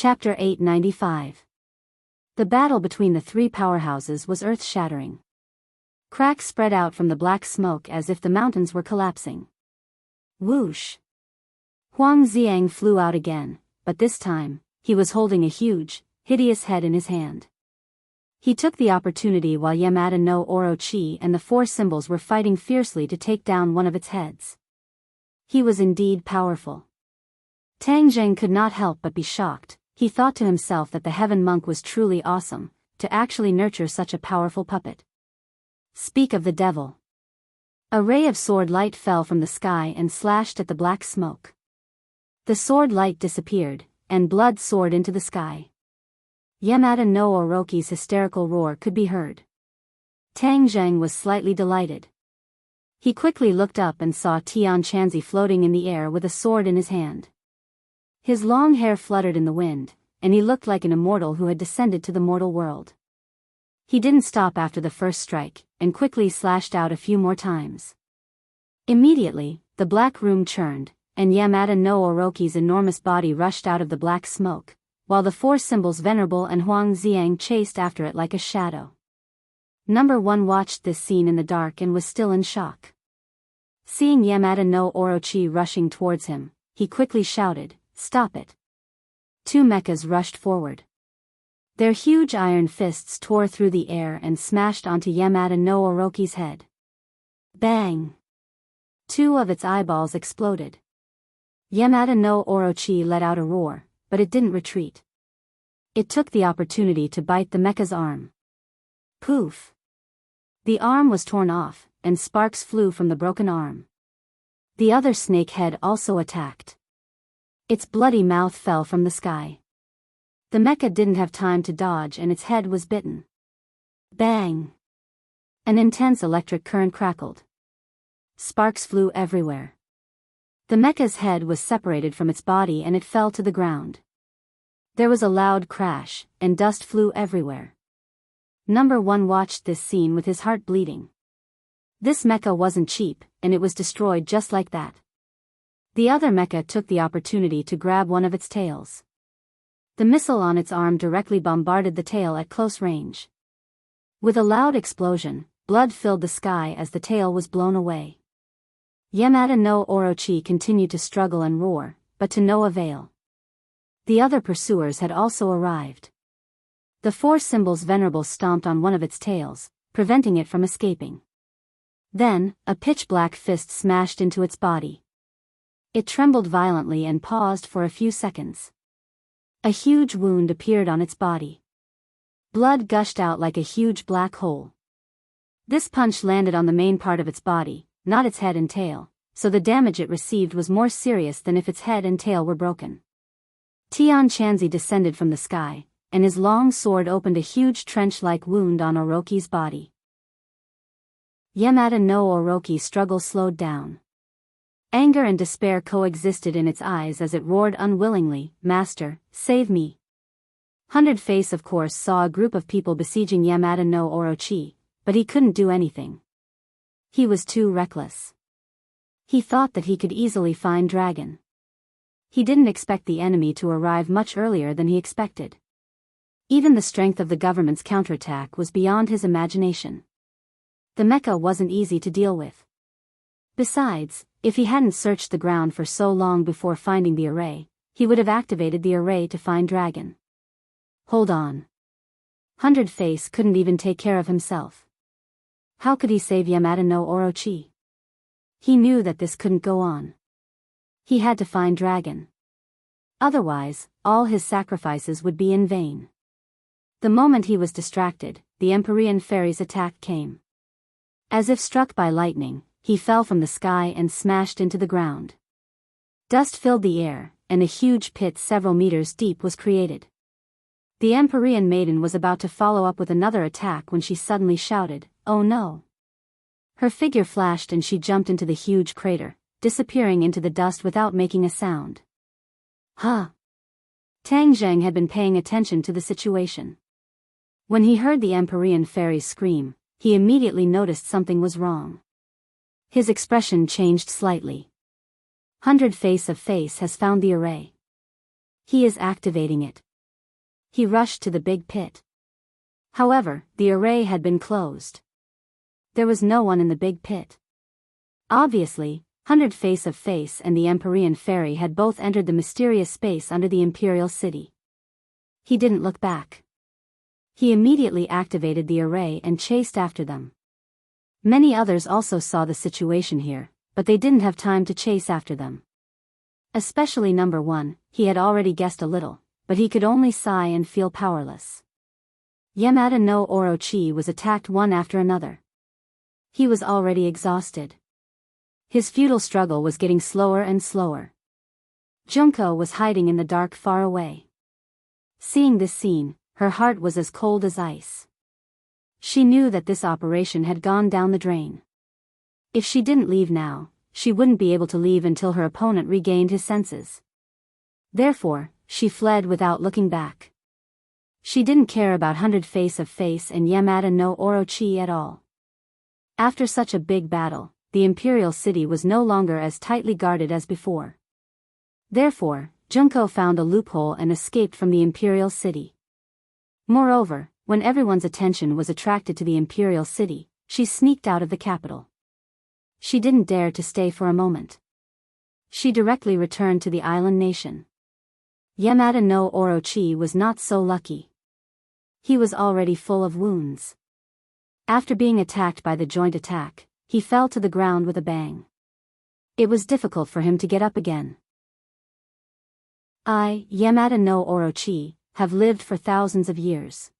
Chapter 895. The battle between the three powerhouses was earth-shattering. Cracks spread out from the black smoke as if the mountains were collapsing. Whoosh! Huang Xiang flew out again, but this time, he was holding a huge, hideous head in his hand. He took the opportunity while Yamada no Orochi and the four symbols were fighting fiercely to take down one of its heads. He was indeed powerful. Tang Zheng could not help but be shocked. He thought to himself that the heaven monk was truly awesome, to actually nurture such a powerful puppet. Speak of the devil. A ray of sword light fell from the sky and slashed at the black smoke. The sword light disappeared, and blood soared into the sky. Yamada no Orochi's hysterical roar could be heard. Tang Zheng was slightly delighted. He quickly looked up and saw Tianqianzi floating in the air with a sword in his hand. His long hair fluttered in the wind, and he looked like an immortal who had descended to the mortal world. He didn't stop after the first strike, and quickly slashed out a few more times. Immediately, the black room churned, and Yamada no Orochi's enormous body rushed out of the black smoke, while the four symbols Venerable and Huang Xiang chased after it like a shadow. Number 1 watched this scene in the dark and was still in shock. Seeing Yamada no Orochi rushing towards him, he quickly shouted, "Stop it!" Two mechas rushed forward. Their huge iron fists tore through the air and smashed onto Yamada no Orochi's head. Bang! Two of its eyeballs exploded. Yamada no Orochi let out a roar, but it didn't retreat. It took the opportunity to bite the mecha's arm. Poof! The arm was torn off, and sparks flew from the broken arm. The other snake head also attacked. Its bloody mouth fell from the sky. The mecha didn't have time to dodge and its head was bitten. Bang! An intense electric current crackled. Sparks flew everywhere. The mecha's head was separated from its body and it fell to the ground. There was a loud crash, and dust flew everywhere. Number 1 watched this scene with his heart bleeding. This mecha wasn't cheap, and it was destroyed just like that. The other mecha took the opportunity to grab one of its tails. The missile on its arm directly bombarded the tail at close range. With a loud explosion, blood filled the sky as the tail was blown away. Yamada no Orochi continued to struggle and roar, but to no avail. The other pursuers had also arrived. The four symbols Venerable stomped on one of its tails, preventing it from escaping. Then, a pitch-black fist smashed into its body. It trembled violently and paused for a few seconds. A huge wound appeared on its body. Blood gushed out like a huge black hole. This punch landed on the main part of its body, not its head and tail, so the damage it received was more serious than if its head and tail were broken. Tianqianzi descended from the sky, and his long sword opened a huge trench-like wound on Orochi's body. Yamada no Orochi's struggle slowed down. Anger and despair coexisted in its eyes as it roared unwillingly, "Master, save me!" Hundred Face of course saw a group of people besieging Yamada no Orochi, but he couldn't do anything. He was too reckless. He thought that he could easily find Dragon. He didn't expect the enemy to arrive much earlier than he expected. Even the strength of the government's counterattack was beyond his imagination. The mecha wasn't easy to deal with. Besides, if he hadn't searched the ground for so long before finding the array, he would have activated the array to find Dragon. Hold on. Hundred Face couldn't even take care of himself. How could he save Yamada no Orochi? He knew that this couldn't go on. He had to find Dragon. Otherwise, all his sacrifices would be in vain. The moment he was distracted, the Empyrean fairy's attack came. As if struck by lightning, he fell from the sky and smashed into the ground. Dust filled the air, and a huge pit several meters deep was created. The Empyrean maiden was about to follow up with another attack when she suddenly shouted, "Oh no!" Her figure flashed and she jumped into the huge crater, disappearing into the dust without making a sound. Huh! Tang Zheng had been paying attention to the situation. When he heard the Empyrean fairy's scream, he immediately noticed something was wrong. His expression changed slightly. Hundred Face of Face has found the array. He is activating it, He rushed to the big pit. However, the array had been closed. There was no one in the big pit. Obviously, 100 Face of Face and the Empyrean Fairy had both entered the mysterious space under the Imperial City. He didn't look back. He immediately activated the array and chased after them. Many others also saw the situation here, but they didn't have time to chase after them. Especially number 1, he had already guessed a little, but he could only sigh and feel powerless. Yamada no Orochi was attacked one after another. He was already exhausted. His futile struggle was getting slower and slower. Junko was hiding in the dark far away. Seeing this scene, her heart was as cold as ice. She knew that this operation had gone down the drain. If she didn't leave now, she wouldn't be able to leave until her opponent regained his senses. Therefore, she fled without looking back. She didn't care about 100 Face of Face and Yamada no Orochi at all. After such a big battle, the Imperial City was no longer as tightly guarded as before. Therefore, Junko found a loophole and escaped from the Imperial City. Moreover, when everyone's attention was attracted to the Imperial City, she sneaked out of the capital. She didn't dare to stay for a moment. She directly returned to the island nation. Yamada no Orochi was not so lucky. He was already full of wounds. After being attacked by the joint attack, he fell to the ground with a bang. It was difficult for him to get up again. I, Yamada no Orochi, have lived for thousands of years.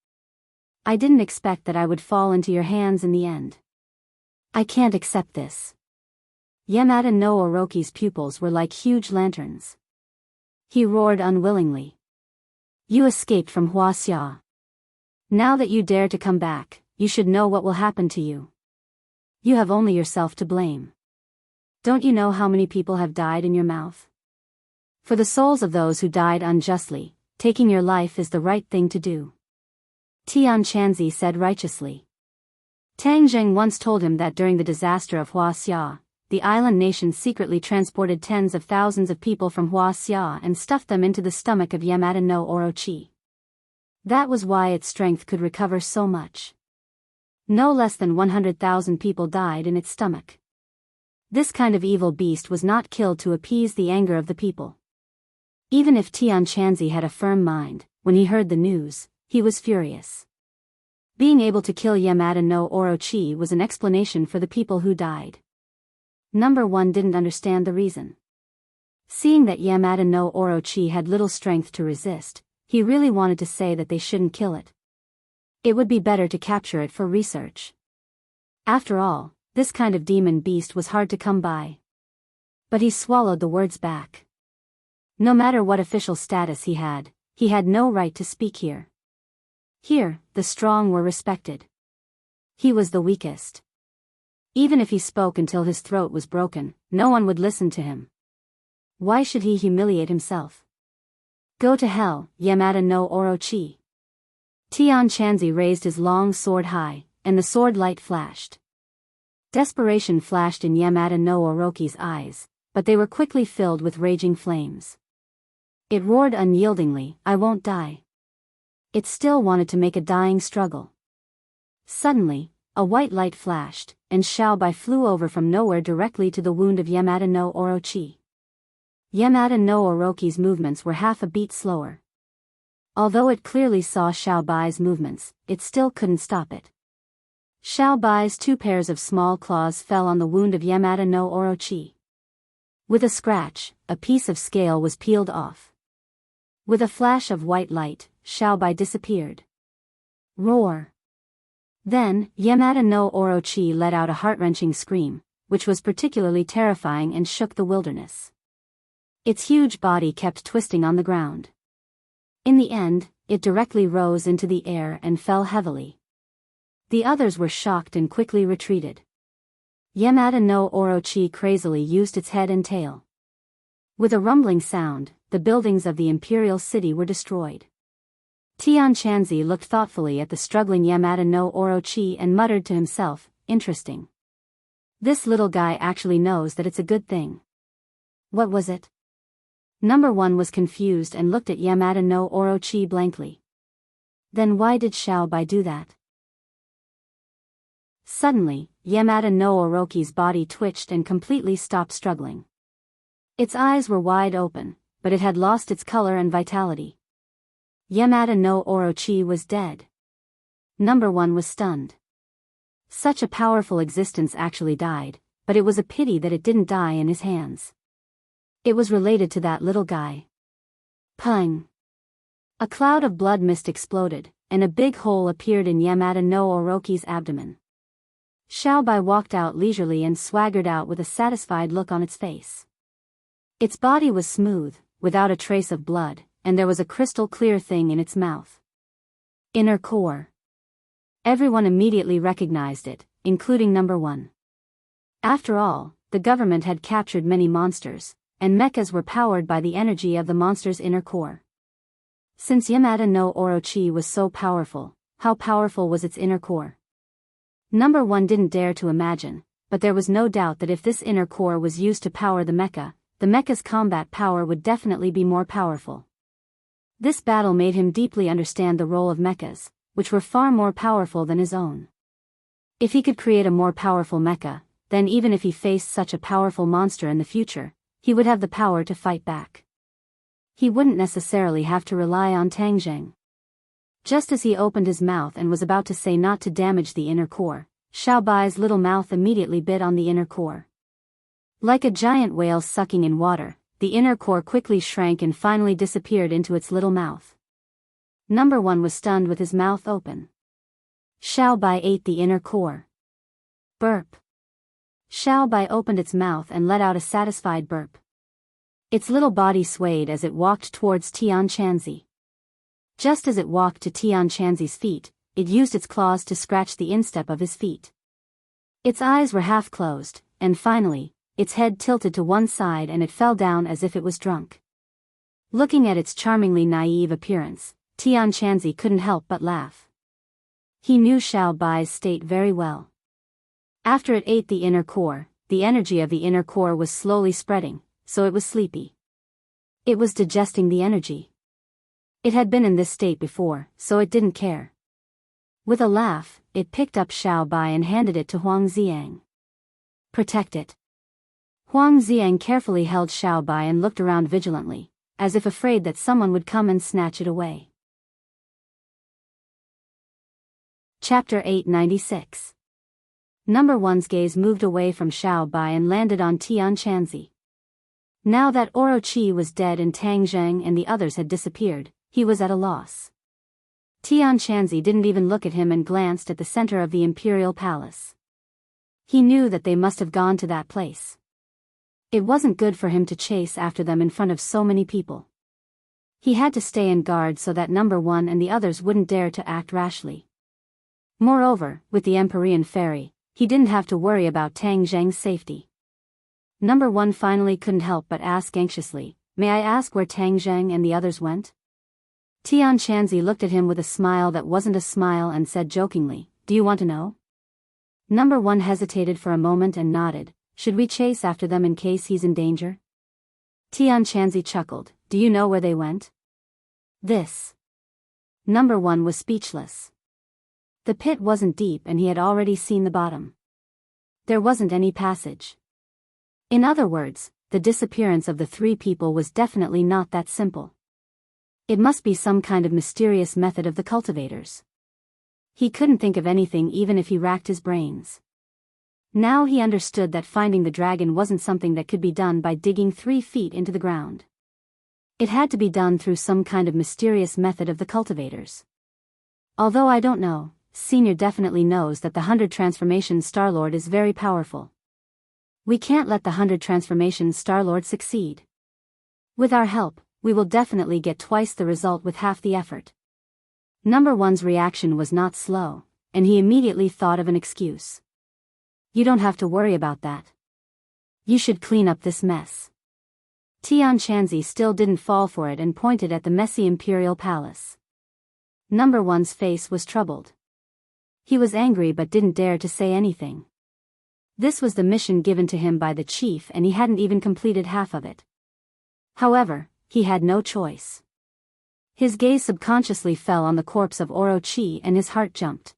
I didn't expect that I would fall into your hands in the end. I can't accept this. Yamada no Orochi's pupils were like huge lanterns. He roared unwillingly. You escaped from Huaxia. Now that you dare to come back, you should know what will happen to you. You have only yourself to blame. Don't you know how many people have died in your mouth? For the souls of those who died unjustly, taking your life is the right thing to do. Tian Chanzi said righteously. Tang Zheng once told him that during the disaster of Huaxia, the island nation secretly transported tens of thousands of people from Huaxia and stuffed them into the stomach of Yamada no Orochi. That was why its strength could recover so much. No less than 100,000 people died in its stomach. This kind of evil beast was not killed to appease the anger of the people. Even if Tian Chanzi had a firm mind, when he heard the news, he was furious. Being able to kill Yamada no Orochi was an explanation for the people who died. Number 1 didn't understand the reason. Seeing that Yamada no Orochi had little strength to resist, he really wanted to say that they shouldn't kill it. It would be better to capture it for research. After all, this kind of demon beast was hard to come by. But he swallowed the words back. No matter what official status he had no right to speak here. Here, the strong were respected. He was the weakest. Even if he spoke until his throat was broken, no one would listen to him. Why should he humiliate himself? Go to hell, Yamada no Orochi. Tian Chanzi raised his long sword high, and the sword light flashed. Desperation flashed in Yamada no Orochi's eyes, but they were quickly filled with raging flames. It roared unyieldingly, I won't die. It still wanted to make a dying struggle. Suddenly, a white light flashed, and Xiaobai flew over from nowhere directly to the wound of Yamada no Orochi. Yamada no Orochi's movements were half a beat slower. Although it clearly saw Xiaobai's movements, it still couldn't stop it. Xiaobai's 2 pairs of small claws fell on the wound of Yamada no Orochi. With a scratch, a piece of scale was peeled off. With a flash of white light, Xiaobai disappeared. Roar! Then, Yamada no Orochi let out a heart-wrenching scream, which was particularly terrifying and shook the wilderness. Its huge body kept twisting on the ground. In the end, it directly rose into the air and fell heavily. The others were shocked and quickly retreated. Yamada no Orochi crazily used its head and tail. With a rumbling sound, the buildings of the Imperial City were destroyed. Tian Chanzi looked thoughtfully at the struggling Yamada no Orochi and muttered to himself, interesting. This little guy actually knows that it's a good thing. What was it? Number 1 was confused and looked at Yamada no Orochi blankly. Then why did Xiao Bai do that? Suddenly, Yamada no Orochi's body twitched and completely stopped struggling. Its eyes were wide open, but it had lost its color and vitality. Yamada no Orochi was dead. Number 1 was stunned. Such a powerful existence actually died, but it was a pity that it didn't die in his hands. It was related to that little guy. Pung! A cloud of blood mist exploded, and a big hole appeared in Yamada no Orochi's abdomen. Xiao Bai walked out leisurely and swaggered out with a satisfied look on its face. Its body was smooth, without a trace of blood, and there was a crystal clear thing in its mouth. Inner core. Everyone immediately recognized it, including Number 1. After all, the government had captured many monsters, and mechas were powered by the energy of the monster's inner core. Since Yamada no Orochi was so powerful, how powerful was its inner core? Number 1 didn't dare to imagine, but there was no doubt that if this inner core was used to power the mecha's combat power would definitely be more powerful. This battle made him deeply understand the role of mechas, which were far more powerful than his own. If he could create a more powerful mecha, then even if he faced such a powerful monster in the future, he would have the power to fight back. He wouldn't necessarily have to rely on Tang Zheng. Just as he opened his mouth and was about to say not to damage the inner core, Xiao Bai's little mouth immediately bit on the inner core. Like a giant whale sucking in water, the inner core quickly shrank and finally disappeared into its little mouth. Number 1 was stunned with his mouth open. Xiao Bai ate the inner core. Burp. Xiao Bai opened its mouth and let out a satisfied burp. Its little body swayed as it walked towards Tian Chanzi. Just as it walked to Tian Chanzi's feet, it used its claws to scratch the instep of his feet. Its eyes were half closed, and finally, its head tilted to one side and it fell down as if it was drunk. Looking at its charmingly naive appearance, Tian Chanzi couldn't help but laugh. He knew Xiao Bai's state very well. After it ate the inner core, the energy of the inner core was slowly spreading, so it was sleepy. It was digesting the energy. It had been in this state before, so it didn't care. With a laugh, it picked up Xiao Bai and handed it to Huang Xiang. Protect it. Huang Xiang carefully held Xiao Bai and looked around vigilantly, as if afraid that someone would come and snatch it away. Chapter 896. Number 1's gaze moved away from Xiao Bai and landed on Tian Chanzi. Now that Orochi was dead and Tang Zheng and the others had disappeared, he was at a loss. Tian Chanzi didn't even look at him and glanced at the center of the imperial palace. He knew that they must have gone to that place. It wasn't good for him to chase after them in front of so many people. He had to stay in guard so that Number 1 and the others wouldn't dare to act rashly. Moreover, with the Empyrean Ferry, he didn't have to worry about Tang Zheng's safety. Number 1 finally couldn't help but ask anxiously, "May I ask where Tang Zheng and the others went?" Tian Chanzi looked at him with a smile that wasn't a smile and said jokingly, "Do you want to know?" Number 1 hesitated for a moment and nodded. "Should we chase after them in case he's in danger?" Tian Chanzi chuckled. "Do you know where they went?" This. Number 1 was speechless. The pit wasn't deep and he had already seen the bottom. There wasn't any passage. In other words, the disappearance of the 3 people was definitely not that simple. It must be some kind of mysterious method of the cultivators. He couldn't think of anything even if he racked his brains. Now he understood that finding the dragon wasn't something that could be done by digging 3 feet into the ground. It had to be done through some kind of mysterious method of the cultivators. Although I don't know, Senior definitely knows that the 100 Transformation Starlord is very powerful. We can't let the 100 Transformation Starlord succeed. With our help, we will definitely get twice the result with half the effort. Number 1's reaction was not slow, and he immediately thought of an excuse. "You don't have to worry about that. You should clean up this mess." Tian Chanzi still didn't fall for it and pointed at the messy imperial palace. Number 1's face was troubled. He was angry but didn't dare to say anything. This was the mission given to him by the chief and he hadn't even completed half of it. However, he had no choice. His gaze subconsciously fell on the corpse of Orochi and his heart jumped.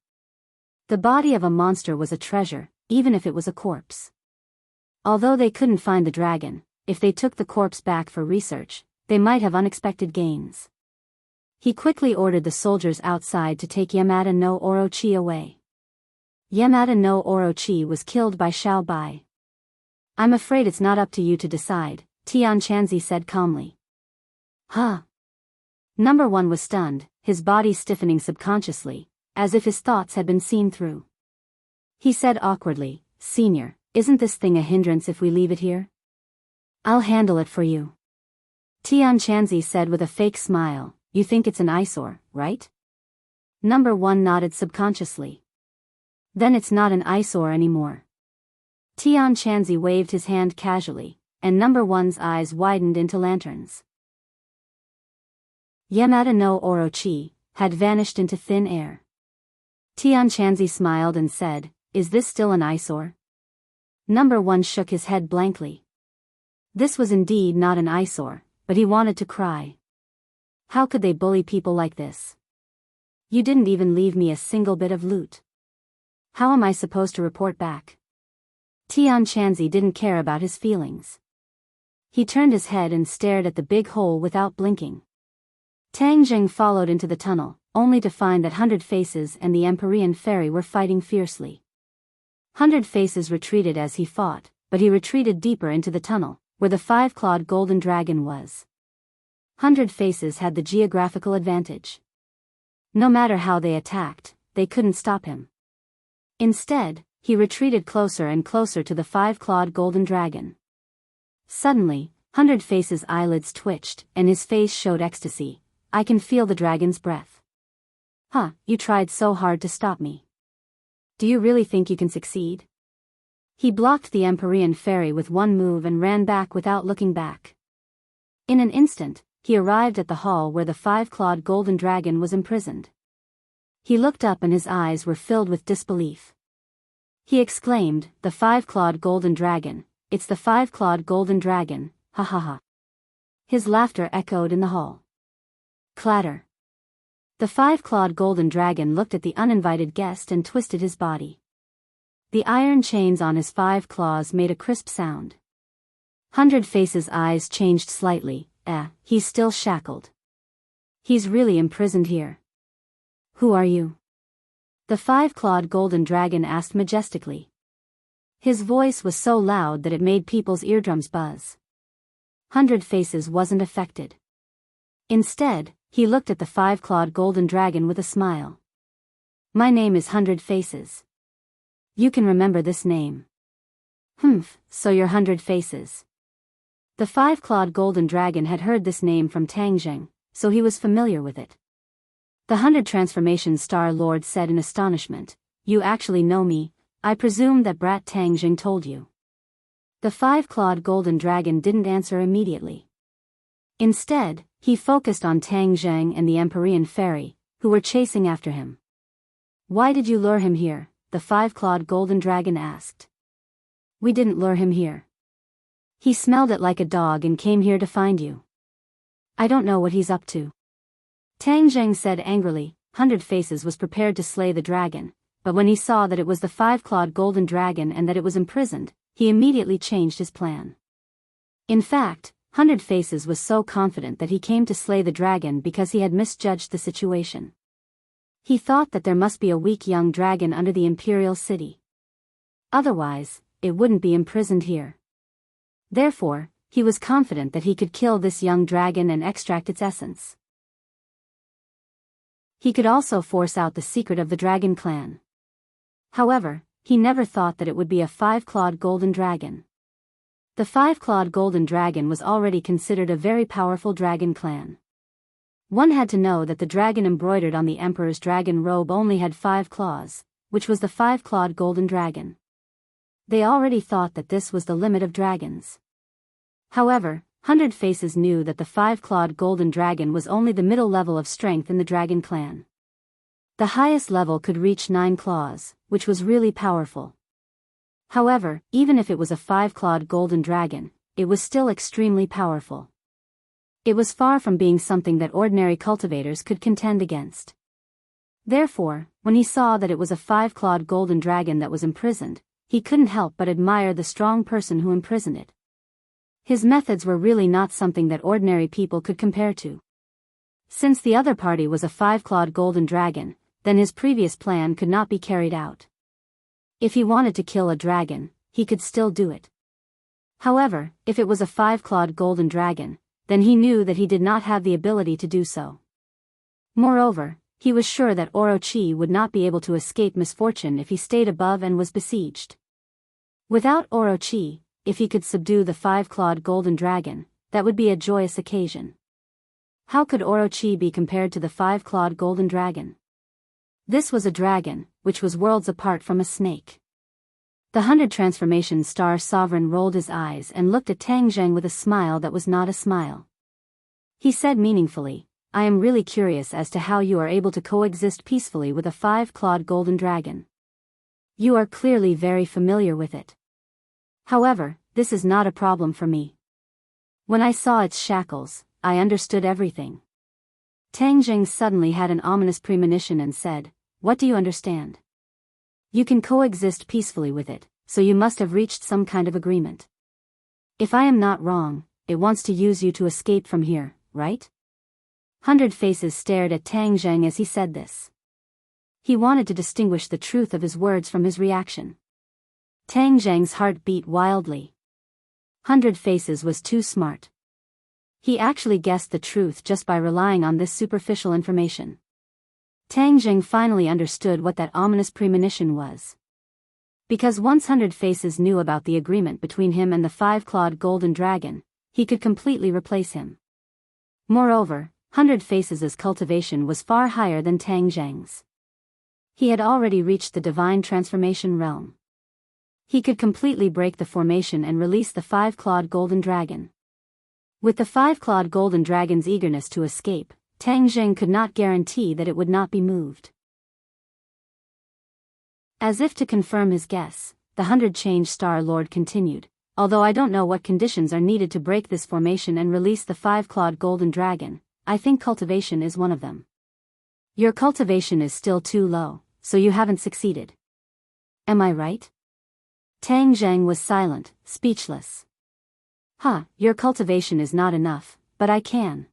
The body of a monster was a treasure, even if it was a corpse. Although they couldn't find the dragon, if they took the corpse back for research, they might have unexpected gains. He quickly ordered the soldiers outside to take Yamada no Orochi away. Yamada no Orochi was killed by Xiao Bai. I'm afraid it's not up to you to decide, Tian Chanzi said calmly. Huh? Number 1 was stunned, his body stiffening subconsciously, as if his thoughts had been seen through. He said awkwardly, Senior, isn't this thing a hindrance if we leave it here? I'll handle it for you. Tian Chanzi said with a fake smile, you think it's an eyesore, right? Number 1 nodded subconsciously. Then it's not an eyesore anymore. Tian Chanzi waved his hand casually, and Number 1's eyes widened into lanterns. Yamada no Orochi had vanished into thin air. Tian Chanzi smiled and said, is this still an eyesore? Number 1 shook his head blankly. This was indeed not an eyesore, but he wanted to cry. How could they bully people like this? You didn't even leave me a single bit of loot. How am I supposed to report back? Tian Chanzi didn't care about his feelings. He turned his head and stared at the big hole without blinking. Tang Jing followed into the tunnel, only to find that 100 Faces and the Empyrean Fairy were fighting fiercely. 100 Faces retreated as he fought, but he retreated deeper into the tunnel, where the 5-clawed golden dragon was. 100 Faces had the geographical advantage. No matter how they attacked, they couldn't stop him. Instead, he retreated closer and closer to the 5-clawed golden dragon. Suddenly, 100 Faces' eyelids twitched, and his face showed ecstasy. I can feel the dragon's breath. Huh, you tried so hard to stop me. Do you really think you can succeed? He blocked the Empyrean Fairy with one move and ran back without looking back. In an instant, he arrived at the hall where the 5-clawed golden dragon was imprisoned. He looked up and his eyes were filled with disbelief. He exclaimed, the 5-clawed golden dragon, it's the 5-clawed golden dragon, ha ha ha. His laughter echoed in the hall. Clatter. The 5-clawed golden dragon looked at the uninvited guest and twisted his body. The iron chains on his 5 claws made a crisp sound. 100 Faces' eyes changed slightly. He's still shackled. He's really imprisoned here. Who are you? The 5-clawed golden dragon asked majestically. His voice was so loud that it made people's eardrums buzz. 100 Faces wasn't affected. Instead, he looked at the 5-clawed golden dragon with a smile. My name is 100 Faces. You can remember this name. So you're 100 Faces. The 5-clawed golden dragon had heard this name from Tang Jing, so he was familiar with it. The 100 Transformation Star Lord said in astonishment, you actually know me, I presume that brat Tang Jing told you. The 5-clawed golden dragon didn't answer immediately. Instead, he focused on Tang Jing and the Empyrean Fairy, who were chasing after him. Why did you lure him here? The 5-clawed golden dragon asked. We didn't lure him here. He smelled it like a dog and came here to find you. I don't know what he's up to. Tang Jing said angrily. 100 Faces was prepared to slay the dragon, but when he saw that it was the 5-clawed golden dragon and that it was imprisoned, he immediately changed his plan. In fact, 100 Faces was so confident that he came to slay the dragon because he had misjudged the situation. He thought that there must be a weak young dragon under the imperial city. Otherwise, it wouldn't be imprisoned here. Therefore, he was confident that he could kill this young dragon and extract its essence. He could also force out the secret of the dragon clan. However, he never thought that it would be a 5-clawed golden dragon. The 5-clawed golden dragon was already considered a very powerful dragon clan. One had to know that the dragon embroidered on the emperor's dragon robe only had 5 claws, which was the 5-clawed golden dragon. They already thought that this was the limit of dragons. However, 100 Faces knew that the 5-clawed golden dragon was only the middle level of strength in the dragon clan. The highest level could reach 9 claws, which was really powerful. However, even if it was a 5-clawed golden dragon, it was still extremely powerful. It was far from being something that ordinary cultivators could contend against. Therefore, when he saw that it was a 5-clawed golden dragon that was imprisoned, he couldn't help but admire the strong person who imprisoned it. His methods were really not something that ordinary people could compare to. Since the other party was a 5-clawed golden dragon, then his previous plan could not be carried out. If he wanted to kill a dragon, he could still do it. However, if it was a 5-clawed golden dragon, then he knew that he did not have the ability to do so. Moreover, he was sure that Orochi would not be able to escape misfortune if he stayed above and was besieged. Without Orochi, if he could subdue the 5-clawed golden dragon, that would be a joyous occasion. How could Orochi be compared to the 5-clawed golden dragon? This was a dragon, which was worlds apart from a snake. The 100 Transformation Star Sovereign rolled his eyes and looked at Tang Zheng with a smile that was not a smile. He said meaningfully, "I am really curious as to how you are able to coexist peacefully with a 5-clawed golden dragon. You are clearly very familiar with it. However, this is not a problem for me. When I saw its shackles, I understood everything." Tang Zheng suddenly had an ominous premonition and said, "What do you understand?" "You can coexist peacefully with it, so you must have reached some kind of agreement. If I am not wrong, it wants to use you to escape from here, right?" 100 Faces stared at Tang Zheng as he said this. He wanted to distinguish the truth of his words from his reaction. Tang Zheng's heart beat wildly. 100 Faces was too smart. He actually guessed the truth just by relying on this superficial information. Tang Zheng finally understood what that ominous premonition was. Because once 100 Faces knew about the agreement between him and the 5-clawed golden dragon, he could completely replace him. Moreover, 100 Faces' cultivation was far higher than Tang Zheng's. He had already reached the divine transformation realm. He could completely break the formation and release the 5-clawed golden dragon. With the 5-clawed golden dragon's eagerness to escape, Tang Zheng could not guarantee that it would not be moved. As if to confirm his guess, the 100 Change Star Lord continued, "Although I don't know what conditions are needed to break this formation and release the 5-clawed golden dragon, I think cultivation is one of them. Your cultivation is still too low, so you haven't succeeded. Am I right?" Tang Zheng was silent, speechless. Your cultivation is not enough, but I can."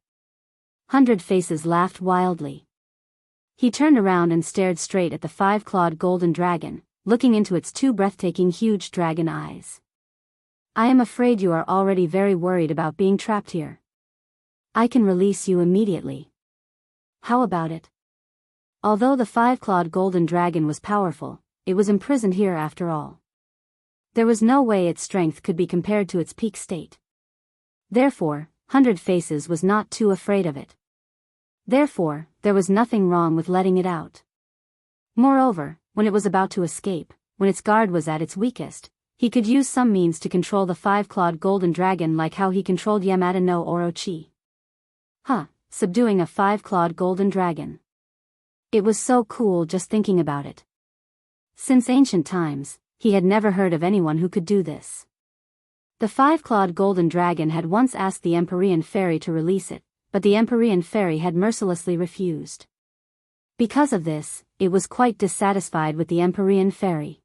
100 Faces laughed wildly. He turned around and stared straight at the 5-clawed golden dragon, looking into its 2 breathtaking huge dragon eyes. "I am afraid you are already very worried about being trapped here. I can release you immediately. How about it?" Although the 5-clawed golden dragon was powerful, it was imprisoned here after all. There was no way its strength could be compared to its peak state. Therefore, 100 Faces was not too afraid of it. Therefore, there was nothing wrong with letting it out. Moreover, when it was about to escape, when its guard was at its weakest, he could use some means to control the 5-clawed golden dragon like how he controlled Yamada no Orochi. Subduing a 5-clawed golden dragon. It was so cool just thinking about it. Since ancient times, he had never heard of anyone who could do this. The 5-clawed golden dragon had once asked the Empyrean fairy to release it, but the Empyrean fairy had mercilessly refused. Because of this, it was quite dissatisfied with the Empyrean fairy.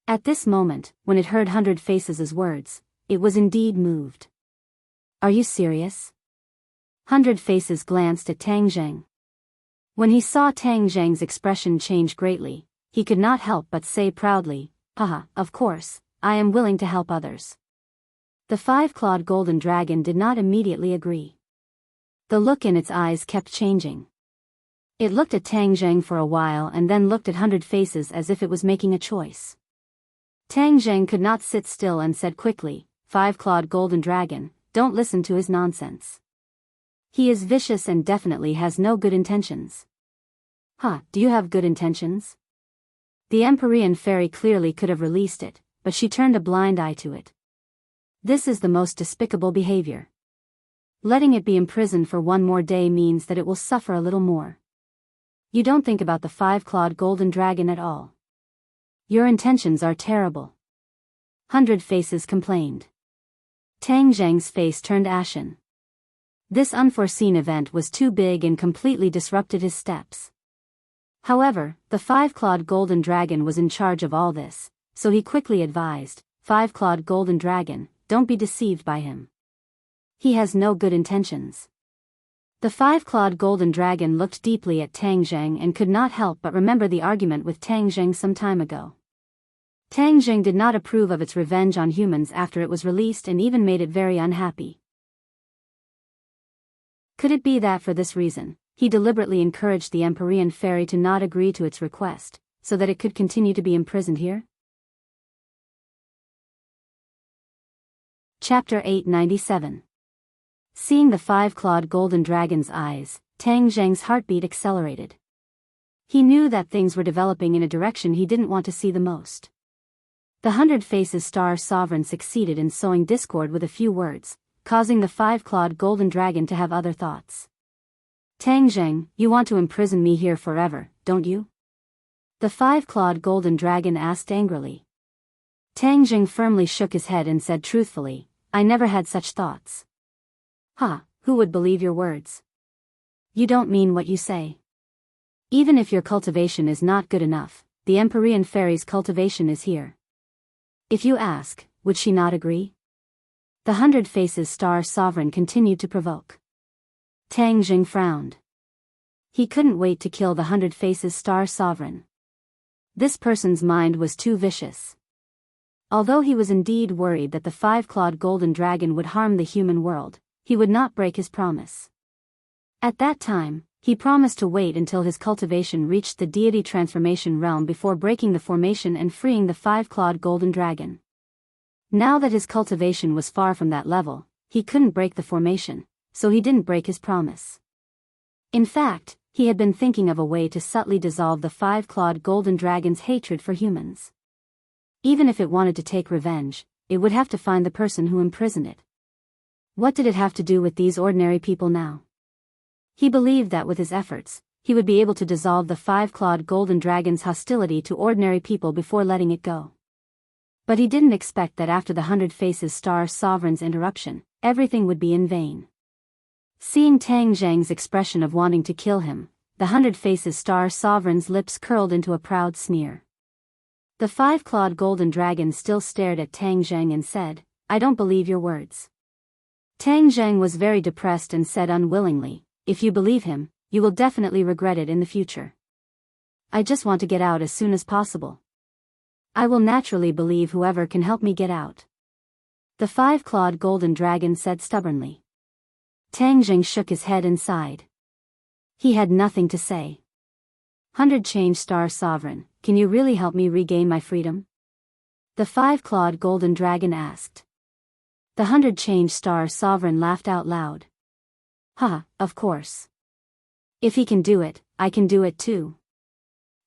At this moment, when it heard 100 Faces' words, it was indeed moved. "Are you serious?" 100 Faces glanced at Tang Zheng. When he saw Tang Zheng's expression change greatly, he could not help but say proudly, "Of course, I am willing to help others." The 5-clawed golden dragon did not immediately agree. The look in its eyes kept changing. It looked at Tang Zheng for a while and then looked at 100 Faces as if it was making a choice. Tang Zheng could not sit still and said quickly, 5-clawed golden dragon, don't listen to his nonsense. He is vicious and definitely has no good intentions." Do you have good intentions?" The Empyrean fairy clearly could have released it, but she turned a blind eye to it. This is the most despicable behavior. Letting it be imprisoned for one more day means that it will suffer a little more. You don't think about the 5-clawed golden dragon at all. Your intentions are terrible. 100 Faces complained. Tang Zheng's face turned ashen. This unforeseen event was too big and completely disrupted his steps. However, the five-clawed golden dragon was in charge of all this, so he quickly advised, "Five-clawed golden dragon, don't be deceived by him. He has no good intentions." The five-clawed golden dragon looked deeply at Tang Zheng and could not help but remember the argument with Tang Zheng some time ago. Tang Zheng did not approve of its revenge on humans after it was released and even made it very unhappy. Could it be that for this reason, he deliberately encouraged the Empyrean fairy to not agree to its request, so that it could continue to be imprisoned here? Chapter 897. Seeing the five-clawed golden dragon's eyes, Tang Zheng's heartbeat accelerated. He knew that things were developing in a direction he didn't want to see the most. The 100 Faces Star Sovereign succeeded in sowing discord with a few words, causing the five-clawed golden dragon to have other thoughts. "Tang Zheng, you want to imprison me here forever, don't you?" The five-clawed golden dragon asked angrily. Tang Zheng firmly shook his head and said truthfully, "I never had such thoughts." Who would believe your words? You don't mean what you say. Even if your cultivation is not good enough, the Empyrean fairy's cultivation is here. If you ask, would she not agree? The 100 Faces Star Sovereign continued to provoke. Tang Zheng frowned. He couldn't wait to kill the 100 Faces Star Sovereign. This person's mind was too vicious. Although he was indeed worried that the five-clawed golden dragon would harm the human world, he would not break his promise. At that time, he promised to wait until his cultivation reached the deity transformation realm before breaking the formation and freeing the five-clawed golden dragon. Now that his cultivation was far from that level, he couldn't break the formation, so he didn't break his promise. In fact, he had been thinking of a way to subtly dissolve the five-clawed golden dragon's hatred for humans. Even if it wanted to take revenge, it would have to find the person who imprisoned it. What did it have to do with these ordinary people now? He believed that with his efforts, he would be able to dissolve the five-clawed golden dragon's hostility to ordinary people before letting it go. But he didn't expect that after the 100 Faces Star Sovereign's interruption, everything would be in vain. Seeing Tang Zheng's expression of wanting to kill him, the 100 Faces Star Sovereign's lips curled into a proud sneer. The five-clawed golden dragon still stared at Tang Zheng and said, "I don't believe your words." Tang Zheng was very depressed and said unwillingly, "If you believe him, you will definitely regret it in the future. I just want to get out as soon as possible. I will naturally believe whoever can help me get out." The five-clawed golden dragon said stubbornly. Tang Zheng shook his head and sighed. He had nothing to say. 100 Change Star Sovereign, can you really help me regain my freedom? The five-clawed golden dragon asked. The 100 Change Star Sovereign laughed out loud. Of course. If he can do it, I can do it too.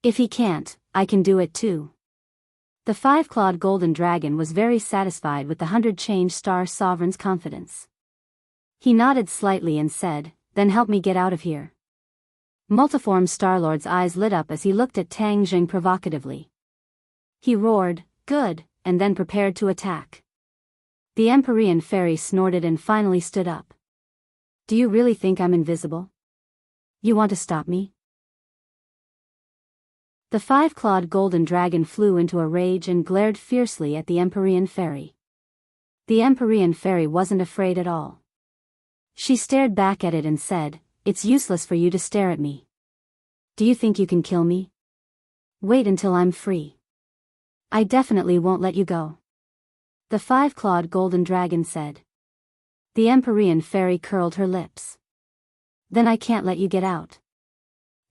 If he can't, I can do it too. The five-clawed golden dragon was very satisfied with the 100 Change Star Sovereign's confidence. He nodded slightly and said, "Then help me get out of here." Multiform Starlord's eyes lit up as he looked at Tang Zheng provocatively. He roared, "Good," and then prepared to attack. The Empyrean fairy snorted and finally stood up. "Do you really think I'm invisible? You want to stop me?" The five-clawed golden dragon flew into a rage and glared fiercely at the Empyrean fairy. The Empyrean fairy wasn't afraid at all. She stared back at it and said, "It's useless for you to stare at me. Do you think you can kill me? Wait until I'm free. I definitely won't let you go." The five-clawed golden dragon said. The Empyrean fairy curled her lips. "Then I can't let you get out."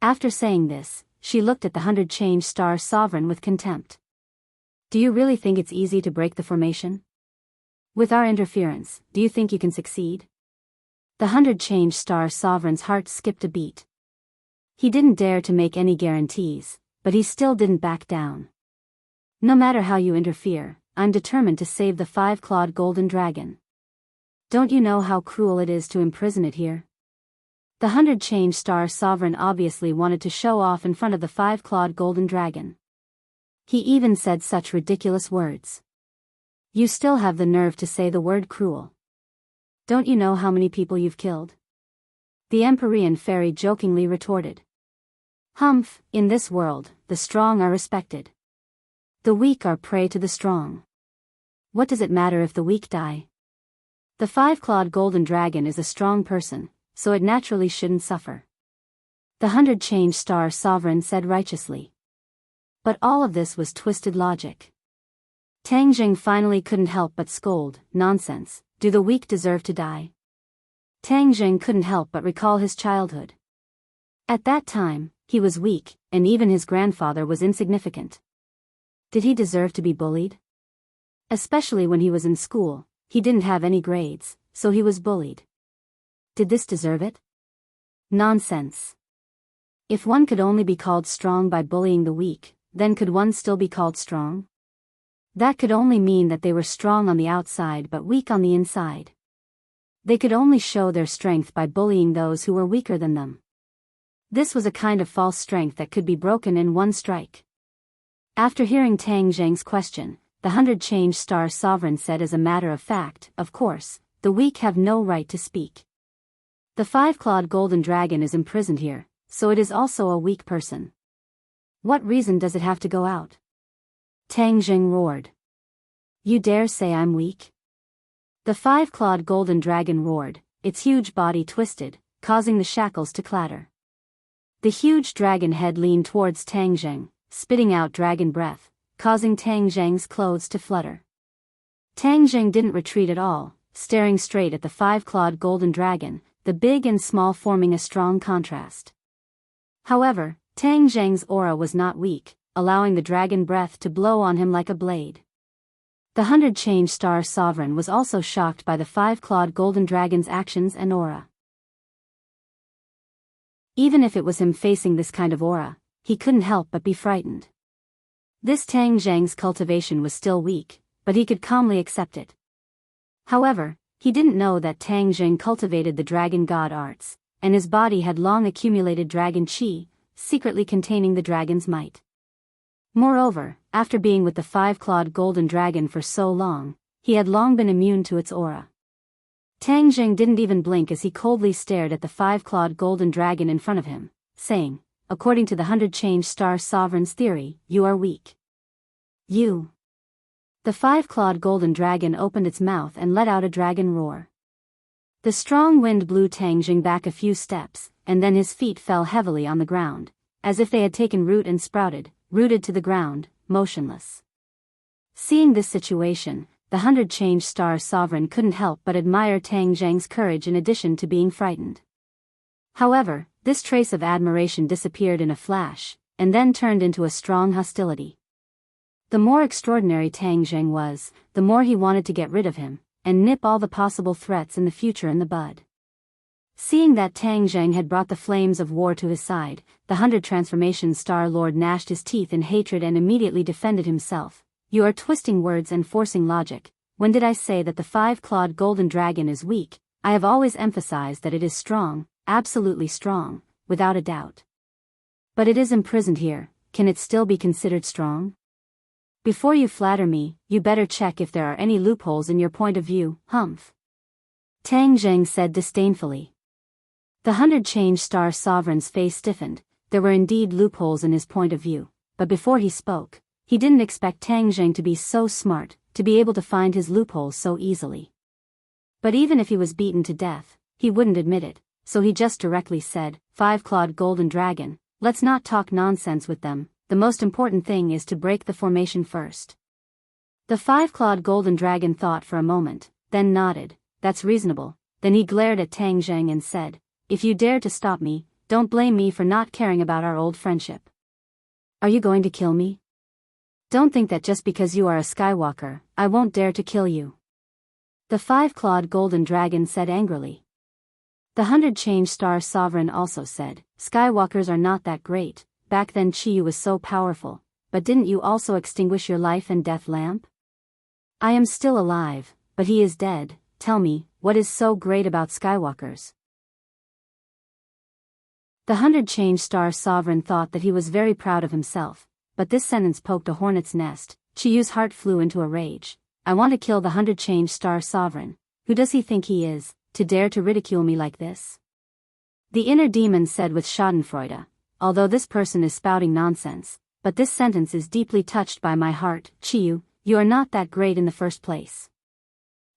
After saying this, she looked at the 100 Change Star Sovereign with contempt. "Do you really think it's easy to break the formation? With our interference, do you think you can succeed?" The 100 Change Star Sovereign's heart skipped a beat. He didn't dare to make any guarantees, but he still didn't back down. "No matter how you interfere, I'm determined to save the five-clawed golden dragon. Don't you know how cruel it is to imprison it here?" The 100 Change Star Sovereign obviously wanted to show off in front of the five-clawed golden dragon. He even said such ridiculous words. "You still have the nerve to say the word cruel. Don't you know how many people you've killed?" The Empyrean fairy jokingly retorted. Humph, in this world, the strong are respected. The weak are prey to the strong. What does it matter if the weak die? The five-clawed golden dragon is a strong person, so it naturally shouldn't suffer. The 100 star sovereign said righteously. But all of this was twisted logic. Tang Jing finally couldn't help but scold, nonsense, do the weak deserve to die? Tang Jing couldn't help but recall his childhood. At that time, he was weak, and even his grandfather was insignificant. Did he deserve to be bullied? Especially when he was in school, he didn't have any grades, so he was bullied. Did this deserve it? Nonsense. If one could only be called strong by bullying the weak, then could one still be called strong? That could only mean that they were strong on the outside but weak on the inside. They could only show their strength by bullying those who were weaker than them. This was a kind of false strength that could be broken in one strike. After hearing Tang Jing's question, the 100 star sovereign said as a matter of fact, of course, the weak have no right to speak. The five-clawed golden dragon is imprisoned here, so it is also a weak person. What reason does it have to go out? Tang Jing roared. You dare say I'm weak? The five-clawed golden dragon roared, its huge body twisted, causing the shackles to clatter. The huge dragon head leaned towards Tang Jing, spitting out dragon breath, causing Tang Jing's clothes to flutter. Tang Jing didn't retreat at all, staring straight at the five-clawed golden dragon, the big and small forming a strong contrast. However, Tang Jing's aura was not weak, allowing the dragon breath to blow on him like a blade. The 100 star sovereign was also shocked by the five-clawed golden dragon's actions and aura. Even if it was him facing this kind of aura, he couldn't help but be frightened. This Tang Jing's cultivation was still weak, but he could calmly accept it. However, he didn't know that Tang Jing cultivated the dragon god arts, and his body had long accumulated dragon qi, secretly containing the dragon's might. Moreover, after being with the five-clawed golden dragon for so long, he had long been immune to its aura. Tang Jing didn't even blink as he coldly stared at the five-clawed golden dragon in front of him, saying, according to the 100 star sovereign's theory, you are weak. You. The five-clawed golden dragon opened its mouth and let out a dragon roar. The strong wind blew Tang Jing back a few steps, and then his feet fell heavily on the ground, as if they had taken root and sprouted, rooted to the ground, motionless. Seeing this situation, the 100 star sovereign couldn't help but admire Tang Jing's courage in addition to being frightened. However, this trace of admiration disappeared in a flash, and then turned into a strong hostility. The more extraordinary Tang Jing was, the more he wanted to get rid of him, and nip all the possible threats in the future in the bud. Seeing that Tang Jing had brought the flames of war to his side, the 100 Transformation Star Lord gnashed his teeth in hatred and immediately defended himself. You are twisting words and forcing logic. When did I say that the five-clawed golden dragon is weak? I have always emphasized that it is strong, absolutely strong, without a doubt. But it is imprisoned here, can it still be considered strong? Before you flatter me, you better check if there are any loopholes in your point of view, humph. Tang Jing said disdainfully. The 100 star sovereign's face stiffened. There were indeed loopholes in his point of view, but before he spoke, he didn't expect Tang Jing to be so smart, to be able to find his loopholes so easily. But even if he was beaten to death, he wouldn't admit it, so he just directly said, Five-clawed golden dragon, let's not talk nonsense with them, the most important thing is to break the formation first. The five-clawed golden dragon thought for a moment, then nodded, that's reasonable. Then he glared at Tang Jing and said, if you dare to stop me, don't blame me for not caring about our old friendship. Are you going to kill me? Don't think that just because you are a Skywalker, I won't dare to kill you. The five-clawed golden dragon said angrily. The 100 star sovereign also said, Skywalkers are not that great, back then Chi was so powerful, but didn't you also extinguish your life and death lamp? I am still alive, but he is dead. Tell me, what is so great about Skywalkers? The 100 star sovereign thought that he was very proud of himself, but this sentence poked a hornet's nest. Chiu's heart flew into a rage. I want to kill the 100 star sovereign. Who does he think he is, to dare to ridicule me like this? The inner demon said with schadenfreude, although this person is spouting nonsense, but this sentence is deeply touched by my heart. Chiyu, you are not that great in the first place.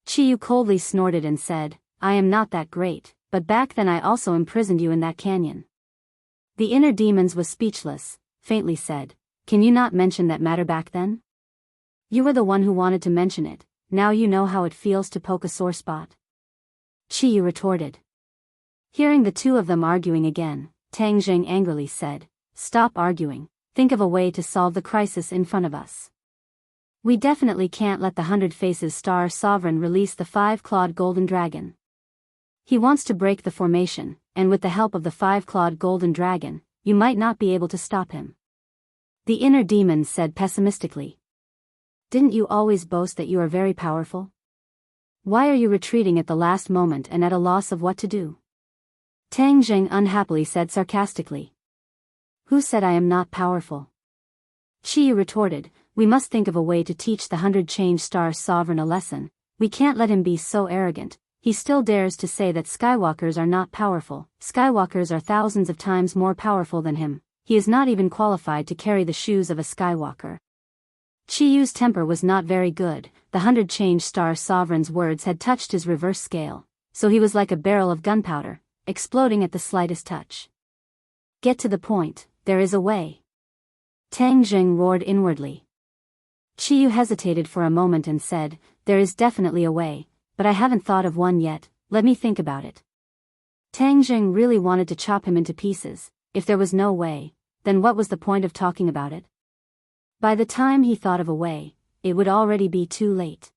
Chiyu coldly snorted and said, I am not that great, but back then I also imprisoned you in that canyon. The inner demons was speechless, faintly said, can you not mention that matter back then? You were the one who wanted to mention it, now you know how it feels to poke a sore spot. Chiyu retorted. Hearing the two of them arguing again, Tang Zheng angrily said, stop arguing, think of a way to solve the crisis in front of us. We definitely can't let the 100 Faces Star Sovereign release the 5-clawed golden dragon. He wants to break the formation, and with the help of the 5-clawed golden dragon, you might not be able to stop him. The inner demon said pessimistically. Didn't you always boast that you are very powerful? Why are you retreating at the last moment and at a loss of what to do? Tang Zheng unhappily said sarcastically. Who said I am not powerful? Chiyu retorted, we must think of a way to teach the 100 Change Star Sovereign a lesson. We can't let him be so arrogant. He still dares to say that Skywalkers are not powerful. Skywalkers are thousands of times more powerful than him. He is not even qualified to carry the shoes of a Skywalker. Chiyu's temper was not very good. The 100 Change Star Sovereign's words had touched his reverse scale, so he was like a barrel of gunpowder, exploding at the slightest touch. Get to the point, there is a way. Tang Zheng roared inwardly. Chiyu hesitated for a moment and said, there is definitely a way, but I haven't thought of one yet, let me think about it. Tang Zheng really wanted to chop him into pieces. If there was no way, then what was the point of talking about it? By the time he thought of a way, it would already be too late.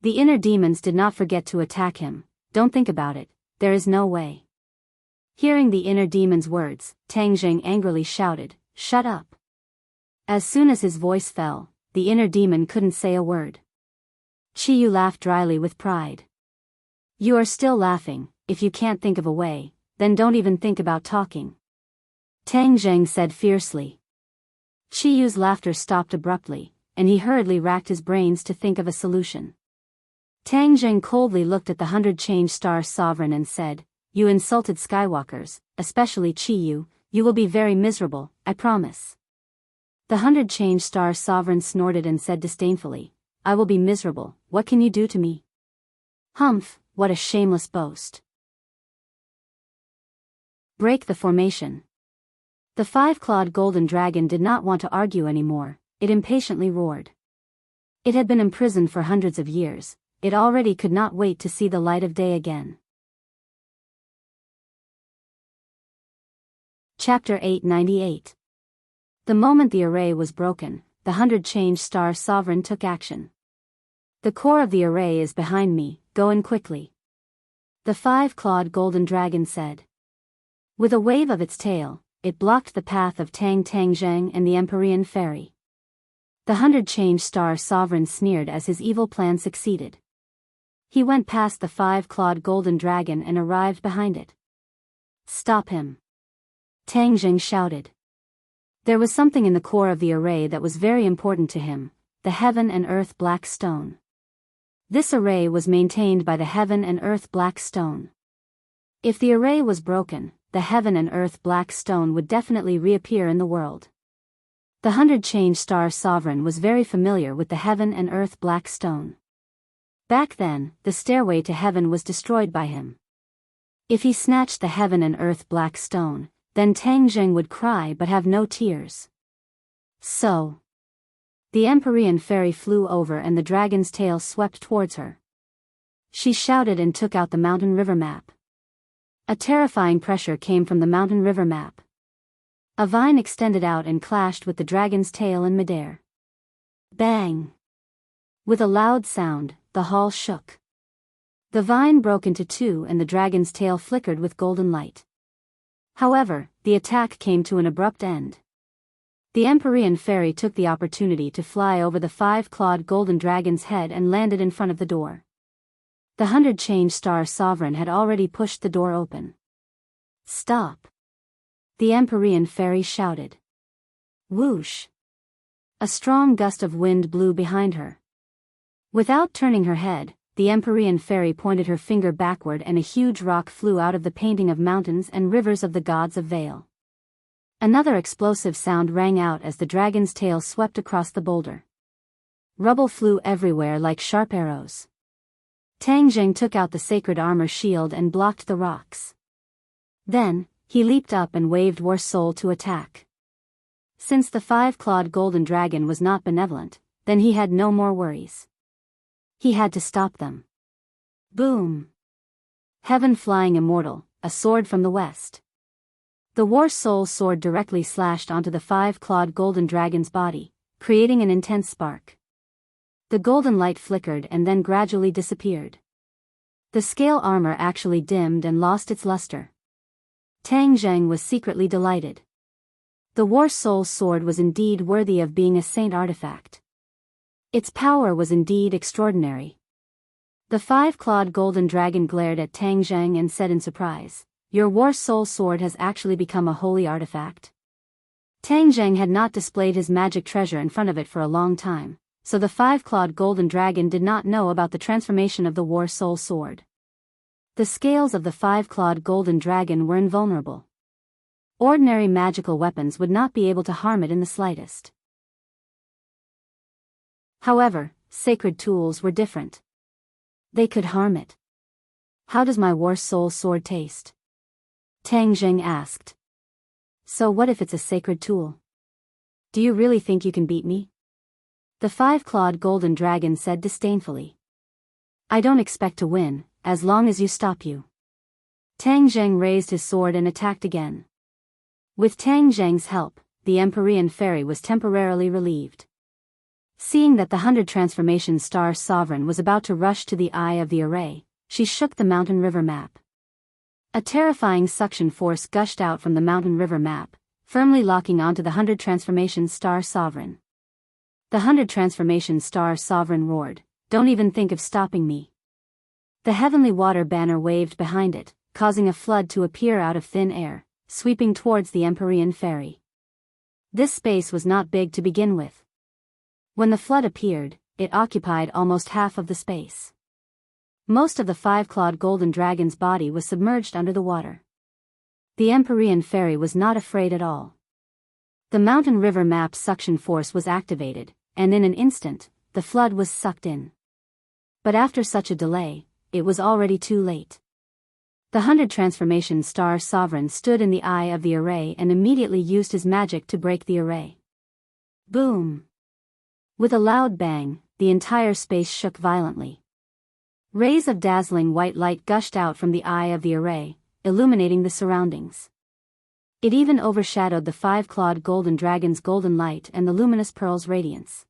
The inner demons did not forget to attack him. Don't think about it, there is no way. Hearing the inner demon's words, Tang Zheng angrily shouted, shut up. As soon as his voice fell, the inner demon couldn't say a word. Chiyu laughed dryly with pride. You are still laughing. If you can't think of a way, then don't even think about talking. Tang Zheng said fiercely. Chiyu's laughter stopped abruptly, and he hurriedly racked his brains to think of a solution. Tang Zheng coldly looked at the 100 Change Star Sovereign and said, you insulted Skywalkers, especially Chiyu, you will be very miserable, I promise. The 100 Change Star Sovereign snorted and said disdainfully, I will be miserable, what can you do to me? Humph, what a shameless boast. Break the formation. The 5-clawed golden dragon did not want to argue anymore, it impatiently roared. It had been imprisoned for hundreds of years, it already could not wait to see the light of day again. Chapter 898. The moment the array was broken, the 100 Change Star Sovereign took action. The core of the array is behind me, go in quickly. The 5-clawed golden dragon said. With a wave of its tail, it blocked the path of Tang Zheng and the Empyrean Fairy. The 100 Change Star Sovereign sneered as his evil plan succeeded. He went past the 5-clawed golden dragon and arrived behind it. Stop him! Tang Zheng shouted. There was something in the core of the array that was very important to him, the Heaven and Earth Black Stone. This array was maintained by the Heaven and Earth Black Stone. If the array was broken, the Heaven and Earth Black Stone would definitely reappear in the world. The 100 Change Star Sovereign was very familiar with the Heaven and Earth Black Stone. Back then, the stairway to heaven was destroyed by him. If he snatched the Heaven and Earth Black Stone, then Tang Zheng would cry but have no tears. So. The Empyrean Fairy flew over and the dragon's tail swept towards her. She shouted and took out the mountain river map. A terrifying pressure came from the mountain river map. A vine extended out and clashed with the dragon's tail in midair. Bang! With a loud sound, the hall shook. The vine broke into two and the dragon's tail flickered with golden light. However, the attack came to an abrupt end. The Empyrean Fairy took the opportunity to fly over the 5-clawed golden dragon's head and landed in front of the door. The 100 Change Star Sovereign had already pushed the door open. Stop! The Empyrean Fairy shouted. Whoosh! A strong gust of wind blew behind her. Without turning her head, the Empyrean fairy pointed her finger backward and a huge rock flew out of the painting of mountains and rivers of the gods of Vale. Another explosive sound rang out as the dragon's tail swept across the boulder. Rubble flew everywhere like sharp arrows. Tang Zheng took out the sacred armor shield and blocked the rocks. Then, he leaped up and waved War Soul to attack. Since the five-clawed golden dragon was not benevolent, then he had no more worries. He had to stop them. Boom! Heaven Flying Immortal, a sword from the west. The War Soul sword directly slashed onto the five-clawed golden dragon's body, creating an intense spark. The golden light flickered and then gradually disappeared. The scale armor actually dimmed and lost its luster. Tang Zheng was secretly delighted. The War Soul sword was indeed worthy of being a saint artifact. Its power was indeed extraordinary. The five-clawed golden dragon glared at Tang Zheng and said in surprise, "Your War Soul sword has actually become a holy artifact." Tang Zheng had not displayed his magic treasure in front of it for a long time, so the five-clawed golden dragon did not know about the transformation of the War Soul sword. The scales of the five-clawed golden dragon were invulnerable. Ordinary magical weapons would not be able to harm it in the slightest. However, sacred tools were different. They could harm it. "How does my War Soul sword taste?" Tang Zheng asked. "So what if it's a sacred tool? Do you really think you can beat me?" The five-clawed golden dragon said disdainfully. "I don't expect to win, as long as you stop you." Tang Zheng raised his sword and attacked again. With Tang Zheng's help, the Empyrean fairy was temporarily relieved. Seeing that the 100 Transformation Star Sovereign was about to rush to the eye of the array, she shook the mountain river map. A terrifying suction force gushed out from the mountain river map, firmly locking onto the 100 Transformation Star Sovereign. The 100 Transformation Star Sovereign roared, "Don't even think of stopping me." The heavenly water banner waved behind it, causing a flood to appear out of thin air, sweeping towards the Empyrean fairy. This space was not big to begin with. When the flood appeared, it occupied almost half of the space. Most of the five-clawed golden dragon's body was submerged under the water. The Empyrean fairy was not afraid at all. The mountain river map's suction force was activated, and in an instant, the flood was sucked in. But after such a delay, it was already too late. The 100 Transformation Star Sovereign stood in the eye of the array and immediately used his magic to break the array. Boom! With a loud bang, the entire space shook violently. Rays of dazzling white light gushed out from the eye of the array, illuminating the surroundings. It even overshadowed the five-clawed golden dragon's golden light and the luminous pearl's radiance.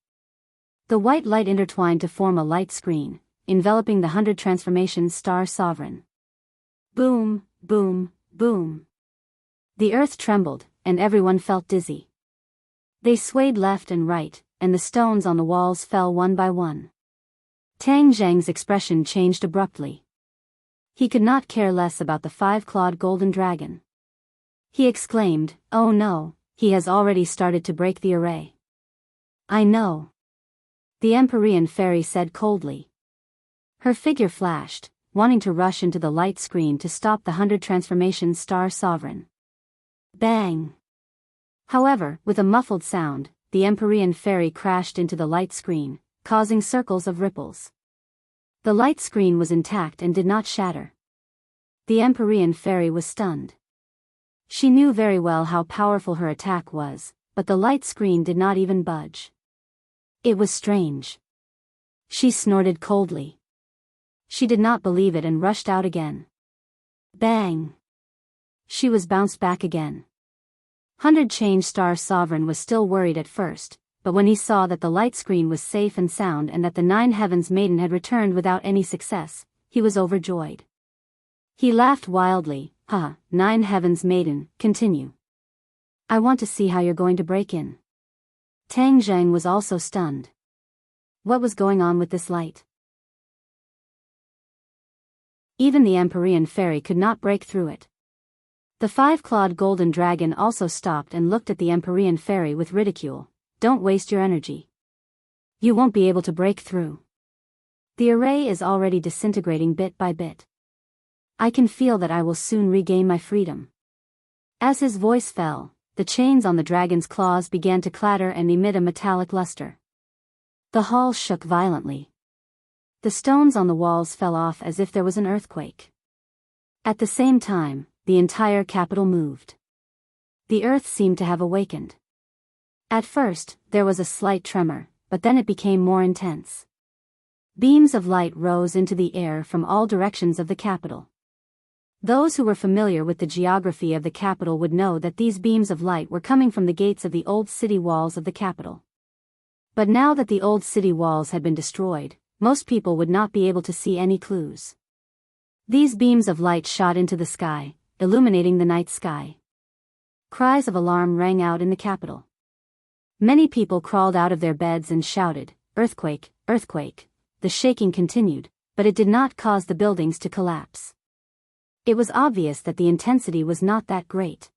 The white light intertwined to form a light screen, enveloping the 100 Transformation Star Sovereign. Boom, boom, boom. The earth trembled, and everyone felt dizzy. They swayed left and right, and the stones on the walls fell one by one. Tang Zheng's expression changed abruptly. He could not care less about the five-clawed golden dragon. He exclaimed, "Oh no, he has already started to break the array." "I know," the Empyrean fairy said coldly. Her figure flashed, wanting to rush into the light screen to stop the 100 Transformation Star Sovereign. Bang! However, with a muffled sound, the Empyrean fairy crashed into the light screen, causing circles of ripples. The light screen was intact and did not shatter. The Empyrean fairy was stunned. She knew very well how powerful her attack was, but the light screen did not even budge. It was strange. She snorted coldly. She did not believe it and rushed out again. Bang! She was bounced back again. 100 Change Star Sovereign was still worried at first, but when he saw that the light screen was safe and sound and that the 9 Heavens Maiden had returned without any success, he was overjoyed. He laughed wildly. "Ha, 9 Heavens Maiden, continue. I want to see how you're going to break in." Tang Zheng was also stunned. What was going on with this light? Even the Empyrean fairy could not break through it. The five-clawed golden dragon also stopped and looked at the Empyrean fairy with ridicule. "Don't waste your energy. You won't be able to break through." The array is already disintegrating bit by bit. I can feel that I will soon regain my freedom. As his voice fell, the chains on the dragon's claws began to clatter and emit a metallic luster. The hall shook violently. The stones on the walls fell off as if there was an earthquake. At the same time, the entire capital moved. The earth seemed to have awakened. At first, there was a slight tremor, but then it became more intense. Beams of light rose into the air from all directions of the capital. Those who were familiar with the geography of the capital would know that these beams of light were coming from the gates of the old city walls of the capital. But now that the old city walls had been destroyed, most people would not be able to see any clues. These beams of light shot into the sky, illuminating the night sky. Cries of alarm rang out in the capital. Many people crawled out of their beds and shouted, "Earthquake, earthquake!" The shaking continued, but it did not cause the buildings to collapse. It was obvious that the intensity was not that great.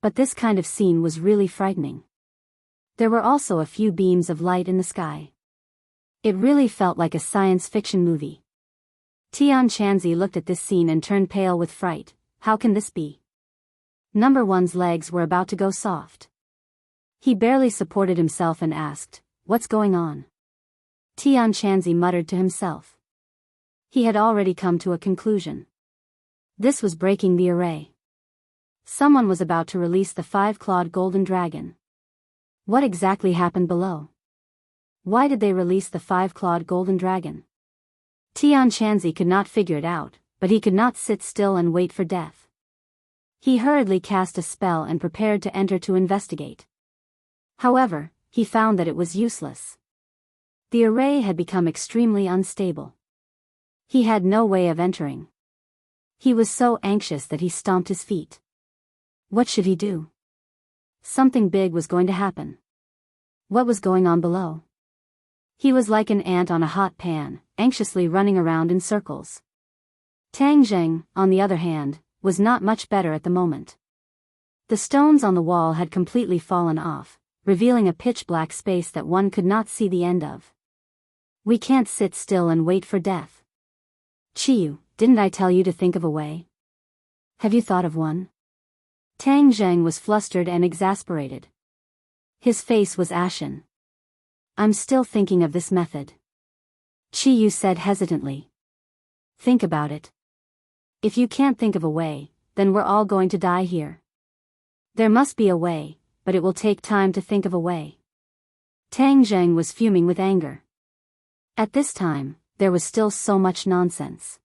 But this kind of scene was really frightening. There were also a few beams of light in the sky. It really felt like a science fiction movie. Tian Chanzi looked at this scene and turned pale with fright. How can this be? Number one's legs were about to go soft. He barely supported himself and asked, "What's going on?" Tian Chanzi muttered to himself. He had already come to a conclusion. This was breaking the array. Someone was about to release the 5-clawed golden dragon. What exactly happened below? Why did they release the 5-clawed golden dragon? Tian Chanzi could not figure it out, but he could not sit still and wait for death. He hurriedly cast a spell and prepared to enter to investigate. However, he found that it was useless. The array had become extremely unstable. He had no way of entering. He was so anxious that he stomped his feet. What should he do? Something big was going to happen. What was going on below? He was like an ant on a hot pan, anxiously running around in circles. Tang Zheng, on the other hand, was not much better at the moment. The stones on the wall had completely fallen off, revealing a pitch-black space that one could not see the end of. We can't sit still and wait for death. Chiyu, didn't I tell you to think of a way? Have you thought of one? Tang Zheng was flustered and exasperated. His face was ashen. I'm still thinking of this method. Chiyu said hesitantly. Think about it. If you can't think of a way, then we're all going to die here. There must be a way, but it will take time to think of a way. Tang Zheng was fuming with anger. At this time, there was still so much nonsense.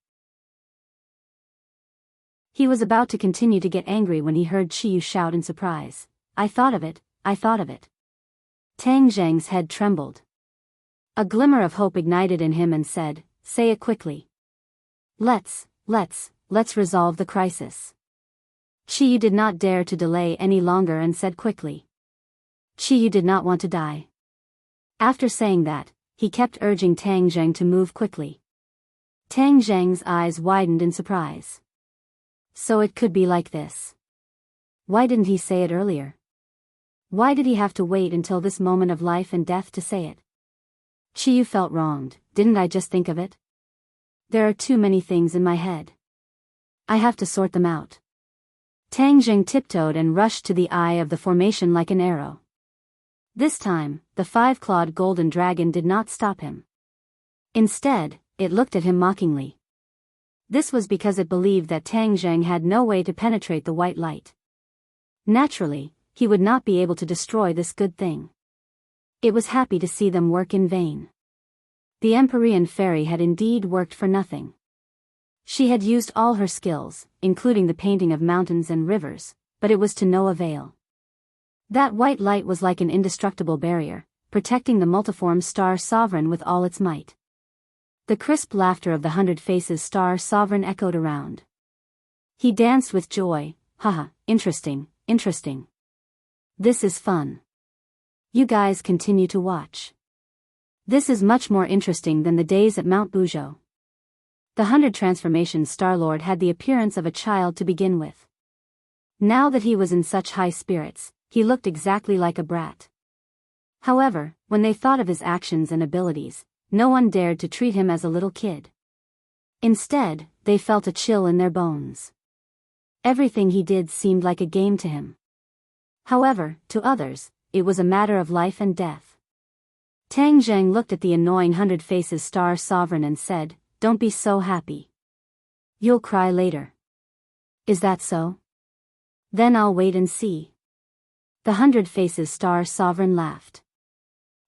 He was about to continue to get angry when he heard Chiyu shout in surprise. I thought of it, I thought of it. Tang Zheng's head trembled. A glimmer of hope ignited in him and said, say it quickly. Let's resolve the crisis. Chiyu did not dare to delay any longer and said quickly. Chiyu did not want to die. After saying that, he kept urging Tang Zheng to move quickly. Tang Zheng's eyes widened in surprise. So it could be like this. Why didn't he say it earlier? Why did he have to wait until this moment of life and death to say it? Chiyu felt wronged. Didn't I just think of it? There are too many things in my head. I have to sort them out. Tang Zheng tiptoed and rushed to the eye of the formation like an arrow. This time, the 5-clawed golden dragon did not stop him. Instead, it looked at him mockingly. This was because it believed that Tang Zheng had no way to penetrate the white light. Naturally, he would not be able to destroy this good thing. It was happy to see them work in vain. The Empyrean fairy had indeed worked for nothing. She had used all her skills, including the painting of mountains and rivers, but it was to no avail. That white light was like an indestructible barrier, protecting the multiform Star Sovereign with all its might. The crisp laughter of the 100 Faces Star Sovereign echoed around. He danced with joy. Haha, interesting, interesting. This is fun. You guys continue to watch. This is much more interesting than the days at Mount Buzhou. The 100 Transformation Star-Lord had the appearance of a child to begin with. Now that he was in such high spirits, he looked exactly like a brat. However, when they thought of his actions and abilities, no one dared to treat him as a little kid. Instead, they felt a chill in their bones. Everything he did seemed like a game to him. However, to others, it was a matter of life and death. Tang Zheng looked at the annoying 100 Faces Star Sovereign and said, "Don't be so happy. You'll cry later." "Is that so? Then I'll wait and see." The 100 Faces Star Sovereign laughed.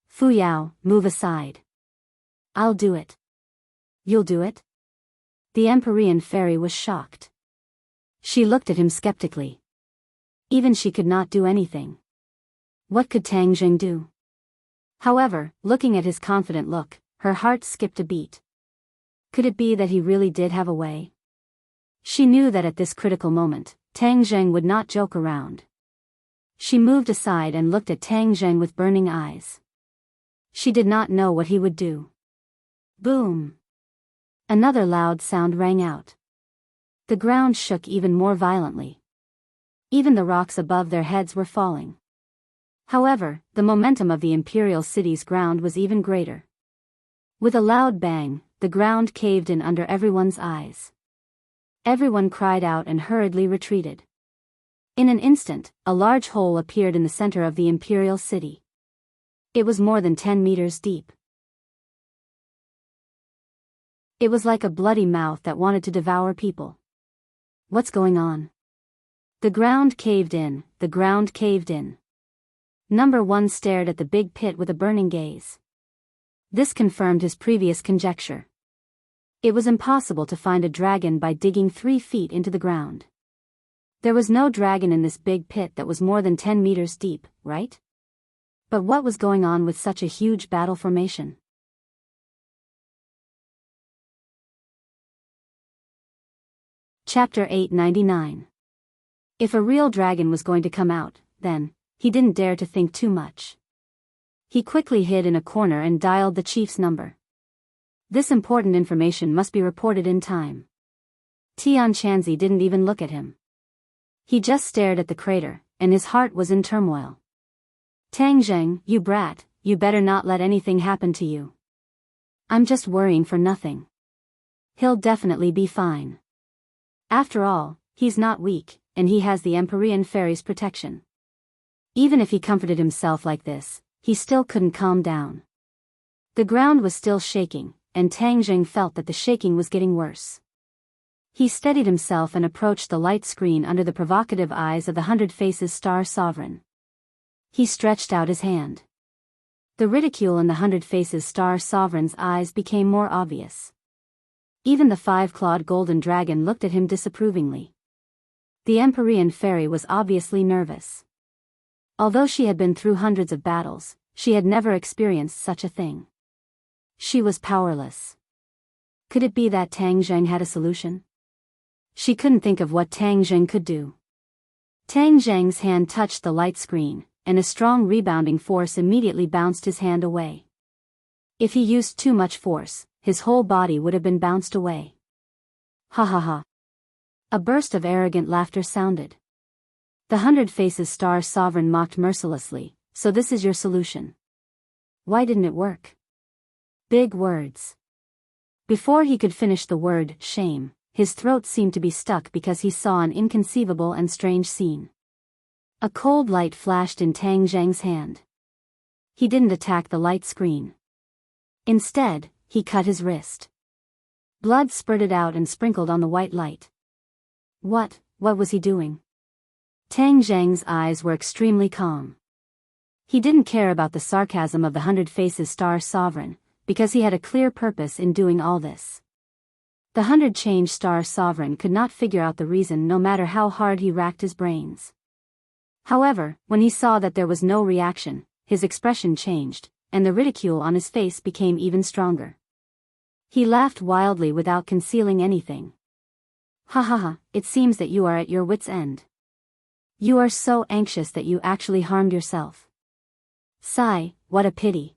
"Fu Yao, move aside. I'll do it." "You'll do it?" The Empyrean fairy was shocked. She looked at him skeptically. Even she could not do anything. What could Tang Zheng do? However, looking at his confident look, her heart skipped a beat. Could it be that he really did have a way? She knew that at this critical moment, Tang Zheng would not joke around. She moved aside and looked at Tang Zheng with burning eyes. She did not know what he would do. Boom! Another loud sound rang out. The ground shook even more violently. Even the rocks above their heads were falling. However, the momentum of the imperial city's ground was even greater. With a loud bang, the ground caved in under everyone's eyes. Everyone cried out and hurriedly retreated. In an instant, a large hole appeared in the center of the imperial city. It was more than 10 meters deep. It was like a bloody mouth that wanted to devour people. What's going on? The ground caved in, the ground caved in. Number 1 stared at the big pit with a burning gaze. This confirmed his previous conjecture. It was impossible to find a dragon by digging 3 feet into the ground. There was no dragon in this big pit that was more than 10 meters deep, right? But what was going on with such a huge battle formation? Chapter 899. If a real dragon was going to come out, then, he didn't dare to think too much. He quickly hid in a corner and dialed the chief's number. This important information must be reported in time. Tian Chanzi didn't even look at him. He just stared at the crater, and his heart was in turmoil. "Tang Zheng, you brat, you better not let anything happen to you. I'm just worrying for nothing. He'll definitely be fine. After all, he's not weak, and he has the Empyrean fairy's protection." Even if he comforted himself like this, he still couldn't calm down. The ground was still shaking, and Tang Zheng felt that the shaking was getting worse. He steadied himself and approached the light screen under the provocative eyes of the 100 Faces Star Sovereign. He stretched out his hand. The ridicule in the 100 Faces Star Sovereign's eyes became more obvious. Even the 5-clawed golden dragon looked at him disapprovingly. The Empyrean fairy was obviously nervous. Although she had been through hundreds of battles, she had never experienced such a thing. She was powerless. Could it be that Tang Zheng had a solution? She couldn't think of what Tang Zheng could do. Tang Zheng's hand touched the light screen, and a strong rebounding force immediately bounced his hand away. If he used too much force, his whole body would have been bounced away. Ha ha ha. A burst of arrogant laughter sounded. The 100 Faces Star Sovereign mocked mercilessly, "So this is your solution? Why didn't it work?" Big words. Before he could finish the word, shame, his throat seemed to be stuck because he saw an inconceivable and strange scene. A cold light flashed in Tang Zheng's hand. He didn't attack the light screen. Instead, he cut his wrist. Blood spurted out and sprinkled on the white light. What was he doing? Tang Zheng's eyes were extremely calm. He didn't care about the sarcasm of the 100 Faces Star Sovereign, because he had a clear purpose in doing all this. The 100 Change Star Sovereign could not figure out the reason no matter how hard he racked his brains. However, when he saw that there was no reaction, his expression changed, and the ridicule on his face became even stronger. He laughed wildly without concealing anything. "Ha ha ha, it seems that you are at your wit's end. You are so anxious that you actually harmed yourself. Sigh, what a pity.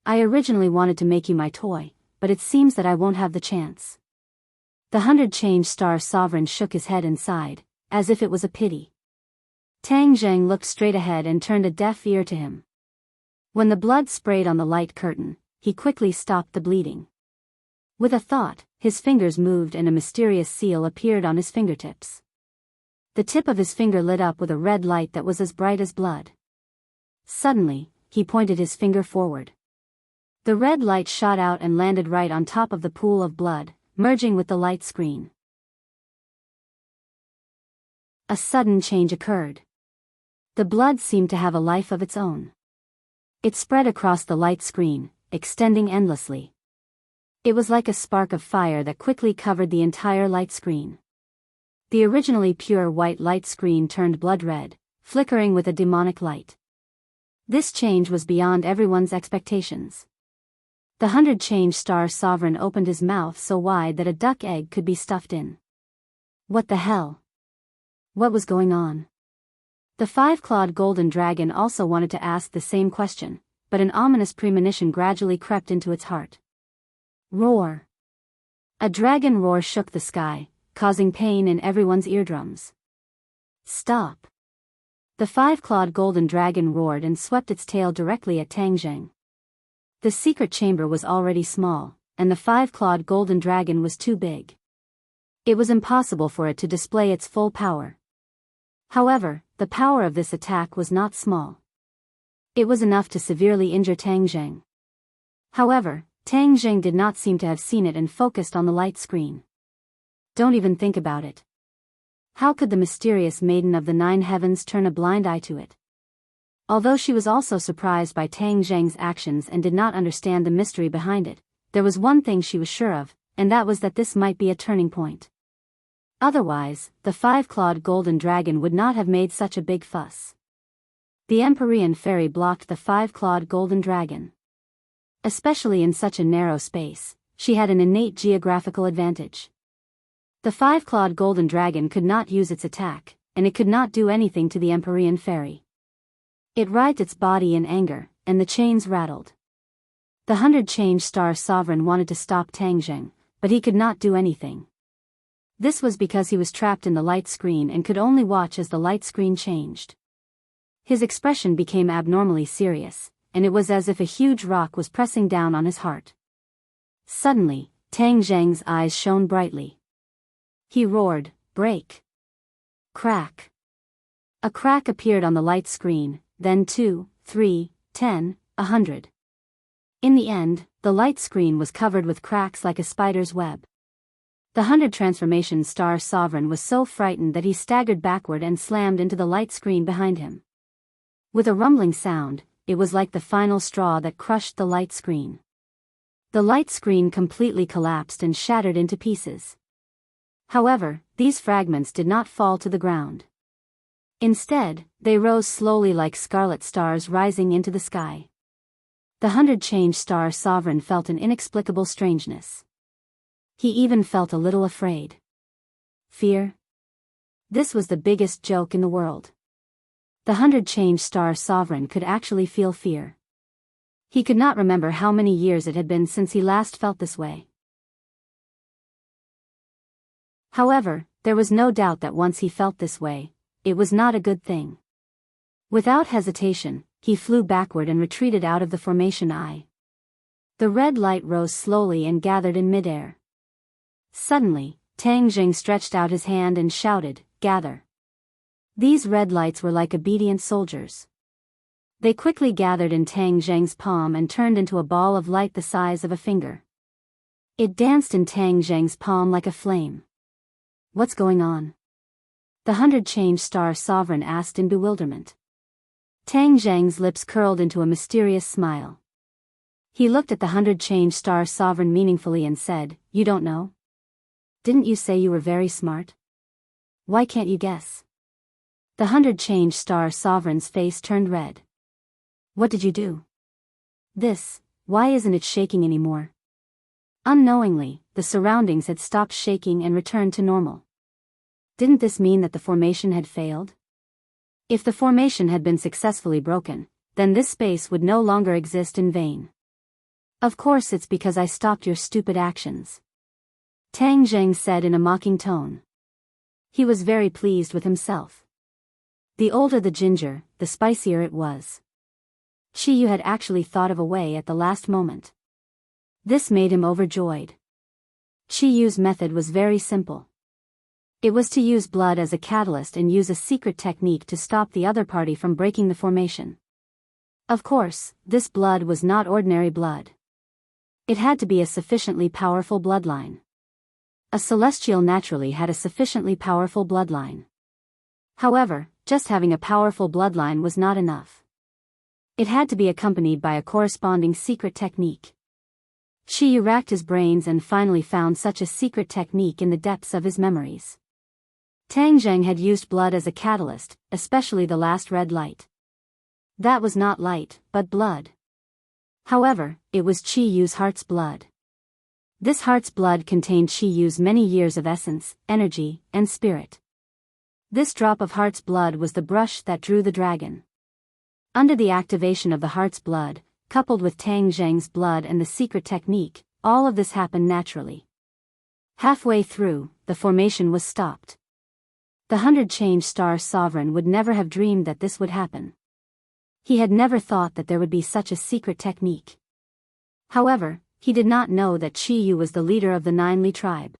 I originally wanted to make you my toy, but it seems that I won't have the chance." The 100 Change Star Sovereign shook his head and sighed, as if it was a pity. Tang Zheng looked straight ahead and turned a deaf ear to him. When the blood sprayed on the light curtain, he quickly stopped the bleeding. With a thought, his fingers moved and a mysterious seal appeared on his fingertips. The tip of his finger lit up with a red light that was as bright as blood. Suddenly, he pointed his finger forward. The red light shot out and landed right on top of the pool of blood, merging with the light screen. A sudden change occurred. The blood seemed to have a life of its own. It spread across the light screen, extending endlessly. It was like a spark of fire that quickly covered the entire light screen. The originally pure white light screen turned blood red, flickering with a demonic light. This change was beyond everyone's expectations. The 100-change-star sovereign opened his mouth so wide that a duck egg could be stuffed in. What the hell? What was going on? The 5-clawed golden dragon also wanted to ask the same question, but an ominous premonition gradually crept into its heart. Roar! A dragon roar shook the sky, causing pain in everyone's eardrums. Stop! The 5-clawed golden dragon roared and swept its tail directly at Tang Zheng. The secret chamber was already small, and the 5-clawed golden dragon was too big. It was impossible for it to display its full power. However, the power of this attack was not small. It was enough to severely injure Tang Zheng. However, Tang Zheng did not seem to have seen it and focused on the light screen. Don't even think about it. How could the mysterious maiden of the 9 heavens turn a blind eye to it? Although she was also surprised by Tang Zheng's actions and did not understand the mystery behind it, there was one thing she was sure of, and that was that this might be a turning point. Otherwise, the 5-clawed golden dragon would not have made such a big fuss. The Empyrean fairy blocked the 5-clawed golden dragon. Especially in such a narrow space, she had an innate geographical advantage. The 5-clawed golden dragon could not use its attack, and it could not do anything to the Empyrean fairy. It writhed its body in anger, and the chains rattled. The 100-change-star sovereign wanted to stop Tang Zheng, but he could not do anything. This was because he was trapped in the light screen and could only watch as the light screen changed. His expression became abnormally serious, and it was as if a huge rock was pressing down on his heart. Suddenly, Tang Zheng's eyes shone brightly. He roared, "Break!" Crack! A crack appeared on the light screen, then 2, 3, 10, 100. In the end, the light screen was covered with cracks like a spider's web. The 100-transformation-star sovereign was so frightened that he staggered backward and slammed into the light screen behind him. With a rumbling sound, it was like the final straw that crushed the light screen. The light screen completely collapsed and shattered into pieces. However, these fragments did not fall to the ground. Instead, they rose slowly like scarlet stars rising into the sky. The 100-change-star sovereign felt an inexplicable strangeness. He even felt a little afraid. Fear? This was the biggest joke in the world. The 100-change-star sovereign could actually feel fear. He could not remember how many years it had been since he last felt this way. However, there was no doubt that once he felt this way, it was not a good thing. Without hesitation, he flew backward and retreated out of the formation eye. The red light rose slowly and gathered in midair. Suddenly, Tang Zheng stretched out his hand and shouted, "Gather!" These red lights were like obedient soldiers. They quickly gathered in Tang Zheng's palm and turned into a ball of light the size of a finger. It danced in Tang Zheng's palm like a flame. What's going on? The 100-change-star sovereign asked in bewilderment. Tang Zheng's lips curled into a mysterious smile. He looked at the 100-change-star sovereign meaningfully and said, "You don't know? Didn't you say you were very smart? Why can't you guess?" The 100-change-star sovereign's face turned red. "What did you do? Why isn't it shaking anymore?" Unknowingly, the surroundings had stopped shaking and returned to normal. Didn't this mean that the formation had failed? If the formation had been successfully broken, then this space would no longer exist in vain. "Of course it's because I stopped your stupid actions," Tang Zheng said in a mocking tone. He was very pleased with himself. The older the ginger, the spicier it was. You had actually thought of a way at the last moment. This made him overjoyed. Chi Yu's method was very simple. It was to use blood as a catalyst and use a secret technique to stop the other party from breaking the formation. Of course, this blood was not ordinary blood. It had to be a sufficiently powerful bloodline. A celestial naturally had a sufficiently powerful bloodline. However, just having a powerful bloodline was not enough. It had to be accompanied by a corresponding secret technique. Chi Yu racked his brains and finally found such a secret technique in the depths of his memories. Tang Zheng had used blood as a catalyst, especially the last red light. That was not light, but blood. However, it was Chi Yu's heart's blood. This heart's blood contained Chi Yu's many years of essence, energy, and spirit. This drop of heart's blood was the brush that drew the dragon. Under the activation of the heart's blood, coupled with Tang Zheng's blood and the secret technique, all of this happened naturally. Halfway through, the formation was stopped. The 100 Change Star Sovereign would never have dreamed that this would happen. He had never thought that there would be such a secret technique. However, he did not know that Chi Yu was the leader of the Nine Li tribe.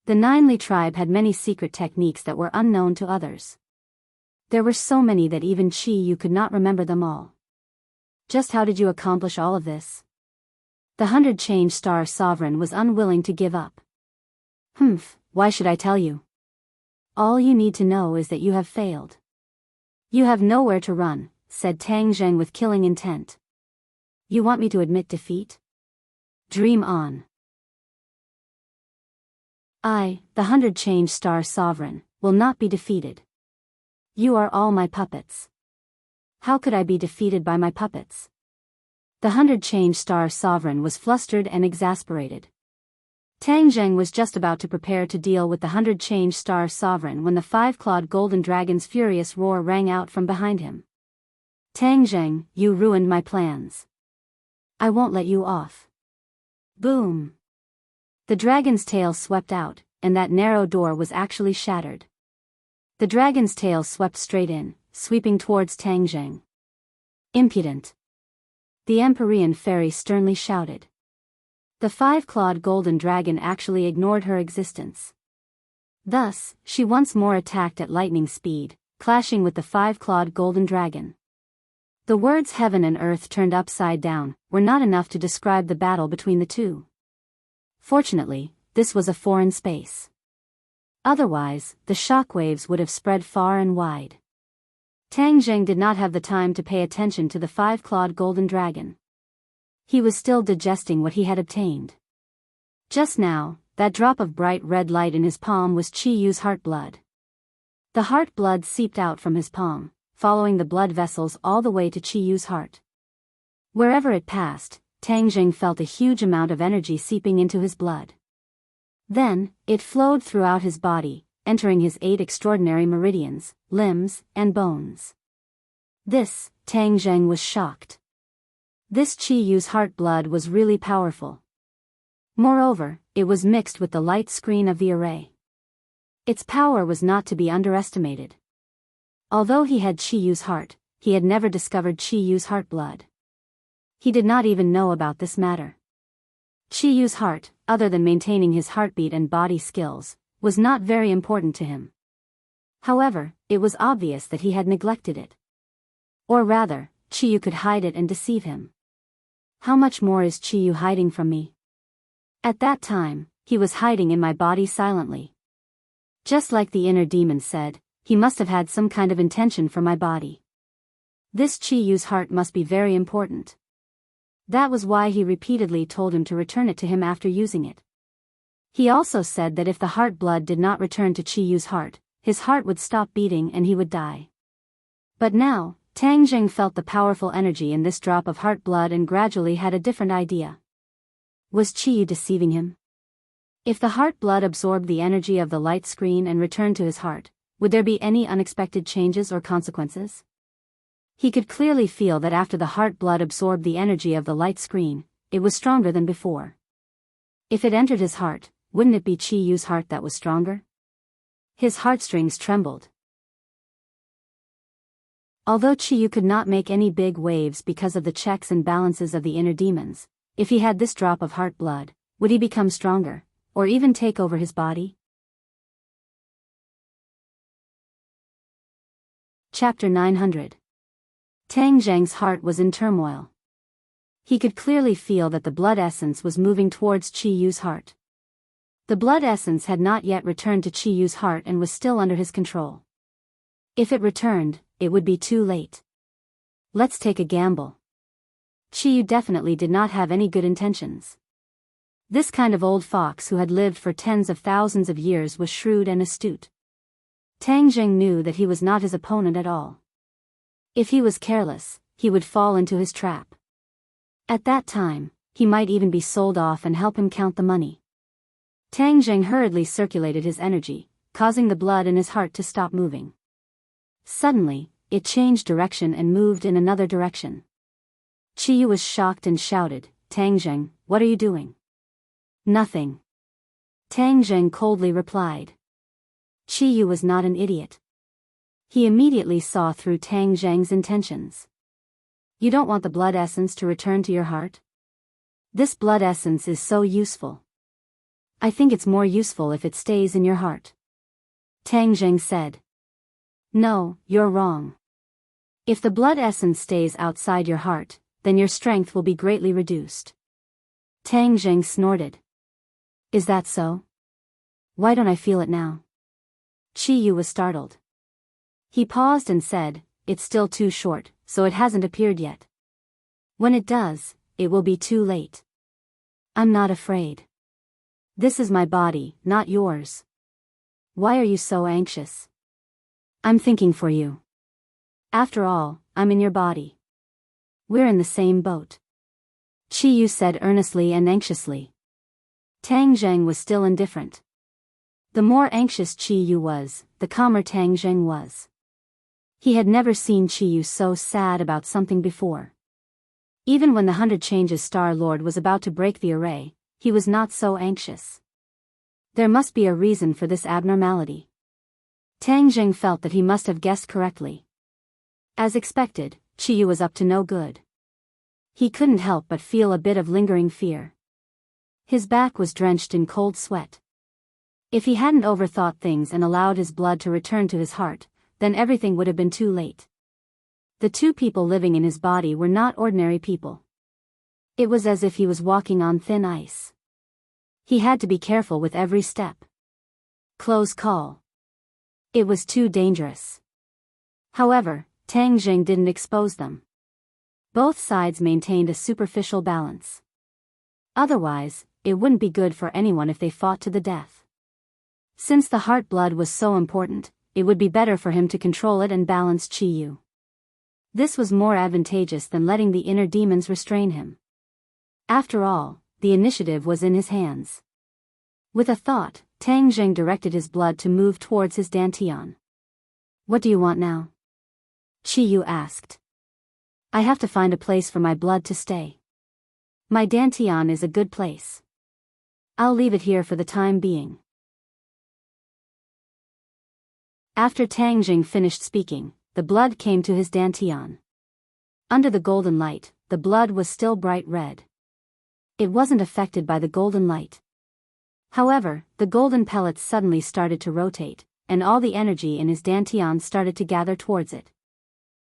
The Nine Li tribe had many secret techniques that were unknown to others. There were so many that even Chi Yu could not remember them all. Just how did you accomplish all of this? The 100 Change Star Sovereign was unwilling to give up. Why should I tell you? All you need to know is that you have failed. You have nowhere to run, said Tang Zheng with killing intent. You want me to admit defeat? Dream on. I, the 100 Change Star Sovereign, will not be defeated. You are all my puppets. How could I be defeated by my puppets? The 100 Change Star Sovereign was flustered and exasperated. Tang Zheng was just about to prepare to deal with the 100 Change Star Sovereign when the 5-clawed golden dragon's furious roar rang out from behind him. Tang Zheng, you ruined my plans. I won't let you off. Boom! The dragon's tail swept out, and that narrow door was actually shattered. The dragon's tail swept straight in, sweeping towards Tang Zheng. Impudent! The Empyrean fairy sternly shouted. The 5-clawed golden dragon actually ignored her existence. Thus, she once more attacked at lightning speed, clashing with the 5-clawed golden dragon. The words heaven and earth turned upside down were not enough to describe the battle between the two. Fortunately, this was a foreign space. Otherwise, the shockwaves would have spread far and wide. Tang Zheng did not have the time to pay attention to the 5-clawed golden dragon. He was still digesting what he had obtained. Just now, that drop of bright red light in his palm was Chi Yu's heart blood. The heart blood seeped out from his palm, following the blood vessels all the way to Chi Yu's heart. Wherever it passed, Tang Zheng felt a huge amount of energy seeping into his blood. Then, it flowed throughout his body, entering his 8 extraordinary meridians, limbs, and bones. This, Tang Zheng was shocked. This Chi Yu's heart blood was really powerful. Moreover, it was mixed with the light screen of the array. Its power was not to be underestimated. Although he had Chi Yu's heart, he had never discovered Chi Yu's heart blood. He did not even know about this matter. Chi Yu's heart, other than maintaining his heartbeat and body skills, was not very important to him. However, it was obvious that he had neglected it. Or rather, Chi Yu could hide it and deceive him. How much more is Chi Yu hiding from me? At that time, he was hiding in my body silently. Just like the inner demon said, he must have had some kind of intention for my body. This Chi Yu's heart must be very important. That was why he repeatedly told him to return it to him after using it. He also said that if the heart blood did not return to Chi Yu's heart, his heart would stop beating and he would die. But now, Tang Zheng felt the powerful energy in this drop of heart blood and gradually had a different idea. Was Chi Yu deceiving him? If the heart blood absorbed the energy of the light screen and returned to his heart, would there be any unexpected changes or consequences? He could clearly feel that after the heart blood absorbed the energy of the light screen, it was stronger than before. If it entered his heart, wouldn't it be Chi Yu's heart that was stronger? His heartstrings trembled. Although Chi Yu could not make any big waves because of the checks and balances of the inner demons, if he had this drop of heart blood, would he become stronger, or even take over his body? Chapter 900. Tang Zheng's heart was in turmoil. He could clearly feel that the blood essence was moving towards Qi Yu's heart. The blood essence had not yet returned to Qi Yu's heart and was still under his control. If it returned, it would be too late. Let's take a gamble. Qi Yu definitely did not have any good intentions. This kind of old fox who had lived for tens of thousands of years was shrewd and astute. Tang Zheng knew that he was not his opponent at all. If he was careless, he would fall into his trap. At that time, he might even be sold off and help him count the money. Tang Zheng hurriedly circulated his energy, causing the blood in his heart to stop moving. Suddenly, it changed direction and moved in another direction. Qi Yu was shocked and shouted, "Tang Zheng, what are you doing?" "Nothing." Tang Zheng coldly replied. Qi Yu was not an idiot. He immediately saw through Tang Zheng's intentions. You don't want the blood essence to return to your heart? This blood essence is so useful. I think it's more useful if it stays in your heart. Tang Zheng said. No, you're wrong. If the blood essence stays outside your heart, then your strength will be greatly reduced. Tang Zheng snorted. Is that so? Why don't I feel it now? Qi Yu was startled. He paused and said, It's still too short, so it hasn't appeared yet. When it does, it will be too late. I'm not afraid. This is my body, not yours. Why are you so anxious? I'm thinking for you. After all, I'm in your body. We're in the same boat. Qi Yu said earnestly and anxiously. Tang Zheng was still indifferent. The more anxious Qi Yu was, the calmer Tang Zheng was. He had never seen Qi Yu so sad about something before. Even when the 100 Changes Star Lord was about to break the array, he was not so anxious. There must be a reason for this abnormality. Tang Zheng felt that he must have guessed correctly. As expected, Qi Yu was up to no good. He couldn't help but feel a bit of lingering fear. His back was drenched in cold sweat. If he hadn't overthought things and allowed his blood to return to his heart, then everything would have been too late. The two people living in his body were not ordinary people. It was as if he was walking on thin ice. He had to be careful with every step. Close call. It was too dangerous. However, Tang Zheng didn't expose them. Both sides maintained a superficial balance. Otherwise, it wouldn't be good for anyone if they fought to the death. Since the heart blood was so important, it would be better for him to control it and balance Qi Yu. This was more advantageous than letting the inner demons restrain him. After all, the initiative was in his hands. With a thought, Tang Zheng directed his blood to move towards his dantian. What do you want now? Qi Yu asked. I have to find a place for my blood to stay. My dantian is a good place. I'll leave it here for the time being. After Tang Zheng finished speaking, the blood came to his dantian. Under the golden light, the blood was still bright red. It wasn't affected by the golden light. However, the golden pellets suddenly started to rotate, and all the energy in his dantian started to gather towards it.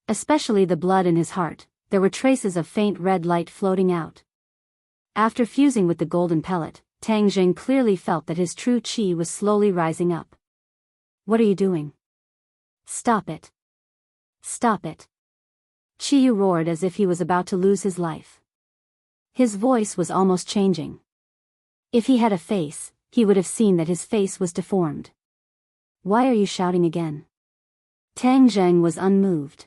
Especially the blood in his heart, there were traces of faint red light floating out. After fusing with the golden pellet, Tang Zheng clearly felt that his true qi was slowly rising up. What are you doing? Stop it. Stop it. Qi Yu roared as if he was about to lose his life. His voice was almost changing. If he had a face, he would have seen that his face was deformed. Why are you shouting again? Tang Zheng was unmoved.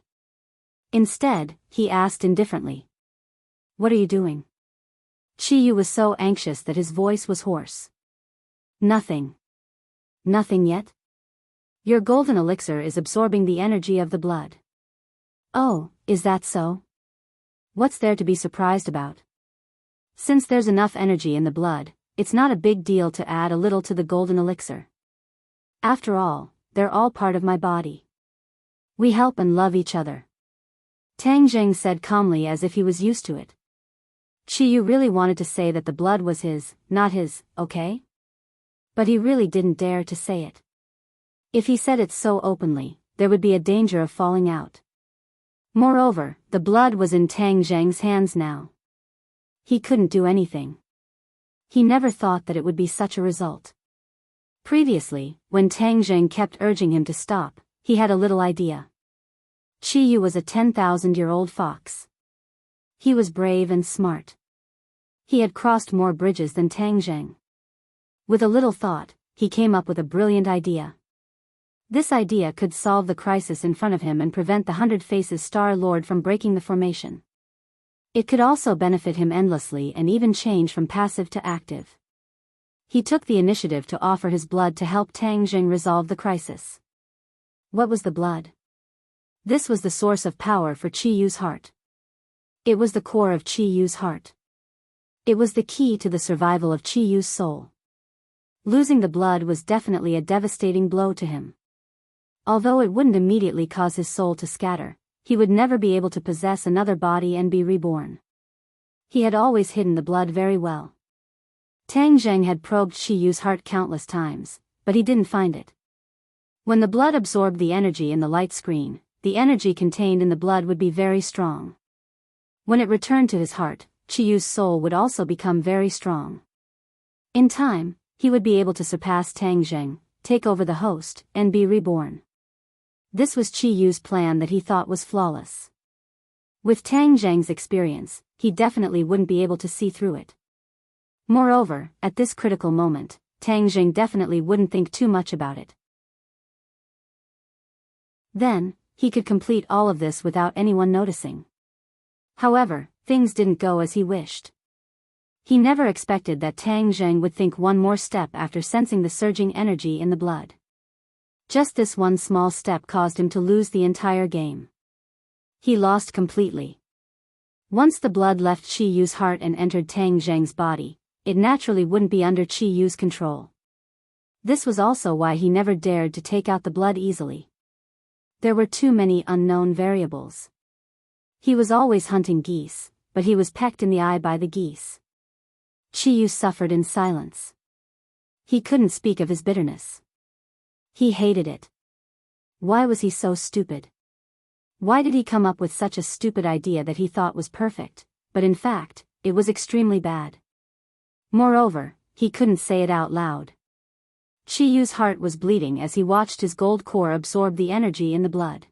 Instead, he asked indifferently. What are you doing? Qi Yu was so anxious that his voice was hoarse. Nothing. Nothing yet? Your golden elixir is absorbing the energy of the blood. Oh, is that so? What's there to be surprised about? Since there's enough energy in the blood, it's not a big deal to add a little to the golden elixir. After all, they're all part of my body. We help and love each other. Tang Zheng said calmly as if he was used to it. Chiyu really wanted to say that the blood was his, not his, okay? But he really didn't dare to say it. If he said it so openly, there would be a danger of falling out. Moreover, the blood was in Tang Zheng's hands now. He couldn't do anything. He never thought that it would be such a result. Previously, when Tang Zheng kept urging him to stop, he had a little idea. Chiyu was a 10,000-year-old fox. He was brave and smart. He had crossed more bridges than Tang Zheng. With a little thought, he came up with a brilliant idea. This idea could solve the crisis in front of him and prevent the 100 Faces Star Lord from breaking the formation. It could also benefit him endlessly and even change from passive to active. He took the initiative to offer his blood to help Tang Zheng resolve the crisis. What was the blood? This was the source of power for Chiyu's heart. It was the core of Chiyu's heart. It was the key to the survival of Chiyu's soul. Losing the blood was definitely a devastating blow to him. Although it wouldn't immediately cause his soul to scatter, he would never be able to possess another body and be reborn. He had always hidden the blood very well. Tang Zheng had probed Chiyu's heart countless times, but he didn't find it. When the blood absorbed the energy in the light screen, the energy contained in the blood would be very strong. When it returned to his heart, Chiyu's soul would also become very strong. In time, he would be able to surpass Tang Zheng, take over the host, and be reborn. This was Chiyu's plan that he thought was flawless. With Tang Zheng's experience, he definitely wouldn't be able to see through it. Moreover, at this critical moment, Tang Zheng definitely wouldn't think too much about it. Then, he could complete all of this without anyone noticing. However, things didn't go as he wished. He never expected that Tang Zheng would think one more step after sensing the surging energy in the blood. Just this one small step caused him to lose the entire game. He lost completely. Once the blood left Chiyu's heart and entered Tang Zheng's body, it naturally wouldn't be under Chiyu's control. This was also why he never dared to take out the blood easily. There were too many unknown variables. He was always hunting geese, but he was pecked in the eye by the geese. Chiyu suffered in silence. He couldn't speak of his bitterness. He hated it. Why was he so stupid? Why did he come up with such a stupid idea that he thought was perfect, but in fact, it was extremely bad? Moreover, he couldn't say it out loud. Chiyu's heart was bleeding as he watched his gold core absorb the energy in the blood.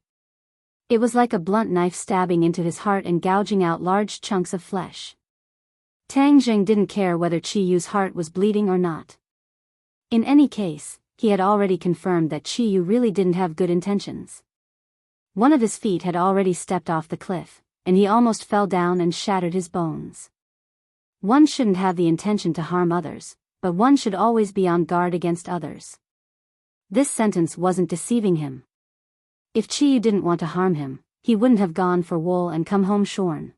It was like a blunt knife stabbing into his heart and gouging out large chunks of flesh. Tang Zheng didn't care whether Chiyu's heart was bleeding or not. In any case, he had already confirmed that Chiyu really didn't have good intentions. One of his feet had already stepped off the cliff, and he almost fell down and shattered his bones. One shouldn't have the intention to harm others, but one should always be on guard against others. This sentence wasn't deceiving him. If Chiyu didn't want to harm him, he wouldn't have gone for wool and come home shorn.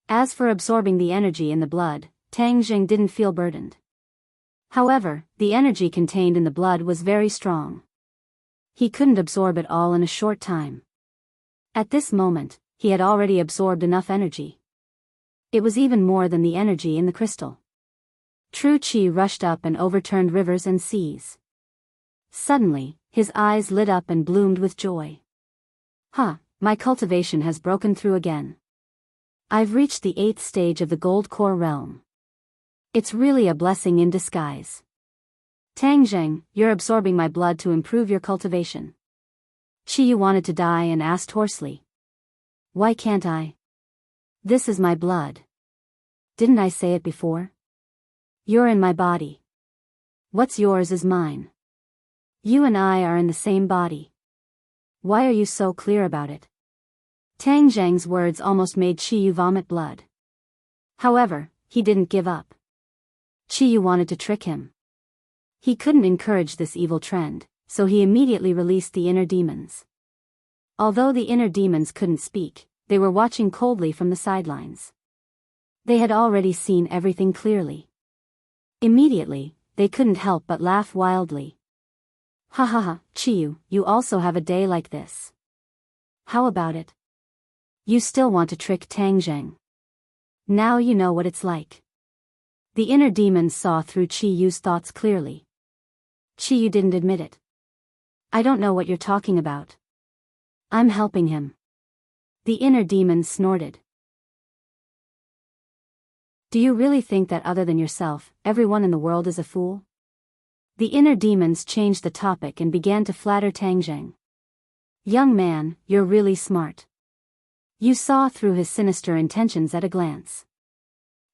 As for absorbing the energy in the blood, Tang Zheng didn't feel burdened. However, the energy contained in the blood was very strong. He couldn't absorb it all in a short time. At this moment, he had already absorbed enough energy. It was even more than the energy in the crystal. True Qi rushed up and overturned rivers and seas. Suddenly, his eyes lit up and bloomed with joy. My cultivation has broken through again. I've reached the 8th stage of the gold core realm. It's really a blessing in disguise. Tang Zheng, you're absorbing my blood to improve your cultivation. Chiyu wanted to die and asked hoarsely. Why can't I? This is my blood. Didn't I say it before? You're in my body. What's yours is mine. You and I are in the same body. Why are you so clear about it? Tang Zheng's words almost made Chiyu vomit blood. However, he didn't give up. Chiyu wanted to trick him. He couldn't encourage this evil trend, so he immediately released the inner demons. Although the inner demons couldn't speak, they were watching coldly from the sidelines. They had already seen everything clearly. Immediately, they couldn't help but laugh wildly. Ha ha ha, Chiyu, you also have a day like this. How about it? You still want to trick Tang Zheng? Now you know what it's like. The inner demons saw through Qi Yu's thoughts clearly. Qi Yu didn't admit it. I don't know what you're talking about. I'm helping him. The inner demons snorted. Do you really think that other than yourself, everyone in the world is a fool? The inner demons changed the topic and began to flatter Tang Zheng. Young man, you're really smart. You saw through his sinister intentions at a glance.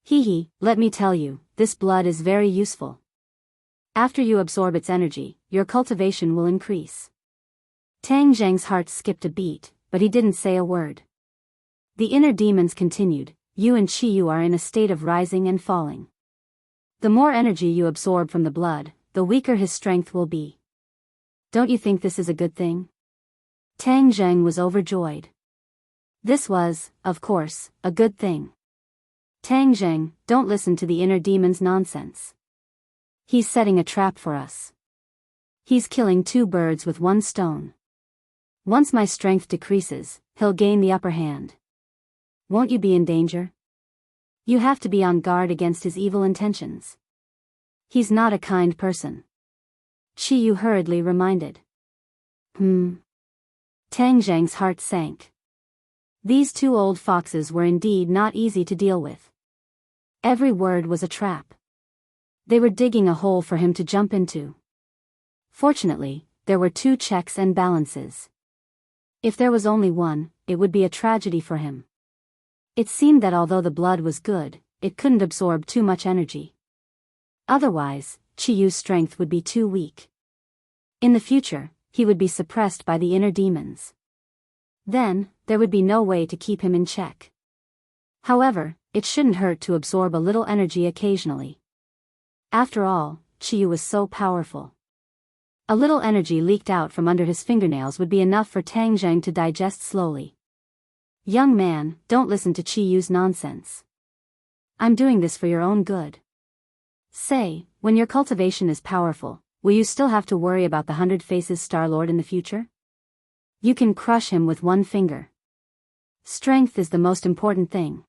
Hee, let me tell you, this blood is very useful. After you absorb its energy, your cultivation will increase. Tang Zheng's heart skipped a beat, but he didn't say a word. The inner demons continued, you and Qi Yu are in a state of rising and falling. The more energy you absorb from the blood, the weaker his strength will be. Don't you think this is a good thing? Tang Zheng was overjoyed. This was, of course, a good thing. Tang Zheng, don't listen to the inner demon's nonsense. He's setting a trap for us. He's killing two birds with one stone. Once my strength decreases, he'll gain the upper hand. Won't you be in danger? You have to be on guard against his evil intentions. He's not a kind person. Qi Yu hurriedly reminded. Tang Zheng's heart sank. These two old foxes were indeed not easy to deal with. Every word was a trap. They were digging a hole for him to jump into. Fortunately, there were two checks and balances. If there was only one, it would be a tragedy for him. It seemed that although the blood was good, it couldn't absorb too much energy. Otherwise, Qi Yu's strength would be too weak. In the future, he would be suppressed by the inner demons. Then, there would be no way to keep him in check. However, it shouldn't hurt to absorb a little energy occasionally. After all, Qi Yu was so powerful. A little energy leaked out from under his fingernails would be enough for Tang Zheng to digest slowly. Young man, don't listen to Qi Yu's nonsense. I'm doing this for your own good. Say, when your cultivation is powerful, will you still have to worry about the 100 Faces Star-Lord in the future? You can crush him with one finger. Strength is the most important thing.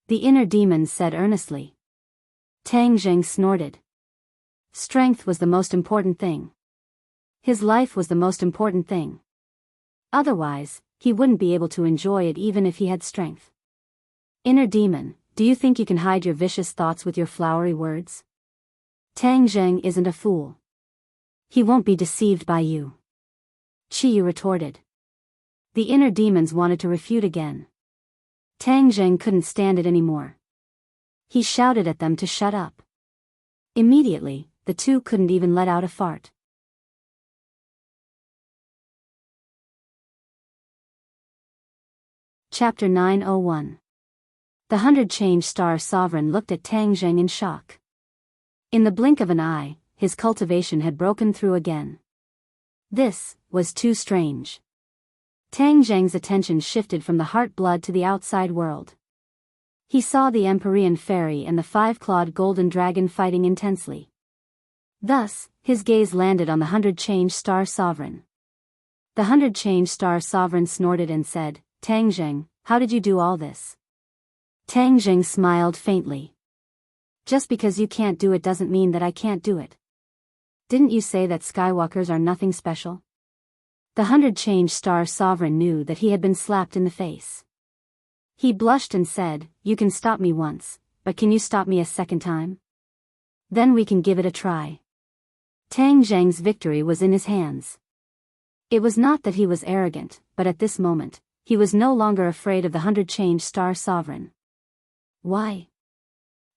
The inner demons said earnestly. Tang Zheng snorted. Strength was the most important thing. His life was the most important thing. Otherwise, he wouldn't be able to enjoy it even if he had strength. Inner demon, do you think you can hide your vicious thoughts with your flowery words? Tang Zheng isn't a fool. He won't be deceived by you. Qi Yu retorted. The inner demons wanted to refute again. Tang Zheng couldn't stand it anymore. He shouted at them to shut up. Immediately, the two couldn't even let out a fart. Chapter 901. The 100 Change Star Sovereign looked at Tang Zheng in shock. In the blink of an eye, his cultivation had broken through again. This was too strange. Tang Zheng's attention shifted from the heart blood to the outside world. He saw the Empyrean Fairy and the 5-clawed golden dragon fighting intensely. Thus, his gaze landed on the 100 Change Star Sovereign. The 100 Change Star Sovereign snorted and said, Tang Zheng, how did you do all this? Tang Zheng smiled faintly. Just because you can't do it doesn't mean that I can't do it. Didn't you say that Skywalkers are nothing special? The 100 Change Star Sovereign knew that he had been slapped in the face. He blushed and said, you can stop me once, but can you stop me a second time? Then we can give it a try. Tang Zheng's victory was in his hands. It was not that he was arrogant, but at this moment, he was no longer afraid of the 100 Change Star Sovereign. Why?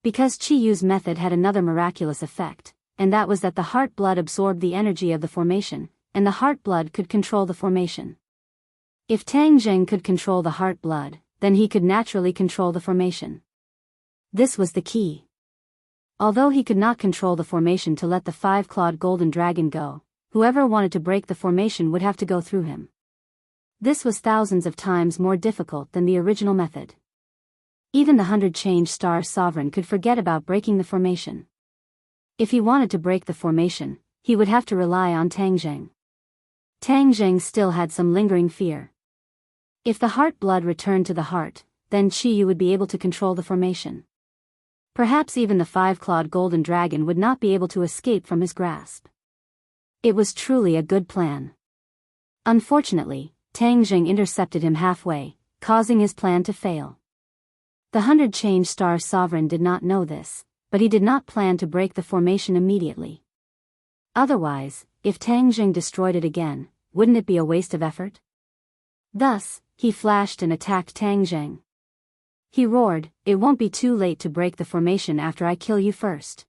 Because Qi Yu's method had another miraculous effect, and that was that the heart blood absorbed the energy of the formation, and the heart blood could control the formation. If Tang Zheng could control the heart blood, then he could naturally control the formation. This was the key. Although he could not control the formation to let the 5-clawed golden dragon go, whoever wanted to break the formation would have to go through him. This was thousands of times more difficult than the original method. Even the 100 Change Star Sovereign could forget about breaking the formation. If he wanted to break the formation, he would have to rely on Tang Zheng. Tang Zheng still had some lingering fear. If the heart blood returned to the heart, then you would be able to control the formation. Perhaps even the five-clawed golden dragon would not be able to escape from his grasp. It was truly a good plan. Unfortunately, Tang Jing intercepted him halfway, causing his plan to fail. The 100 Star Sovereign did not know this, but he did not plan to break the formation immediately. Otherwise, if Tang Jing destroyed it again, wouldn't it be a waste of effort? Thus, he flashed and attacked Tang Jing. He roared, "It won't be too late to break the formation after I kill you first."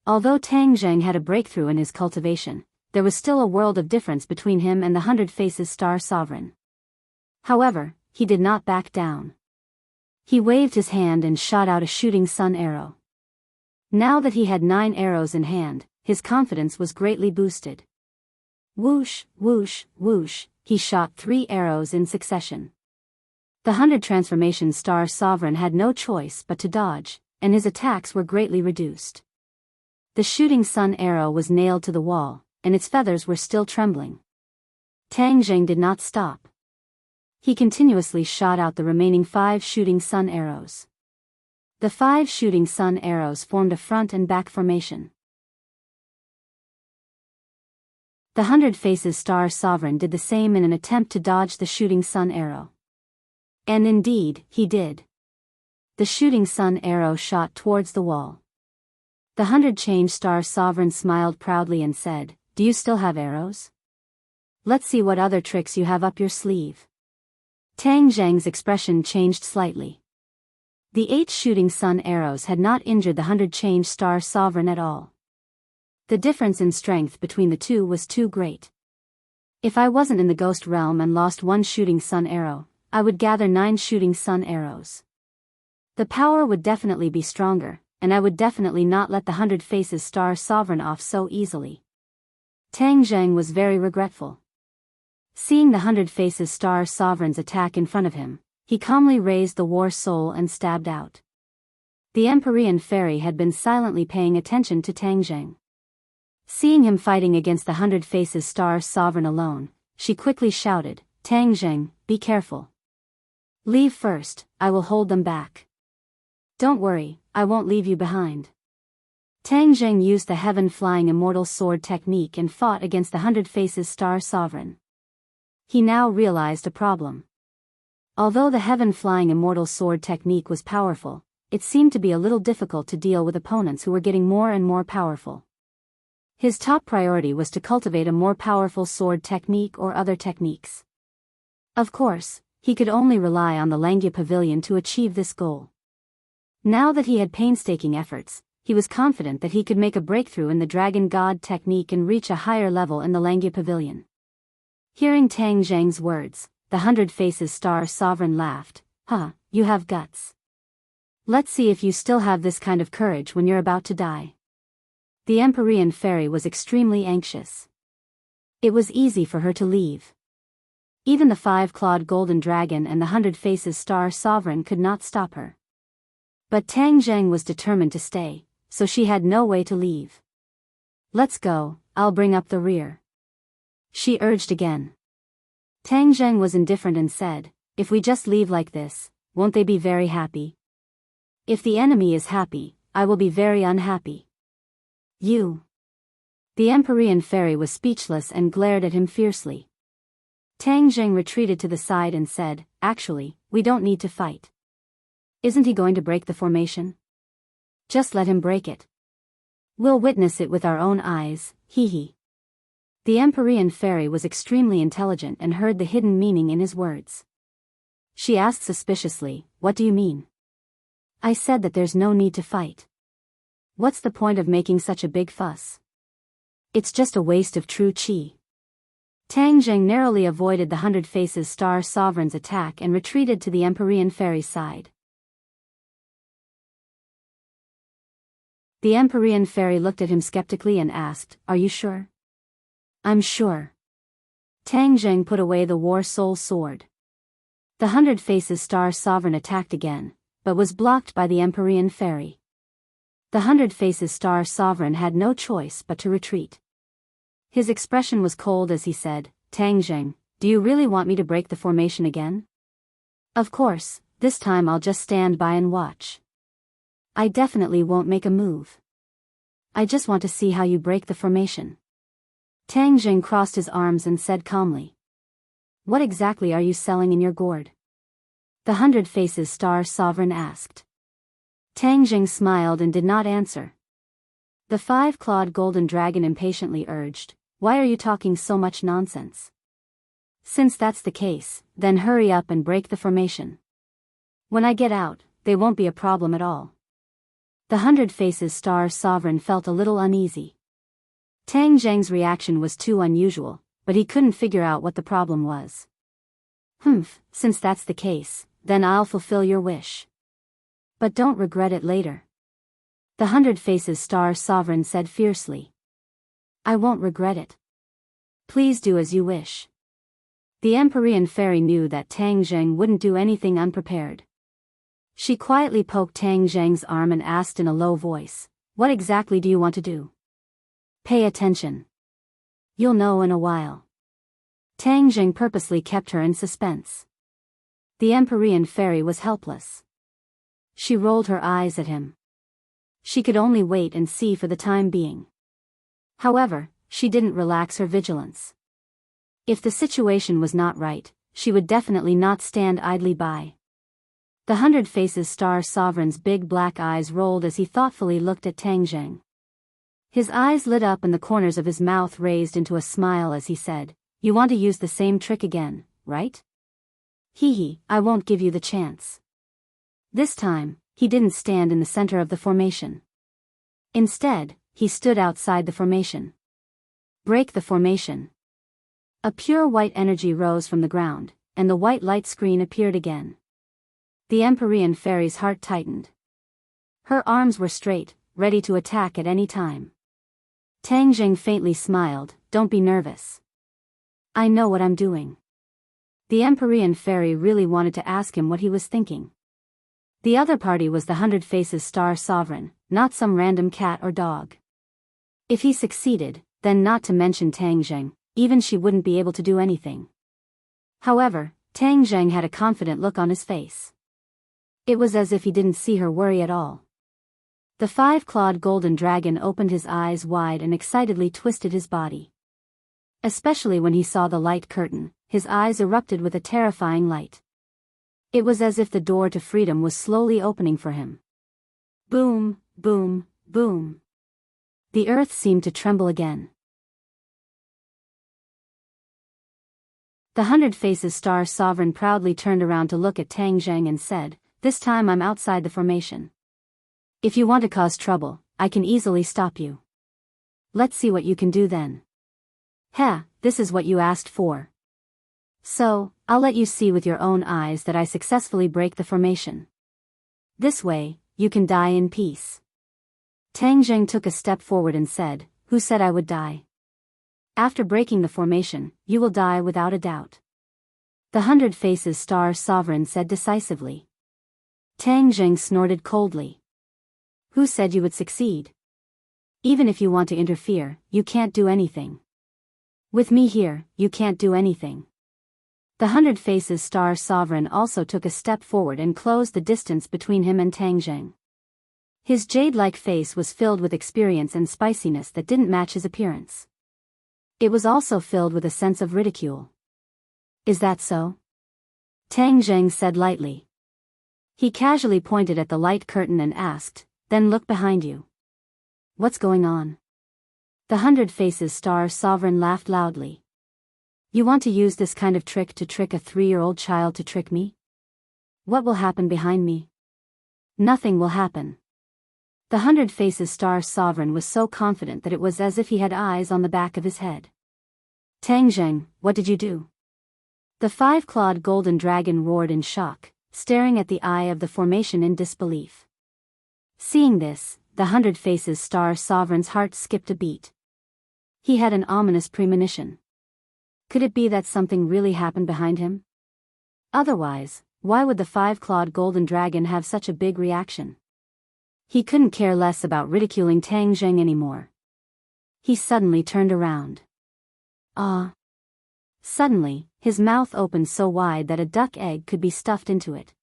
Although Tang Jing had a breakthrough in his cultivation, there was still a world of difference between him and the 100 Star Sovereign. However, he did not back down. He waved his hand and shot out a shooting sun arrow. Now that he had 9 arrows in hand, his confidence was greatly boosted. Whoosh, whoosh, whoosh, he shot 3 arrows in succession. The 100 Transformation Star Sovereign had no choice but to dodge, and his attacks were greatly reduced. The shooting sun arrow was nailed to the wall, and its feathers were still trembling. Tang Jing did not stop. He continuously shot out the remaining 5 shooting sun arrows. The 5 shooting sun arrows formed a front and back formation. The 100 Star Sovereign did the same in an attempt to dodge the shooting sun arrow. And indeed, he did. The shooting sun arrow shot towards the wall. The 100 Star Sovereign smiled proudly and said, "Do you still have arrows? Let's see what other tricks you have up your sleeve." Tang Jing's expression changed slightly. The 8 shooting sun arrows had not injured the 100 Star Sovereign at all. The difference in strength between the two was too great. If I wasn't in the ghost realm and lost 1 shooting sun arrow, I would gather 9 shooting sun arrows. The power would definitely be stronger, and I would definitely not let the 100 Star Sovereign off so easily. Tang Jing was very regretful. Seeing the 100 Star Sovereign's attack in front of him, he calmly raised the war soul and stabbed out. The Empyrean Fairy had been silently paying attention to Tang Jing. Seeing him fighting against the 100 Star Sovereign alone, she quickly shouted, "Tang Jing, be careful. Leave first, I will hold them back. Don't worry, I won't leave you behind." Tang Jing used the heaven-flying immortal sword technique and fought against the 100 Star Sovereign. He now realized a problem. Although the heaven-flying immortal sword technique was powerful, it seemed to be a little difficult to deal with opponents who were getting more and more powerful. His top priority was to cultivate a more powerful sword technique or other techniques. Of course, he could only rely on the Langya Pavilion to achieve this goal. Now that he had painstaking efforts, he was confident that he could make a breakthrough in the Dragon God technique and reach a higher level in the Langya Pavilion. Hearing Tang Jing's words, the 100 Star Sovereign laughed, "Huh, you have guts. Let's see if you still have this kind of courage when you're about to die." The Empyrean Fairy was extremely anxious. It was easy for her to leave. Even the 5-clawed golden dragon and the 100 Star Sovereign could not stop her. But Tang Jing was determined to stay, so she had no way to leave. "Let's go, I'll bring up the rear," she urged again. Tang Jing was indifferent and said, "If we just leave like this, won't they be very happy? If the enemy is happy, I will be very unhappy." "You." The Empyrean Fairy was speechless and glared at him fiercely. Tang Jing retreated to the side and said, "Actually, we don't need to fight. Isn't he going to break the formation? Just let him break it. We'll witness it with our own eyes, hee hee." The Empyrean Fairy was extremely intelligent and heard the hidden meaning in his words. She asked suspiciously, "What do you mean?" "I said that there's no need to fight. What's the point of making such a big fuss? It's just a waste of true chi." Tang Jing narrowly avoided the 100 Star Sovereign's attack and retreated to the Empyrean Fairy's side. The Empyrean Fairy looked at him skeptically and asked, "Are you sure?" "I'm sure." Tang Jing put away the War Soul sword. The 100 Star Sovereign attacked again, but was blocked by the Empyrean Fairy. The 100 Star Sovereign had no choice but to retreat. His expression was cold as he said, "Tang Jing, do you really want me to break the formation again?" "Of course, This time I'll just stand by and watch. I definitely won't make a move. I just want to see how you break the formation. Tang Jing crossed his arms and said calmly. What exactly are you selling in your gourd? The 100 Faces Star Sovereign asked. Tang Jing smiled and did not answer. The 5-clawed golden dragon impatiently urged, why are you talking so much nonsense? Since that's the case, then hurry up and break the formation. When I get out, they won't be a problem at all. The 100 Faces Star Sovereign felt a little uneasy. Tang Zheng's reaction was too unusual, but he couldn't figure out what the problem was. Since that's the case, then I'll fulfill your wish. But don't regret it later. The 100 Faces Star Sovereign said fiercely. I won't regret it. Please do as you wish. The Empyrean Fairy knew that Tang Zheng wouldn't do anything unprepared. She quietly poked Tang Zheng's arm and asked in a low voice, what exactly do you want to do? Pay attention. You'll know in a while. Tang Zheng purposely kept her in suspense. The Empyrean Fairy was helpless. She rolled her eyes at him. She could only wait and see for the time being. However, she didn't relax her vigilance. If the situation was not right, she would definitely not stand idly by. The 100 Faces Star Sovereign's big black eyes rolled as he thoughtfully looked at Tang Zheng. His eyes lit up and the corners of his mouth raised into a smile as he said, you want to use the same trick again, right? Hee, I won't give you the chance. This time, he didn't stand in the center of the formation. Instead, he stood outside the formation. Break the formation. A pure white energy rose from the ground, and the white light screen appeared again. The Empyrean Fairy's heart tightened. Her arms were straight, ready to attack at any time. Tang Jing faintly smiled, don't be nervous. I know what I'm doing. The Empyrean Fairy really wanted to ask him what he was thinking. The other party was the 100 Faces Star Sovereign, not some random cat or dog. If he succeeded, then not to mention Tang Zheng, even she wouldn't be able to do anything. However, Tang Zheng had a confident look on his face. It was as if he didn't see her worry at all. The 5-clawed golden dragon opened his eyes wide and excitedly twisted his body. Especially when he saw the light curtain, his eyes erupted with a terrifying light. It was as if the door to freedom was slowly opening for him. Boom, boom, boom. The earth seemed to tremble again. The 100 Faces Star Sovereign proudly turned around to look at Tang Zheng and said, this time I'm outside the formation. If you want to cause trouble, I can easily stop you. Let's see what you can do then. This is what you asked for. So, I'll let you see with your own eyes that I successfully break the formation. This way, you can die in peace. Tang Zheng took a step forward and said, who said I would die? After breaking the formation, you will die without a doubt. The 100 Faces Star Sovereign said decisively. Tang Zheng snorted coldly. Who said you would succeed? Even if you want to interfere, you can't do anything. With me here, you can't do anything. The 100 Faces Star Sovereign also took a step forward and closed the distance between him and Tang Zheng. His jade-like face was filled with experience and spiciness that didn't match his appearance. It was also filled with a sense of ridicule. Is that so? Tang Zheng said lightly. He casually pointed at the light curtain and asked, then look behind you. What's going on? The 100 Faces Star Sovereign laughed loudly. You want to use this kind of trick to trick a 3-year-old child to trick me? What will happen behind me? Nothing will happen. The 100 Faces Star Sovereign was so confident that it was as if he had eyes on the back of his head. Tang Zheng, what did you do? The 5-clawed golden dragon roared in shock, staring at the eye of the formation in disbelief. Seeing this, the 100 Faces Star Sovereign's heart skipped a beat. He had an ominous premonition. Could it be that something really happened behind him? Otherwise, why would the 5-clawed golden dragon have such a big reaction? He couldn't care less about ridiculing Tang Zheng anymore. He suddenly turned around. Ah! Suddenly, his mouth opened so wide that a duck egg could be stuffed into it.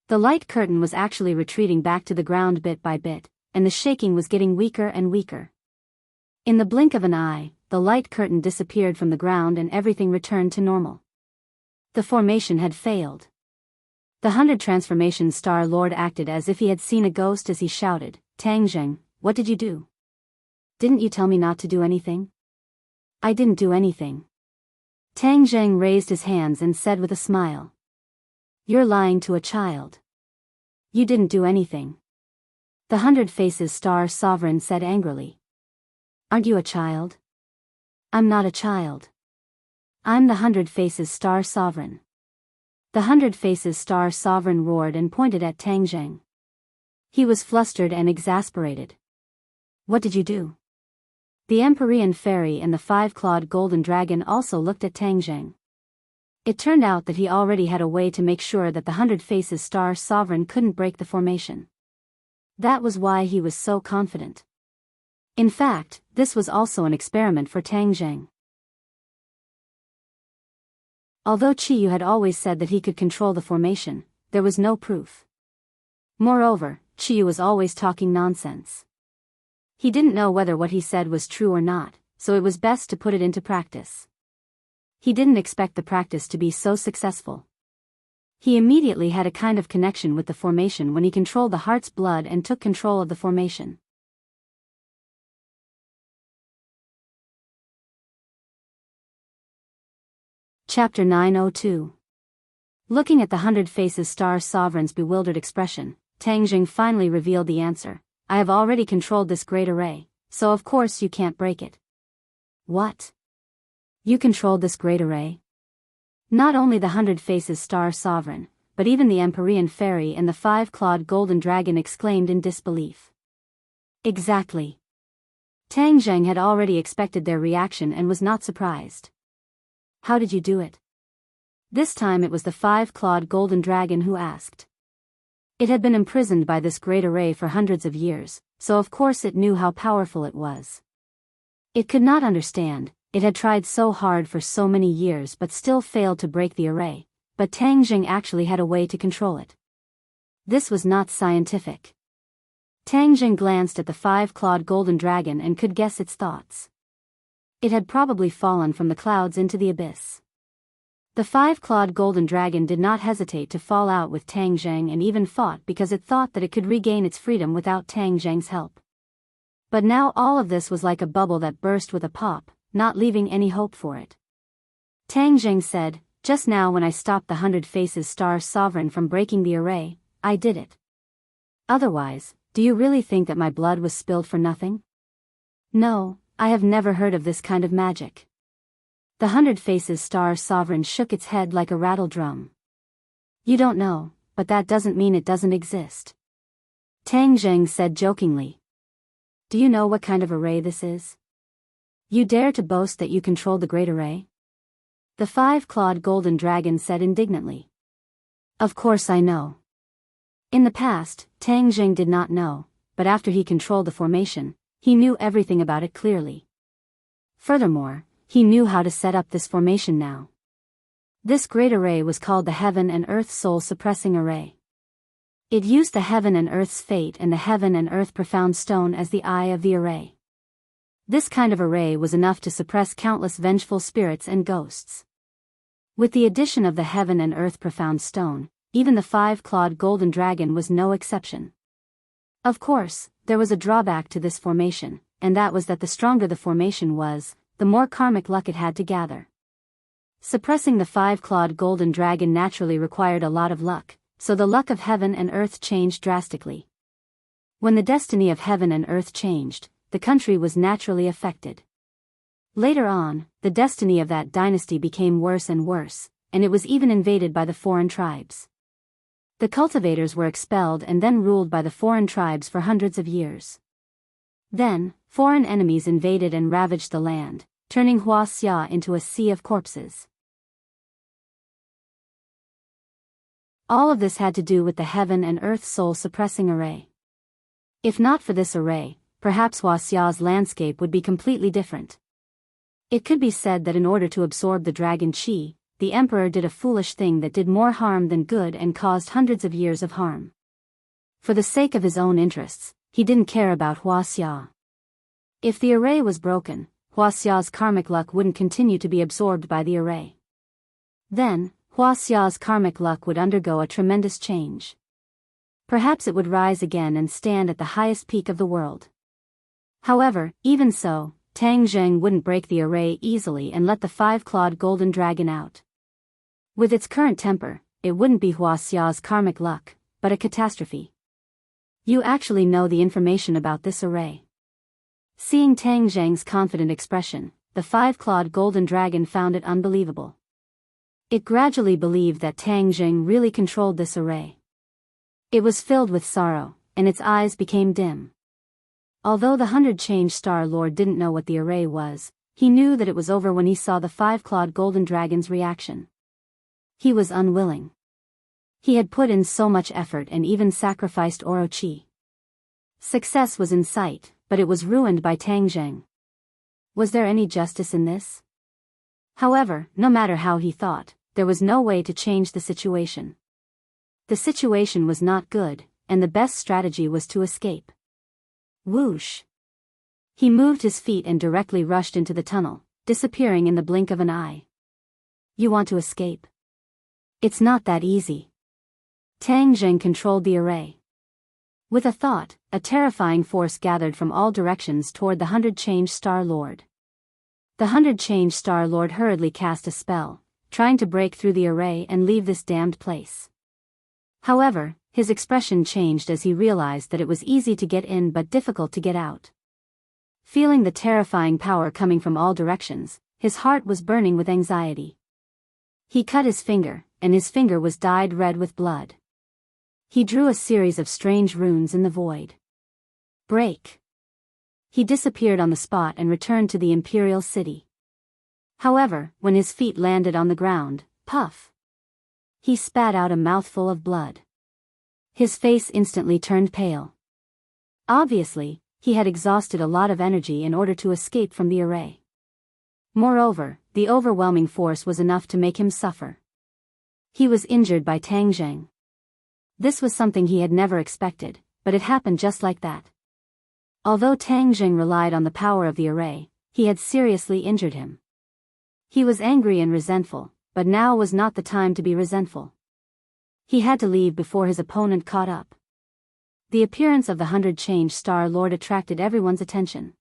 The light curtain was actually retreating back to the ground bit by bit, and the shaking was getting weaker and weaker. In the blink of an eye, the light curtain disappeared from the ground and everything returned to normal. The formation had failed. The 100 Transformation Star Lord acted as if he had seen a ghost as he shouted, "Tang Zheng, what did you do? Didn't you tell me not to do anything?" "I didn't do anything." Tang Zheng raised his hands and said with a smile. "You're lying to a child. You didn't do anything." The 100 Faces Star Sovereign said angrily. "Aren't you a child?" "I'm not a child. I'm the 100 Faces Star Sovereign." The 100 Faces Star Sovereign roared and pointed at Tang Zheng. He was flustered and exasperated. "What did you do?" The Empyrean Fairy and the 5-clawed Golden Dragon also looked at Tang Zheng. It turned out that he already had a way to make sure that the 100 Faces Star Sovereign couldn't break the formation. That was why he was so confident. In fact, this was also an experiment for Tang Zheng. Although Qiyu had always said that he could control the formation, there was no proof. Moreover, Qiyu was always talking nonsense. He didn't know whether what he said was true or not, so it was best to put it into practice. He didn't expect the practice to be so successful. He immediately had a kind of connection with the formation when he controlled the heart's blood and took control of the formation. Chapter 902. Looking at the 100 Faces Star Sovereign's bewildered expression, Tang Zheng finally revealed the answer. "I have already controlled this great array, so of course you can't break it." "What? You controlled this great array?" Not only the 100 Faces Star Sovereign, but even the Empyrean Fairy and the 5-clawed Golden Dragon exclaimed in disbelief. Exactly. Tang Zheng had already expected their reaction and was not surprised. "How did you do it?" This time it was the 5-clawed Golden Dragon who asked. It had been imprisoned by this great array for hundreds of years, so of course it knew how powerful it was. It could not understand, it had tried so hard for so many years but still failed to break the array, but Tang Zheng actually had a way to control it. This was not scientific. Tang Zheng glanced at the 5-clawed Golden Dragon and could guess its thoughts. It had probably fallen from the clouds into the abyss. The 5-clawed Golden Dragon did not hesitate to fall out with Tang Zheng and even fought because it thought that it could regain its freedom without Tang Zheng's help. But now all of this was like a bubble that burst with a pop, not leaving any hope for it. Tang Zheng said, "Just now when I stopped the 100 Faces Star Sovereign from breaking the array, I did it. Otherwise, do you really think that my blood was spilled for nothing?" "No, I have never heard of this kind of magic." The 100 Faces Star Sovereign shook its head like a rattle drum. "You don't know, but that doesn't mean it doesn't exist." Tang Zheng said jokingly. "Do you know what kind of array this is? You dare to boast that you control the great array?" The 5-clawed Golden Dragon said indignantly. "Of course I know." In the past, Tang Zheng did not know, but after he controlled the formation, he knew everything about it clearly. Furthermore, he knew how to set up this formation now. This great array was called the Heaven and Earth Soul Suppressing Array. It used the Heaven and Earth's fate and the Heaven and Earth Profound Stone as the eye of the array. This kind of array was enough to suppress countless vengeful spirits and ghosts. With the addition of the Heaven and Earth Profound Stone, even the 5-clawed Golden Dragon was no exception. Of course, there was a drawback to this formation, and that was that the stronger the formation was, the more karmic luck it had to gather. Suppressing the 5-clawed Golden Dragon naturally required a lot of luck, so the luck of Heaven and Earth changed drastically. When the destiny of Heaven and Earth changed, the country was naturally affected. Later on, the destiny of that dynasty became worse and worse, and it was even invaded by the foreign tribes. The cultivators were expelled and then ruled by the foreign tribes for hundreds of years. Then, foreign enemies invaded and ravaged the land, turning Huaxia into a sea of corpses. All of this had to do with the Heaven and Earth Soul Suppressing Array. If not for this array, perhaps Huaxia's landscape would be completely different. It could be said that in order to absorb the dragon qi, the emperor did a foolish thing that did more harm than good and caused hundreds of years of harm. For the sake of his own interests, he didn't care about Huaxia. If the array was broken, Huaxia's karmic luck wouldn't continue to be absorbed by the array. Then, Huaxia's karmic luck would undergo a tremendous change. Perhaps it would rise again and stand at the highest peak of the world. However, even so, Tang Zheng wouldn't break the array easily and let the five-clawed golden dragon out. With its current temper, it wouldn't be Huaxia's karmic luck, but a catastrophe. You actually know the information about this array. Seeing Tang Zheng's confident expression, the five-clawed golden dragon found it unbelievable. It gradually believed that Tang Zheng really controlled this array. It was filled with sorrow, and its eyes became dim. Although the 100-change Star Lord didn't know what the array was, he knew that it was over when he saw the five-clawed golden dragon's reaction. He was unwilling. He had put in so much effort and even sacrificed Orochi. Success was in sight, but it was ruined by Tang Zheng. Was there any justice in this? However, no matter how he thought, there was no way to change the situation. The situation was not good, and the best strategy was to escape. Whoosh! He moved his feet and directly rushed into the tunnel, disappearing in the blink of an eye. You want to escape? It's not that easy. Tang Zheng controlled the array. With a thought, a terrifying force gathered from all directions toward the 100-change Star Lord. The 100-change Star Lord hurriedly cast a spell, trying to break through the array and leave this damned place. However, his expression changed as he realized that it was easy to get in but difficult to get out. Feeling the terrifying power coming from all directions, his heart was burning with anxiety. He cut his finger, and his finger was dyed red with blood. He drew a series of strange runes in the void. Break! He disappeared on the spot and returned to the imperial city. However, when his feet landed on the ground, puff! He spat out a mouthful of blood. His face instantly turned pale. Obviously, he had exhausted a lot of energy in order to escape from the array. Moreover, the overwhelming force was enough to make him suffer. He was injured by Tang Zheng. This was something he had never expected, but it happened just like that. Although Tang Zheng relied on the power of the array, he had seriously injured him. He was angry and resentful, but now was not the time to be resentful. He had to leave before his opponent caught up. The appearance of the 100-change Star Lord attracted everyone's attention.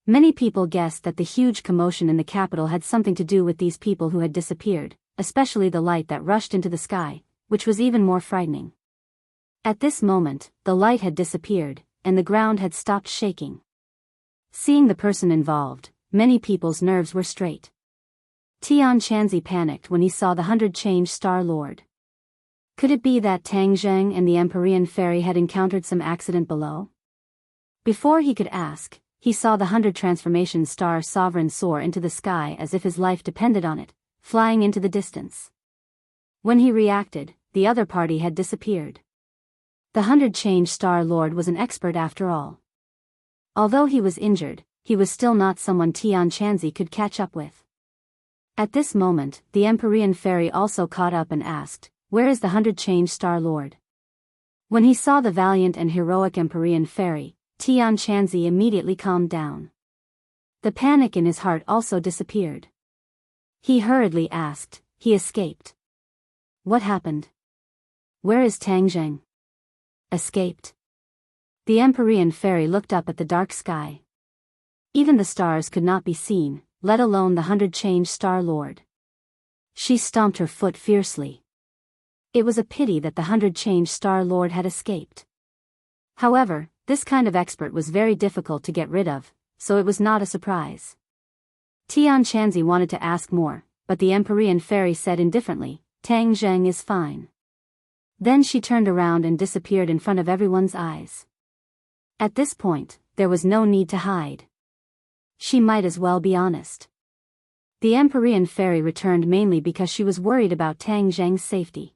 Many people guessed that the huge commotion in the capital had something to do with these people who had disappeared, especially the light that rushed into the sky, which was even more frightening. At this moment, the light had disappeared, and the ground had stopped shaking. Seeing the person involved, many people's nerves were straight. Tian Chanzi panicked when he saw the 100-change Star Lord. Could it be that Tang Zheng and the Empyrean Fairy had encountered some accident below? Before he could ask, he saw the 100-transformation Star Sovereign soar into the sky as if his life depended on it, flying into the distance. When he reacted, the other party had disappeared. The 100-change Star Lord was an expert after all. Although he was injured, he was still not someone Tian Chanzi could catch up with. At this moment, the Empyrean Fairy also caught up and asked, "Where is the 100-change Star Lord?" When he saw the valiant and heroic Empyrean Fairy, Tian Chanzi immediately calmed down. The panic in his heart also disappeared. He hurriedly asked, "He escaped. What happened? Where is Tang Zheng?" Escaped? The Empyrean Fairy looked up at the dark sky. Even the stars could not be seen, let alone the 100-change Star Lord. She stomped her foot fiercely. It was a pity that the 100-change Star Lord had escaped. However, this kind of expert was very difficult to get rid of, so it was not a surprise. Tian Chanzi wanted to ask more, but the Empyrean Fairy said indifferently, "Tang Zheng is fine." Then she turned around and disappeared in front of everyone's eyes. At this point, there was no need to hide. She might as well be honest. The Empyrean Fairy returned mainly because she was worried about Tang Zheng's safety.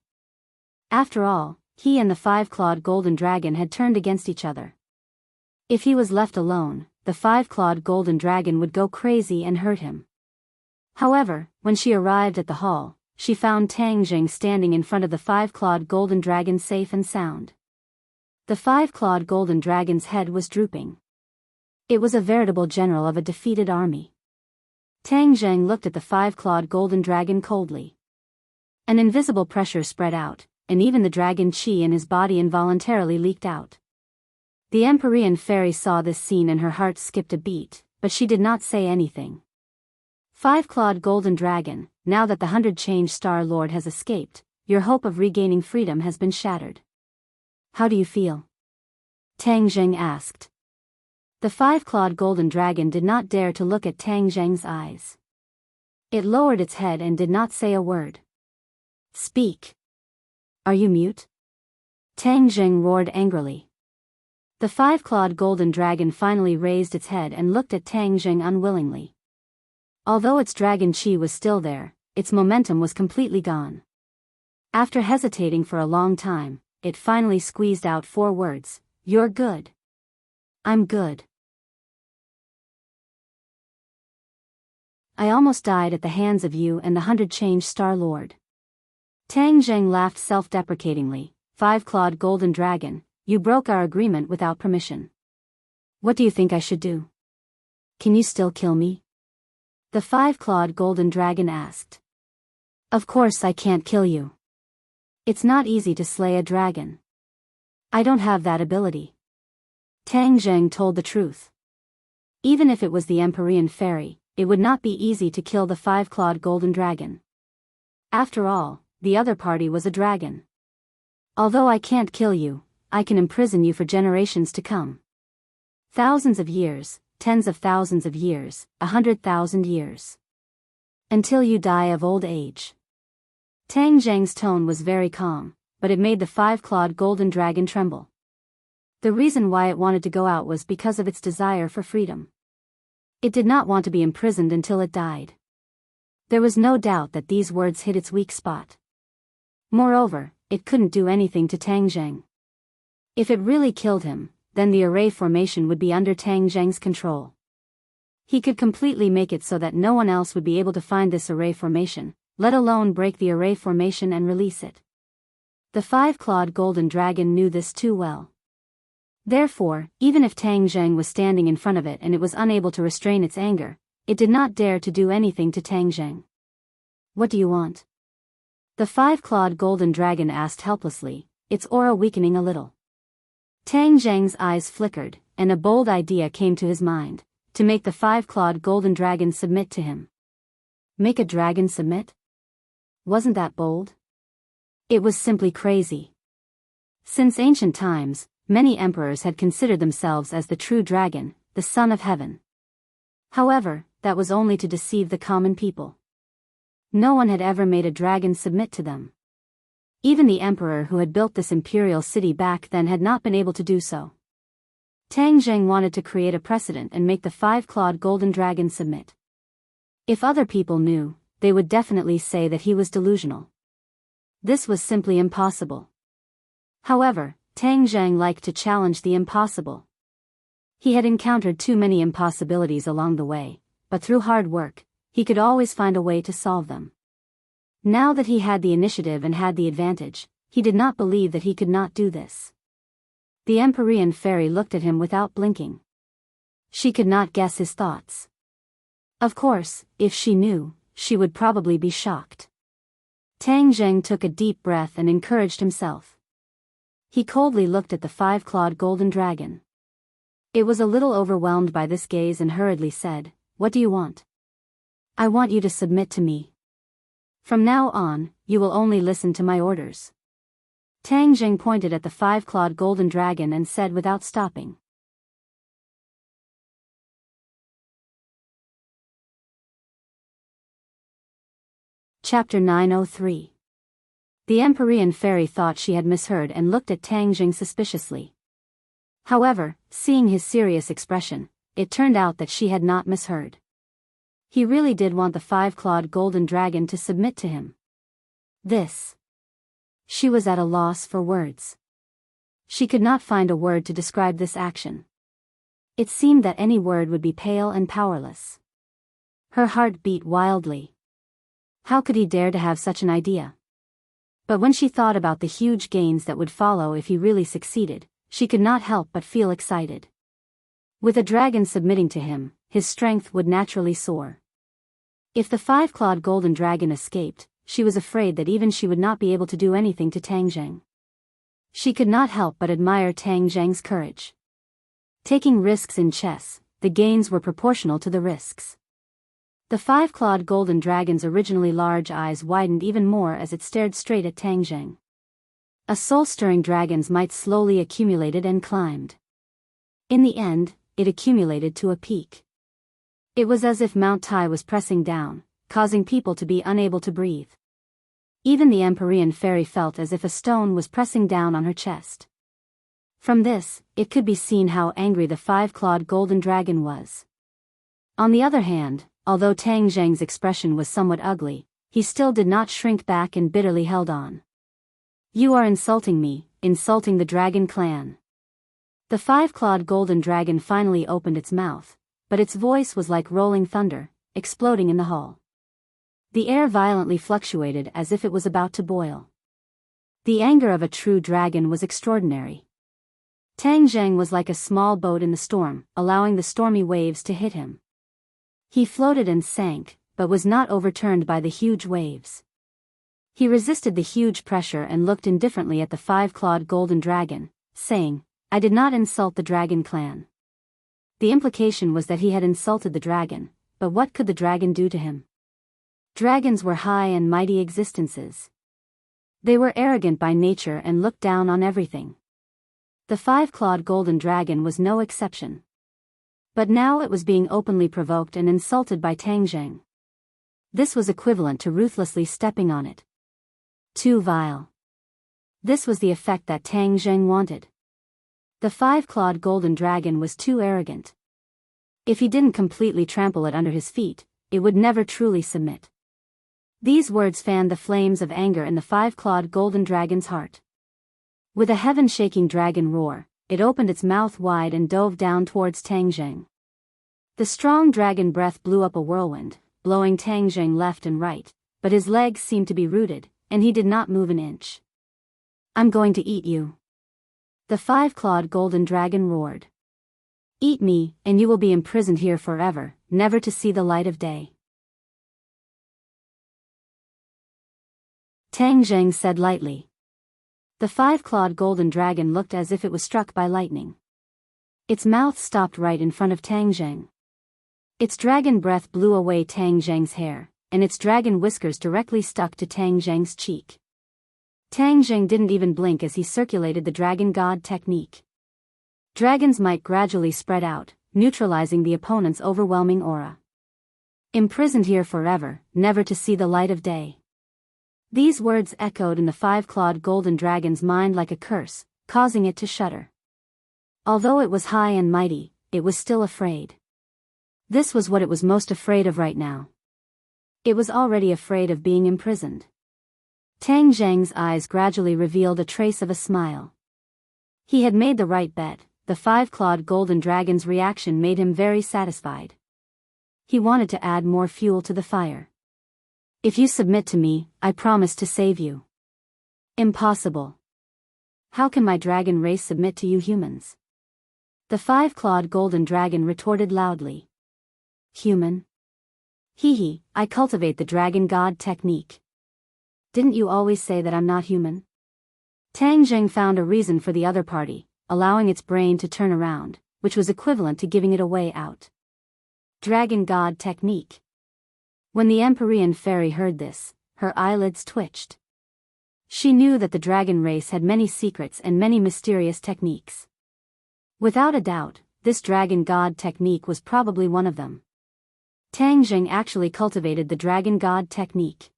After all, he and the five-clawed golden dragon had turned against each other. If he was left alone, the five-clawed golden dragon would go crazy and hurt him. However, when she arrived at the hall, she found Tang Jing standing in front of the five-clawed golden dragon safe and sound. The five-clawed golden dragon's head was drooping. It was a veritable general of a defeated army. Tang Jing looked at the five-clawed golden dragon coldly. An invisible pressure spread out, and even the dragon chi in his body involuntarily leaked out. The Empyrean fairy saw this scene and her heart skipped a beat, but she did not say anything. Five-clawed golden dragon, now that the 100-change Star Lord has escaped, your hope of regaining freedom has been shattered. How do you feel? Tang Jing asked. The five-clawed golden dragon did not dare to look at Tang Jing's eyes. It lowered its head and did not say a word. Speak. Are you mute? Tang Jing roared angrily. The five-clawed golden dragon finally raised its head and looked at Tang Jing unwillingly. Although its dragon chi was still there, its momentum was completely gone. After hesitating for a long time, it finally squeezed out 4 words, "You're good." "I'm good. I almost died at the hands of you and the 100-change Star Lord." Tang Jing laughed self-deprecatingly. Five-clawed golden dragon, you broke our agreement without permission. What do you think I should do? Can you still kill me? The five-clawed golden dragon asked. Of course I can't kill you. It's not easy to slay a dragon. I don't have that ability. Tang Jing told the truth. Even if it was the Empyrean fairy, it would not be easy to kill the five-clawed golden dragon. After all, the other party was a dragon. Although I can't kill you, I can imprison you for generations to come. Thousands of years, tens of thousands of years, 100,000 years. Until you die of old age. Tang Jing's tone was very calm, but it made the five-clawed golden dragon tremble. The reason why it wanted to go out was because of its desire for freedom. It did not want to be imprisoned until it died. There was no doubt that these words hit its weak spot. Moreover, it couldn't do anything to Tang Jing. If it really killed him, then the array formation would be under Tang Jing's control. He could completely make it so that no one else would be able to find this array formation, let alone break the array formation and release it. The five-clawed golden dragon knew this too well. Therefore, even if Tang Jing was standing in front of it and it was unable to restrain its anger, it did not dare to do anything to Tang Jing. What do you want? The five-clawed golden dragon asked helplessly, its aura weakening a little. Tang Jing's eyes flickered, and a bold idea came to his mind, to make the five-clawed golden dragon submit to him. Make a dragon submit? Wasn't that bold? It was simply crazy. Since ancient times, many emperors had considered themselves as the true dragon, the son of heaven. However, that was only to deceive the common people. No one had ever made a dragon submit to them. Even the emperor who had built this imperial city back then had not been able to do so. Tang Jing wanted to create a precedent and make the five-clawed golden dragon submit. If other people knew, they would definitely say that he was delusional. This was simply impossible. However, Tang Jing liked to challenge the impossible. He had encountered too many impossibilities along the way, but through hard work, he could always find a way to solve them. Now that he had the initiative and had the advantage, he did not believe that he could not do this. The Empyrean fairy looked at him without blinking. She could not guess his thoughts. Of course, if she knew, she would probably be shocked. Tang Jing took a deep breath and encouraged himself. He coldly looked at the five-clawed golden dragon. It was a little overwhelmed by this gaze and hurriedly said, "What do you want?" "I want you to submit to me. From now on, you will only listen to my orders." Tang Jing pointed at the five-clawed golden dragon and said without stopping. Chapter 903. The Empyrean fairy thought she had misheard and looked at Tang Jing suspiciously. However, seeing his serious expression, it turned out that she had not misheard. He really did want the five-clawed golden dragon to submit to him. This. She was at a loss for words. She could not find a word to describe this action. It seemed that any word would be pale and powerless. Her heart beat wildly. How could he dare to have such an idea? But when she thought about the huge gains that would follow if he really succeeded, she could not help but feel excited. With a dragon submitting to him, his strength would naturally soar. If the five-clawed golden dragon escaped, she was afraid that even she would not be able to do anything to Tang Zheng. She could not help but admire Tang Zheng's courage. Taking risks in chess, the gains were proportional to the risks. The five-clawed golden dragon's originally large eyes widened even more as it stared straight at Tang Zheng. A soul-stirring dragon's might slowly accumulated and climbed. In the end, it accumulated to a peak. It was as if Mount Tai was pressing down, causing people to be unable to breathe. Even the Empyrean fairy felt as if a stone was pressing down on her chest. From this, it could be seen how angry the five-clawed golden dragon was. On the other hand, although Tang Zheng's expression was somewhat ugly, he still did not shrink back and bitterly held on. You are insulting me, insulting the dragon clan. The five-clawed golden dragon finally opened its mouth, but its voice was like rolling thunder, exploding in the hall. The air violently fluctuated as if it was about to boil. The anger of a true dragon was extraordinary. Tang Zheng was like a small boat in the storm, allowing the stormy waves to hit him. He floated and sank, but was not overturned by the huge waves. He resisted the huge pressure and looked indifferently at the five-clawed golden dragon, saying, I did not insult the dragon clan. The implication was that he had insulted the dragon, but what could the dragon do to him? Dragons were high and mighty existences. They were arrogant by nature and looked down on everything. The five-clawed golden dragon was no exception. But now it was being openly provoked and insulted by Tang Zheng. This was equivalent to ruthlessly stepping on it. Too vile. This was the effect that Tang Zheng wanted. The five-clawed golden dragon was too arrogant. If he didn't completely trample it under his feet, it would never truly submit. These words fanned the flames of anger in the five-clawed golden dragon's heart. With a heaven-shaking dragon roar, it opened its mouth wide and dove down towards Tang Zheng. The strong dragon breath blew up a whirlwind, blowing Tang Zheng left and right, but his legs seemed to be rooted, and he did not move an inch. I'm going to eat you. The five-clawed golden dragon roared. Eat me, and you will be imprisoned here forever, never to see the light of day. Tang Zheng said lightly. The five-clawed golden dragon looked as if it was struck by lightning. Its mouth stopped right in front of Tang Zheng. Its dragon breath blew away Tang Zheng's hair, and its dragon whiskers directly stuck to Tang Zheng's cheek. Tang Zheng didn't even blink as he circulated the dragon god technique. Dragon's might gradually spread out, neutralizing the opponent's overwhelming aura. Imprisoned here forever, never to see the light of day. These words echoed in the five-clawed golden dragon's mind like a curse, causing it to shudder. Although it was high and mighty, it was still afraid. This was what it was most afraid of right now. It was already afraid of being imprisoned. Tang Zheng's eyes gradually revealed a trace of a smile. He had made the right bet. The five-clawed golden dragon's reaction made him very satisfied. He wanted to add more fuel to the fire. If you submit to me, I promise to save you. Impossible. How can my dragon race submit to you humans? The five-clawed golden dragon retorted loudly. Human? Hee, I cultivate the dragon god technique. Didn't you always say that I'm not human? Tang Zheng found a reason for the other party, allowing its brain to turn around, which was equivalent to giving it a way out. Dragon god technique. When the Empyrean fairy heard this, her eyelids twitched. She knew that the dragon race had many secrets and many mysterious techniques. Without a doubt, this dragon god technique was probably one of them. Tang Zheng actually cultivated the dragon god technique.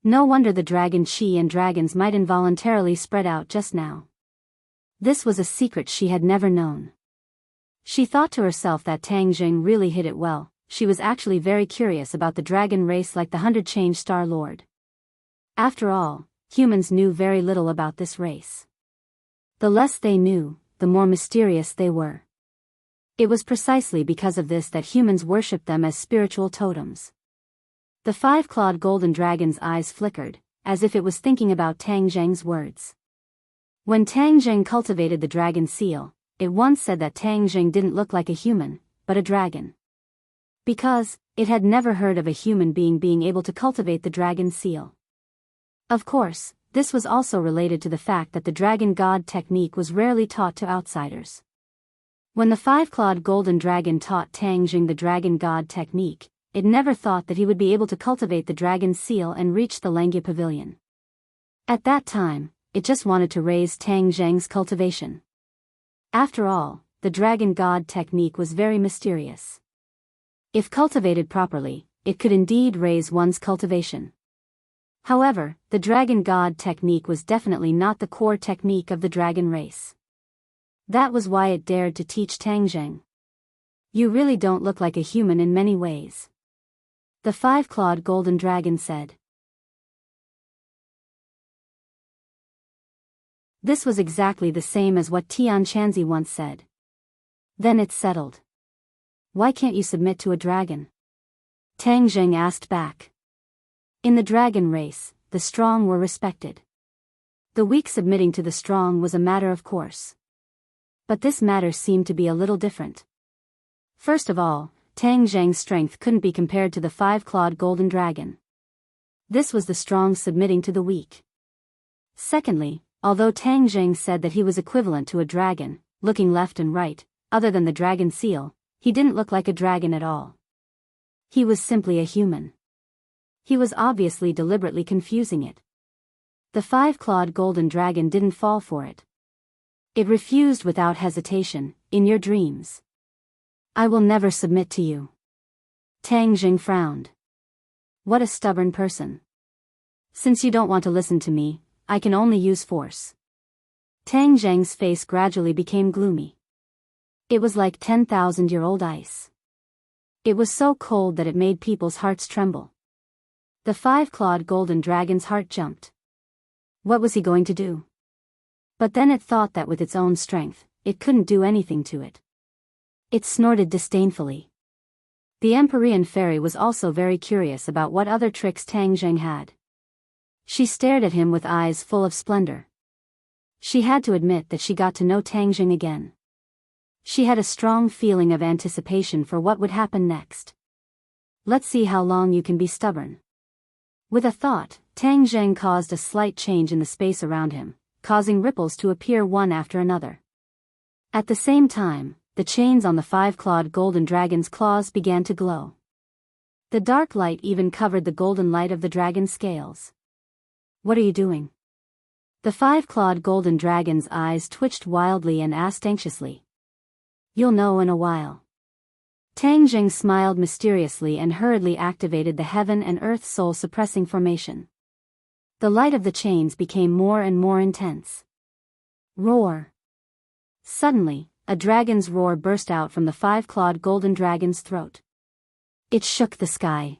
No wonder the dragon chi and dragons might involuntarily spread out just now. This was a secret she had never known. She thought to herself that Tang Zheng really hid it well. She was actually very curious about the dragon race like the 100 Change Star Lord. After all, humans knew very little about this race. The less they knew, the more mysterious they were. It was precisely because of this that humans worshipped them as spiritual totems. The five-clawed golden dragon's eyes flickered, as if it was thinking about Tang Zheng's words. When Tang Zheng cultivated the dragon seal, it once said that Tang Zheng didn't look like a human, but a dragon. Because, it had never heard of a human being able to cultivate the dragon seal. Of course, this was also related to the fact that the dragon god technique was rarely taught to outsiders. When the five-clawed golden dragon taught Tang Zheng the dragon god technique, it never thought that he would be able to cultivate the dragon seal and reach the Lengya pavilion. At that time, it just wanted to raise Tang Zheng's cultivation. After all, the dragon god technique was very mysterious. If cultivated properly, it could indeed raise one's cultivation. However, the dragon god technique was definitely not the core technique of the dragon race. That was why it dared to teach Tang Zheng. You really don't look like a human in many ways. The five-clawed golden dragon said. This was exactly the same as what Tian Chanzi once said. Then it's settled. Why can't you submit to a dragon? Tang Zheng asked back. In the dragon race, the strong were respected. The weak submitting to the strong was a matter of course. But this matter seemed to be a little different. First of all, Tang Zheng's strength couldn't be compared to the five-clawed golden dragon. This was the strong submitting to the weak. Secondly, although Tang Zheng said that he was equivalent to a dragon, looking left and right, other than the dragon seal, he didn't look like a dragon at all. He was simply a human. He was obviously deliberately confusing it. The five-clawed golden dragon didn't fall for it. It refused without hesitation, in your dreams. I will never submit to you. Tang Zheng frowned. What a stubborn person. Since you don't want to listen to me, I can only use force. Tang Zheng's face gradually became gloomy. It was like 10,000-year-old ice. It was so cold that it made people's hearts tremble. The five-clawed golden dragon's heart jumped. What was he going to do? But then it thought that with its own strength, it couldn't do anything to it. It snorted disdainfully. The Empyrean fairy was also very curious about what other tricks Tang Zheng had. She stared at him with eyes full of splendor. She had to admit that she got to know Tang Zheng again. She had a strong feeling of anticipation for what would happen next. Let's see how long you can be stubborn. With a thought, Tang Zheng caused a slight change in the space around him, causing ripples to appear one after another. At the same time, the chains on the five-clawed golden dragon's claws began to glow. The dark light even covered the golden light of the dragon's scales. What are you doing? The five-clawed golden dragon's eyes twitched wildly and asked anxiously. You'll know in a while. Tang Zheng smiled mysteriously and hurriedly activated the heaven and earth soul suppressing formation. The light of the chains became more and more intense. Roar! Suddenly, a dragon's roar burst out from the five-clawed golden dragon's throat. It shook the sky.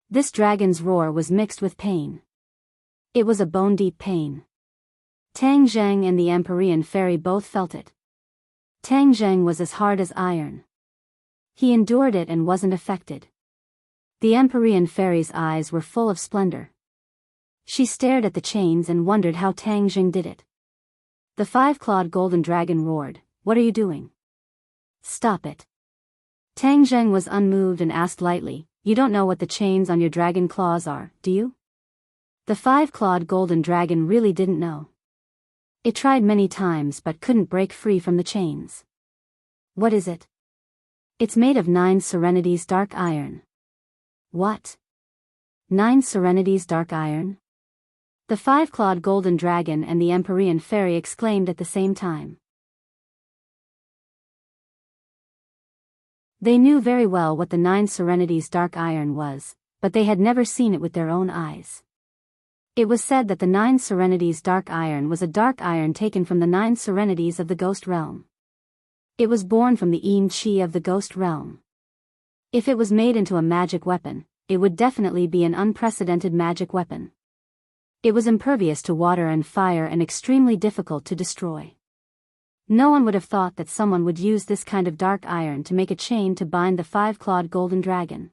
This dragon's roar was mixed with pain. It was a bone-deep pain. Tang Zheng and the Empyrean fairy both felt it. Tang Zheng was as hard as iron. He endured it and wasn't affected. The Empyrean fairy's eyes were full of splendor. She stared at the chains and wondered how Tang Zheng did it. The five-clawed golden dragon roared, "What are you doing? Stop it." Tang Zheng was unmoved and asked lightly, "You don't know what the chains on your dragon claws are, do you?" The five-clawed golden dragon really didn't know. It tried many times but couldn't break free from the chains. What is it? It's made of 9 serenities dark iron. What? 9 serenities dark iron? The five-clawed golden dragon and the Empyrean fairy exclaimed at the same time. They knew very well what the 9 serenities dark iron was, but they had never seen it with their own eyes. It was said that the 9 serenities dark iron was a dark iron taken from the 9 serenities of the ghost realm. It was born from the Yin Qi of the ghost realm. If it was made into a magic weapon, it would definitely be an unprecedented magic weapon. It was impervious to water and fire and extremely difficult to destroy. No one would have thought that someone would use this kind of dark iron to make a chain to bind the five-clawed golden dragon.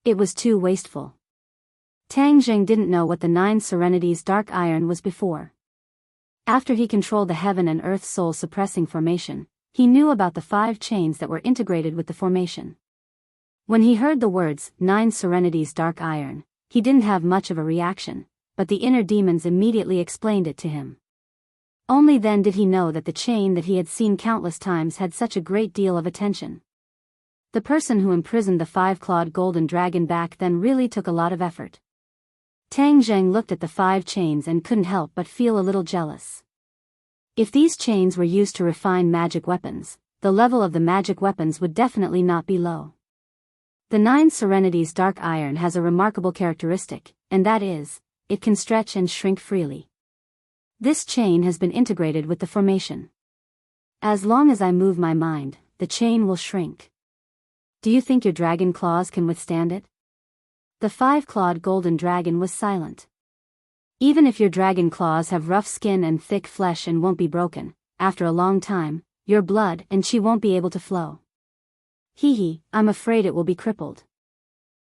It was too wasteful. Tang Jing didn't know what the 9 Serenities dark iron was before. After he controlled the heaven and earth soul suppressing formation, he knew about the 5 chains that were integrated with the formation. When he heard the words 9 Serenities dark iron, he didn't have much of a reaction, but the inner demons immediately explained it to him. Only then did he know that the chain that he had seen countless times had such a great deal of attention. The person who imprisoned the 5-clawed golden dragon back then really took a lot of effort. Tang Zheng looked at the 5 chains and couldn't help but feel a little jealous. If these chains were used to refine magic weapons, the level of the magic weapons would definitely not be low. The 9 Serenities dark iron has a remarkable characteristic, and that is, it can stretch and shrink freely. This chain has been integrated with the formation. As long as I move my mind, the chain will shrink. Do you think your dragon claws can withstand it? The 5-clawed golden dragon was silent. Even if your dragon claws have rough skin and thick flesh and won't be broken, after a long time, your blood and chi won't be able to flow. I'm afraid it will be crippled.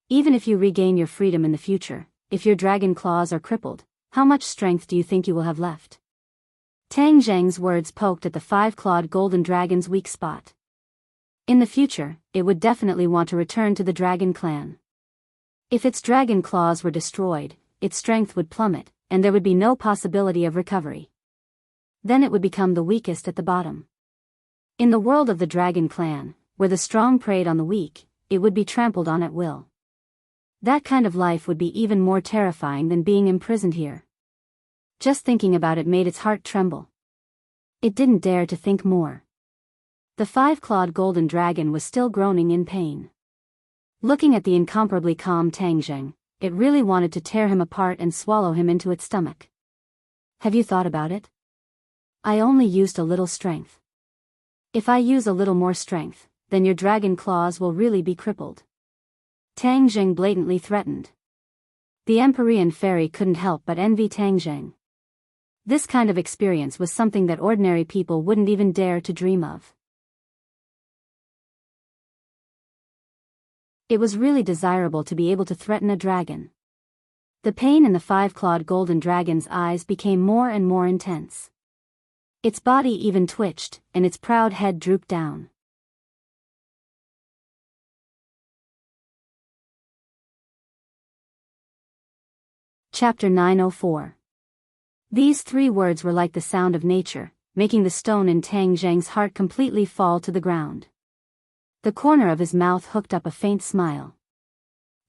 Even if you regain your freedom in the future, if your dragon claws are crippled, how much strength do you think you will have left? Tang Zheng's words poked at the 5-clawed golden dragon's weak spot. In the future, it would definitely want to return to the dragon clan. If its dragon claws were destroyed, its strength would plummet, and there would be no possibility of recovery. Then it would become the weakest at the bottom. In the world of the dragon clan, where the strong preyed on the weak, it would be trampled on at will. That kind of life would be even more terrifying than being imprisoned here. Just thinking about it made its heart tremble. It didn't dare to think more. The 5-clawed golden dragon was still groaning in pain. Looking at the incomparably calm Tang Zheng, it really wanted to tear him apart and swallow him into its stomach. Have you thought about it? I only used a little strength. If I use a little more strength, then your dragon claws will really be crippled. Tang Zheng blatantly threatened. The Empyrean fairy couldn't help but envy Tang Zheng. This kind of experience was something that ordinary people wouldn't even dare to dream of. It was really desirable to be able to threaten a dragon. The pain in the 5-clawed golden dragon's eyes became more and more intense. Its body even twitched, and its proud head drooped down. Chapter 904. These 3 words were like the sound of nature, making the stone in Tang Zheng's heart completely fall to the ground. The corner of his mouth hooked up a faint smile.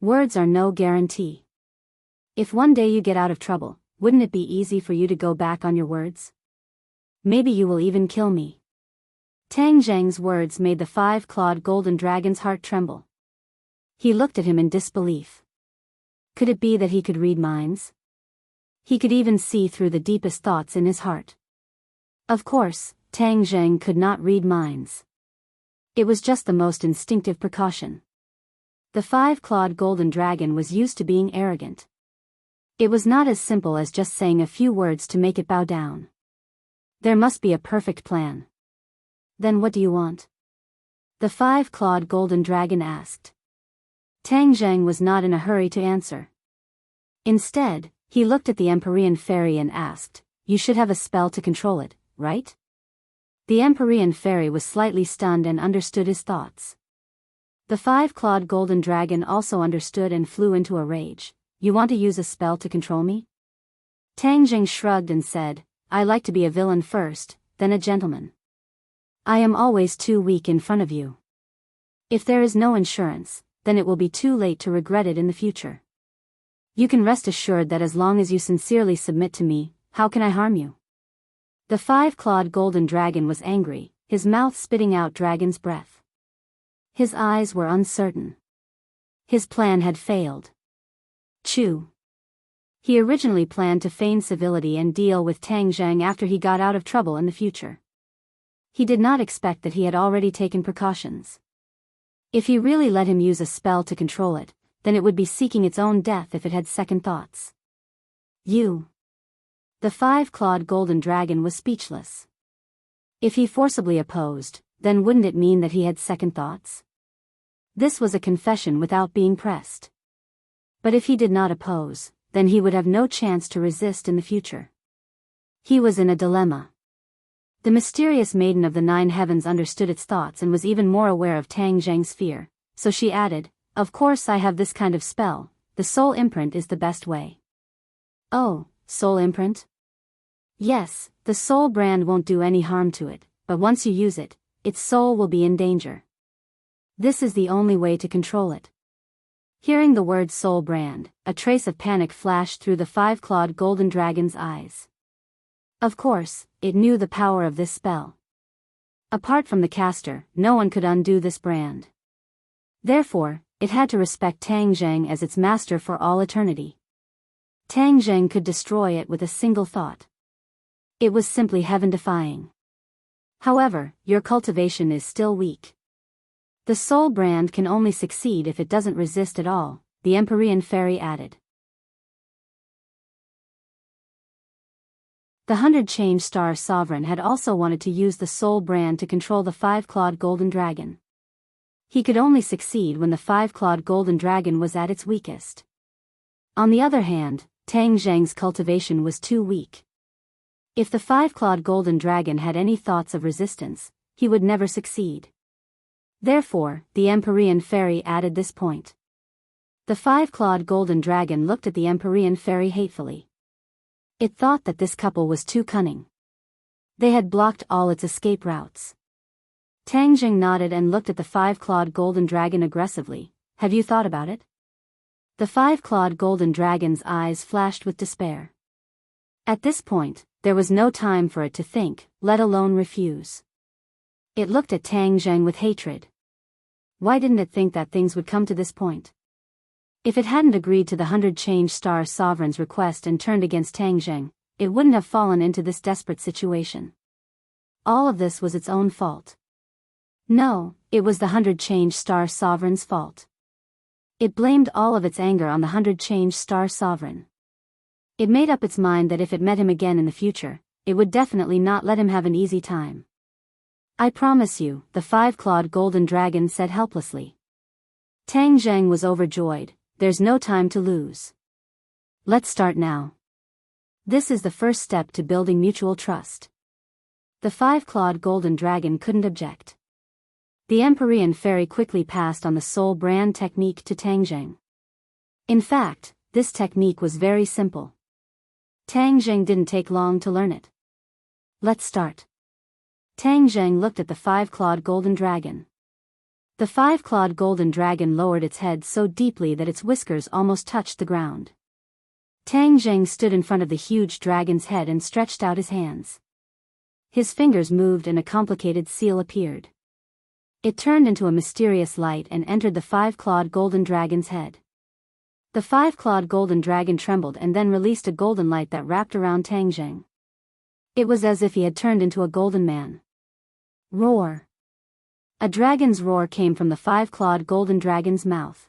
Words are no guarantee. If one day you get out of trouble, wouldn't it be easy for you to go back on your words? Maybe you will even kill me. Tang Zheng's words made the 5-clawed golden dragon's heart tremble. He looked at him in disbelief. Could it be that he could read minds? He could even see through the deepest thoughts in his heart. Of course, Tang Zheng could not read minds. It was just the most instinctive precaution. The 5-clawed golden dragon was used to being arrogant. It was not as simple as just saying a few words to make it bow down. There must be a perfect plan. Then what do you want? The 5-clawed golden dragon asked. Tang Zheng was not in a hurry to answer. Instead, he looked at the Empyrean fairy and asked, "You should have a spell to control it, right?" The Empyrean fairy was slightly stunned and understood his thoughts. The 5-clawed golden dragon also understood and flew into a rage. "You want to use a spell to control me?" Tang Zheng shrugged and said, "I like to be a villain first, then a gentleman. I am always too weak in front of you. If there is no insurance, then it will be too late to regret it in the future. You can rest assured that as long as you sincerely submit to me, how can I harm you?" The 5-clawed golden dragon was angry, his mouth spitting out dragon's breath. His eyes were uncertain. His plan had failed. Chew. He originally planned to feign civility and deal with Tang Zheng after he got out of trouble in the future. He did not expect that he had already taken precautions. If he really let him use a spell to control it, then it would be seeking its own death if it had second thoughts. You. The 5-clawed golden dragon was speechless. If he forcibly opposed, then wouldn't it mean that he had second thoughts? This was a confession without being pressed. But if he did not oppose, then he would have no chance to resist in the future. He was in a dilemma. The mysterious maiden of the 9 heavens understood its thoughts and was even more aware of Tang Zheng's fear, so she added, "Of course I have this kind of spell, the soul imprint is the best way." "Oh, soul imprint?" "Yes, the soul brand won't do any harm to it, but once you use it, its soul will be in danger. This is the only way to control it." Hearing the word soul brand, a trace of panic flashed through the 5-clawed golden dragon's eyes. Of course, it knew the power of this spell. Apart from the caster, no one could undo this brand. Therefore, it had to respect Tang Zheng as its master for all eternity. Tang Zheng could destroy it with a single thought. It was simply heaven-defying. However, your cultivation is still weak. The soul brand can only succeed if it doesn't resist at all, the Empyrean fairy added. The 100-change star sovereign had also wanted to use the soul brand to control the 5-clawed golden dragon. He could only succeed when the 5-clawed golden dragon was at its weakest. On the other hand, Tang Zheng's cultivation was too weak. If the 5-clawed golden dragon had any thoughts of resistance, he would never succeed. Therefore, the Empyrean fairy added this point. The 5-clawed golden dragon looked at the Empyrean fairy hatefully. It thought that this couple was too cunning. They had blocked all its escape routes. Tang Zheng nodded and looked at the 5-clawed golden dragon aggressively. "Have you thought about it?" The 5-clawed golden dragon's eyes flashed with despair. At this point, there was no time for it to think, let alone refuse. It looked at Tang Zheng with hatred. Why didn't it think that things would come to this point? If it hadn't agreed to the 100-change star sovereign's request and turned against Tang Zheng, it wouldn't have fallen into this desperate situation. All of this was its own fault. No, it was the 100-change star sovereign's fault. It blamed all of its anger on the 100-change star sovereign. It made up its mind that if it met him again in the future, it would definitely not let him have an easy time. "I promise you," the 5-clawed golden dragon said helplessly. Tang Zheng was overjoyed. "There's no time to lose. Let's start now. This is the first step to building mutual trust." The 5-clawed golden dragon couldn't object. The Empyrean fairy quickly passed on the soul brand technique to Tang Zheng. In fact, this technique was very simple. Tang Zheng didn't take long to learn it. "Let's start." Tang Zheng looked at the 5-clawed golden dragon. The 5-clawed golden dragon lowered its head so deeply that its whiskers almost touched the ground. Tang Zheng stood in front of the huge dragon's head and stretched out his hands. His fingers moved and a complicated seal appeared. It turned into a mysterious light and entered the 5-clawed golden dragon's head. The 5-clawed golden dragon trembled and then released a golden light that wrapped around Tang Zheng. It was as if he had turned into a golden man. Roar! A dragon's roar came from the 5-clawed golden dragon's mouth.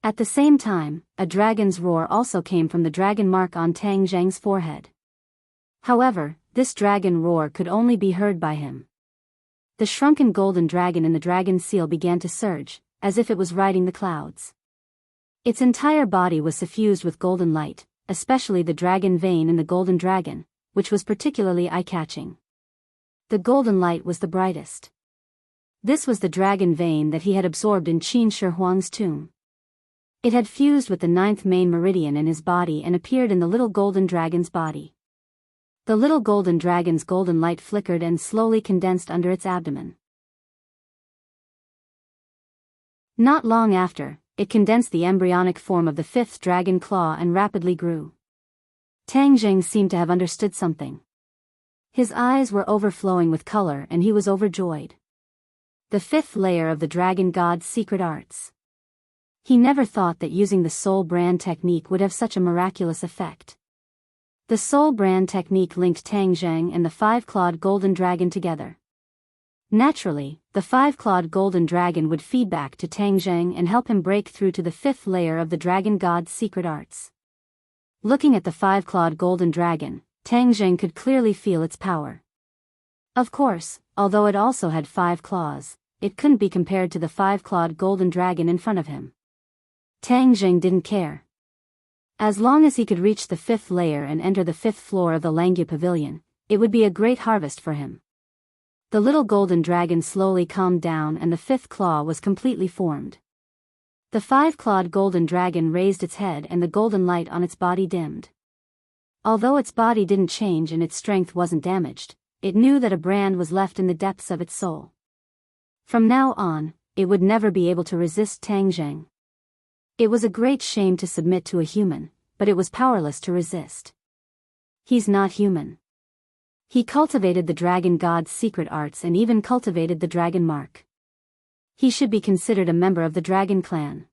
At the same time, a dragon's roar also came from the dragon mark on Tang Zheng's forehead. However, this dragon roar could only be heard by him. The shrunken golden dragon in the dragon seal began to surge, as if it was riding the clouds. Its entire body was suffused with golden light, especially the dragon vein in the golden dragon, which was particularly eye-catching. The golden light was the brightest. This was the dragon vein that he had absorbed in Qin Shi Huang's tomb. It had fused with the 9th main meridian in his body and appeared in the little golden dragon's body. The little golden dragon's golden light flickered and slowly condensed under its abdomen. Not long after, it condensed the embryonic form of the 5th dragon claw and rapidly grew. Tang Zheng seemed to have understood something. His eyes were overflowing with color and he was overjoyed. The 5th layer of the dragon god's secret arts. He never thought that using the soul brand technique would have such a miraculous effect. The soul brand technique linked Tang Zheng and the 5-clawed golden dragon together. Naturally, the 5-clawed golden dragon would feed back to Tang Zheng and help him break through to the 5th layer of the dragon god's secret arts. Looking at the 5-clawed golden dragon, Tang Zheng could clearly feel its power. Of course, although it also had 5 claws, it couldn't be compared to the 5-clawed golden dragon in front of him. Tang Jing didn't care. As long as he could reach the 5th layer and enter the 5th floor of the Langya Pavilion, it would be a great harvest for him. The little golden dragon slowly calmed down and the 5th claw was completely formed. The 5-clawed golden dragon raised its head and the golden light on its body dimmed. Although its body didn't change and its strength wasn't damaged, it knew that a brand was left in the depths of its soul. From now on, it would never be able to resist Tang Jing. It was a great shame to submit to a human, but it was powerless to resist. He's not human. He cultivated the dragon god's secret arts and even cultivated the dragon mark. He should be considered a member of the dragon clan.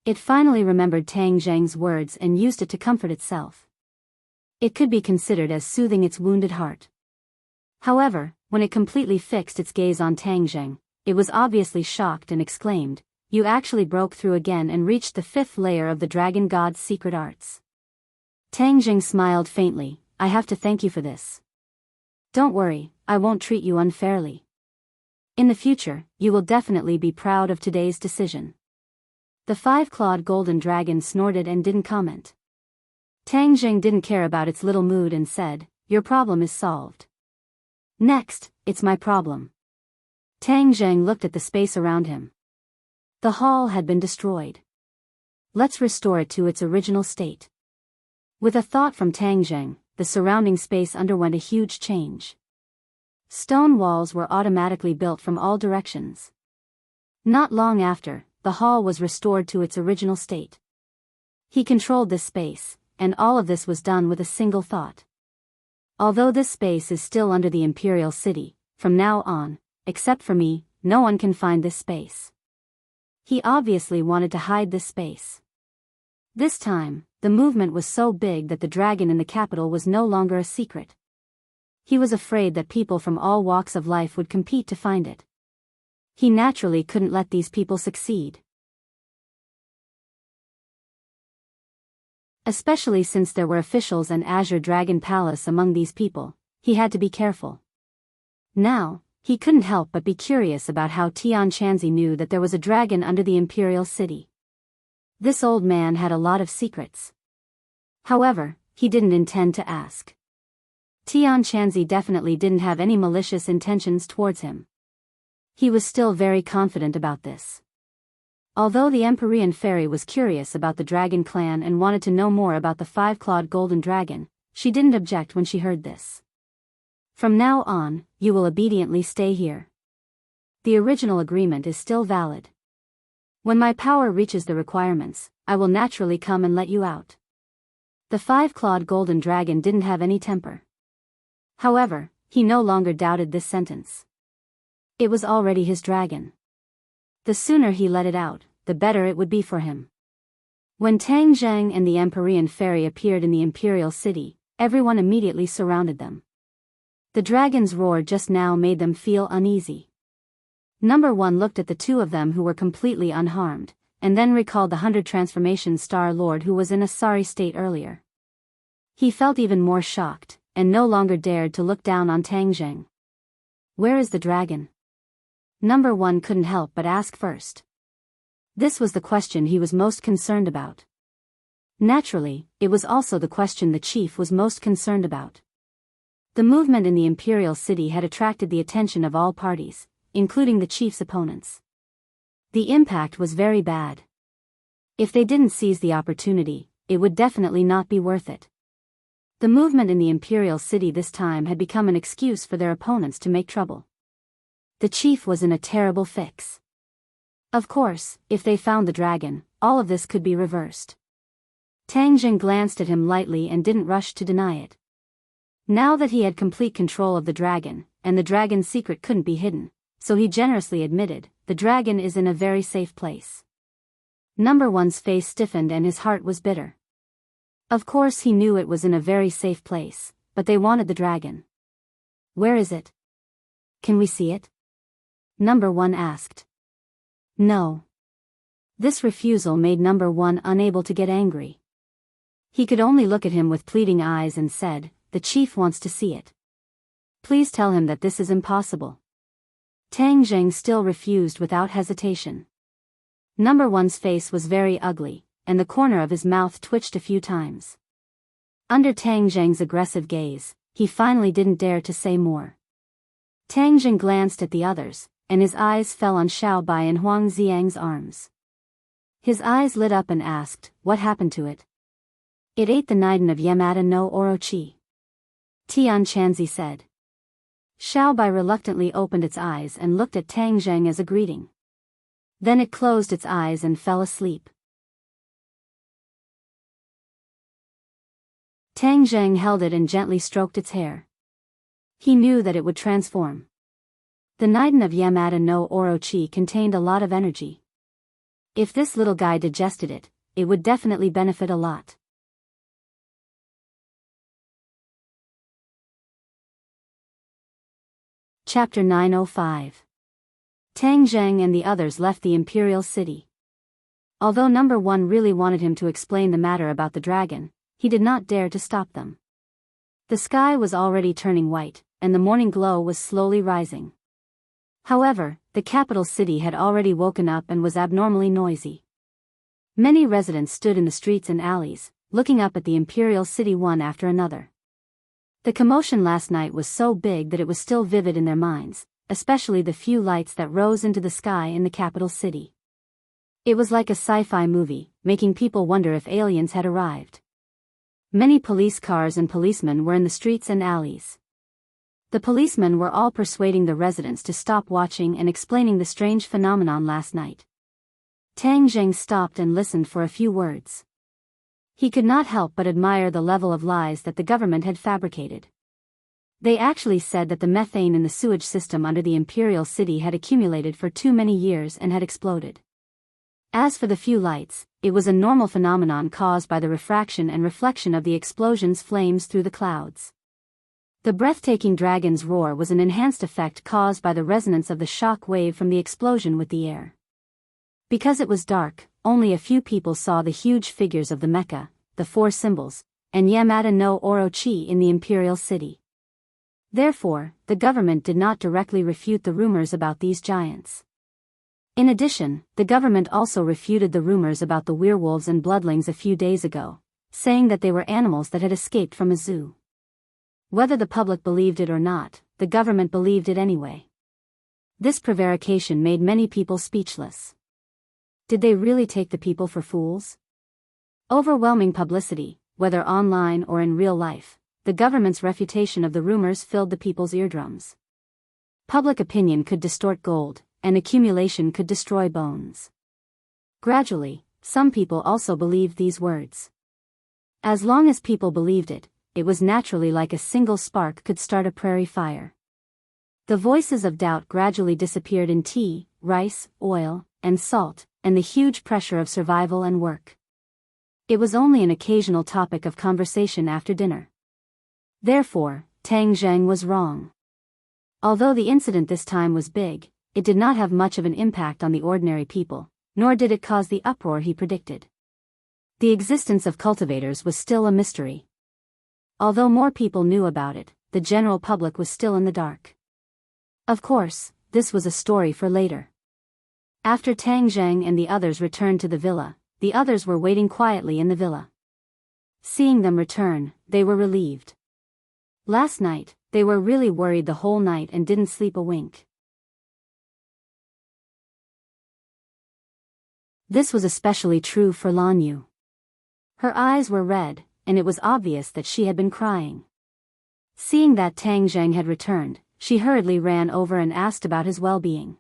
It finally remembered Tang Jing's words and used it to comfort itself. It could be considered as soothing its wounded heart. However, when it completely fixed its gaze on Tang Jing, it was obviously shocked and exclaimed, "You actually broke through again and reached the 5th layer of the dragon god's secret arts." Tang Jing smiled faintly, "I have to thank you for this. Don't worry, I won't treat you unfairly. In the future, you will definitely be proud of today's decision." The 5-clawed golden dragon snorted and didn't comment. Tang Jing didn't care about its little mood and said, "Your problem is solved. Next, it's my problem." Tang Jing looked at the space around him. The hall had been destroyed. Let's restore it to its original state. With a thought from Tang Jing, the surrounding space underwent a huge change. Stone walls were automatically built from all directions. Not long after, the hall was restored to its original state. He controlled this space, and all of this was done with a single thought. Although this space is still under the Imperial City, from now on, except for me, no one can find this space. He obviously wanted to hide this space. This time, the movement was so big that the dragon in the capital was no longer a secret. He was afraid that people from all walks of life would compete to find it. He naturally couldn't let these people succeed. Especially since there were officials and Azure Dragon Palace among these people, he had to be careful. Now, he couldn't help but be curious about how Tian Chanzi knew that there was a dragon under the Imperial City. This old man had a lot of secrets. However, he didn't intend to ask. Tian Chanzi definitely didn't have any malicious intentions towards him. He was still very confident about this. Although the Empyrean fairy was curious about the dragon clan and wanted to know more about the 5-clawed golden dragon, she didn't object when she heard this. From now on, you will obediently stay here. The original agreement is still valid. When my power reaches the requirements, I will naturally come and let you out. The 5-clawed golden dragon didn't have any temper. However, he no longer doubted this sentence. It was already his dragon. The sooner he let it out, the better it would be for him. When Tang Jing and the Empyrean fairy appeared in the Imperial City, everyone immediately surrounded them. The dragon's roar just now made them feel uneasy. Number 1 looked at the two of them who were completely unharmed, and then recalled the 100 Transformation Star Lord who was in a sorry state earlier. He felt even more shocked, and no longer dared to look down on Tang Jing. Where is the dragon? Number 1 couldn't help but ask first. This was the question he was most concerned about. Naturally, it was also the question the chief was most concerned about. The movement in the Imperial City had attracted the attention of all parties, including the chief's opponents. The impact was very bad. If they didn't seize the opportunity, it would definitely not be worth it. The movement in the Imperial City this time had become an excuse for their opponents to make trouble. The chief was in a terrible fix. Of course, if they found the dragon, all of this could be reversed. Tang Jing glanced at him lightly and didn't rush to deny it. Now that he had complete control of the dragon, and the dragon's secret couldn't be hidden, so he generously admitted, the dragon is in a very safe place. Number 1's face stiffened and his heart was bitter. Of course he knew it was in a very safe place, but they wanted the dragon. Where is it? Can we see it? Number 1 asked. No. This refusal made Number 1 unable to get angry. He could only look at him with pleading eyes and said, the chief wants to see it. Please tell him that this is impossible. Tang Zheng still refused without hesitation. Number one's face was very ugly, and the corner of his mouth twitched a few times. Under Tang Zheng's aggressive gaze, he finally didn't dare to say more. Tang Zheng glanced at the others, and his eyes fell on Xiao Bai and Huang Xiang's arms. His eyes lit up and asked, what happened to it? It ate the Niden of Yamada no Orochi. Tian Chanzi said. Xiao Bai reluctantly opened its eyes and looked at Tang Zheng as a greeting. Then it closed its eyes and fell asleep. Tang Zheng held it and gently stroked its hair. He knew that it would transform. The Niden of Yamada no Orochi contained a lot of energy. If this little guy digested it, it would definitely benefit a lot. Chapter 905. Tang Zheng and the others left the imperial city. Although number one really wanted him to explain the matter about the dragon, he did not dare to stop them. The sky was already turning white, and the morning glow was slowly rising. However, the capital city had already woken up and was abnormally noisy. Many residents stood in the streets and alleys, looking up at the imperial city one after another. The commotion last night was so big that it was still vivid in their minds, especially the few lights that rose into the sky in the capital city. It was like a sci-fi movie, making people wonder if aliens had arrived. Many police cars and policemen were in the streets and alleys. The policemen were all persuading the residents to stop watching and explaining the strange phenomenon last night. Tang Zheng stopped and listened for a few words. He could not help but admire the level of lies that the government had fabricated. They actually said that the methane in the sewage system under the imperial city had accumulated for too many years and had exploded. As for the few lights, it was a normal phenomenon caused by the refraction and reflection of the explosion's flames through the clouds. The breathtaking dragon's roar was an enhanced effect caused by the resonance of the shock wave from the explosion with the air. Because it was dark, only a few people saw the huge figures of the mecha, the four symbols, and Yamada no Orochi in the imperial city. Therefore, the government did not directly refute the rumors about these giants. In addition, the government also refuted the rumors about the werewolves and bloodlings a few days ago, saying that they were animals that had escaped from a zoo. Whether the public believed it or not, the government believed it anyway. This prevarication made many people speechless. Did they really take the people for fools? Overwhelming publicity, whether online or in real life, the government's refutation of the rumors filled the people's eardrums. Public opinion could distort gold, and accumulation could destroy bones. Gradually, some people also believed these words. As long as people believed it, it was naturally like a single spark could start a prairie fire. The voices of doubt gradually disappeared in tea, rice, oil, and salt, and the huge pressure of survival and work. It was only an occasional topic of conversation after dinner. Therefore, Tang Zheng was wrong. Although the incident this time was big, it did not have much of an impact on the ordinary people, nor did it cause the uproar he predicted. The existence of cultivators was still a mystery. Although more people knew about it, the general public was still in the dark. Of course, this was a story for later. After Tang Zheng and the others returned to the villa, the others were waiting quietly in the villa. Seeing them return, they were relieved. Last night, they were really worried the whole night and didn't sleep a wink. This was especially true for Lan Yu. Her eyes were red, and it was obvious that she had been crying. Seeing that Tang Zheng had returned, she hurriedly ran over and asked about his well-being.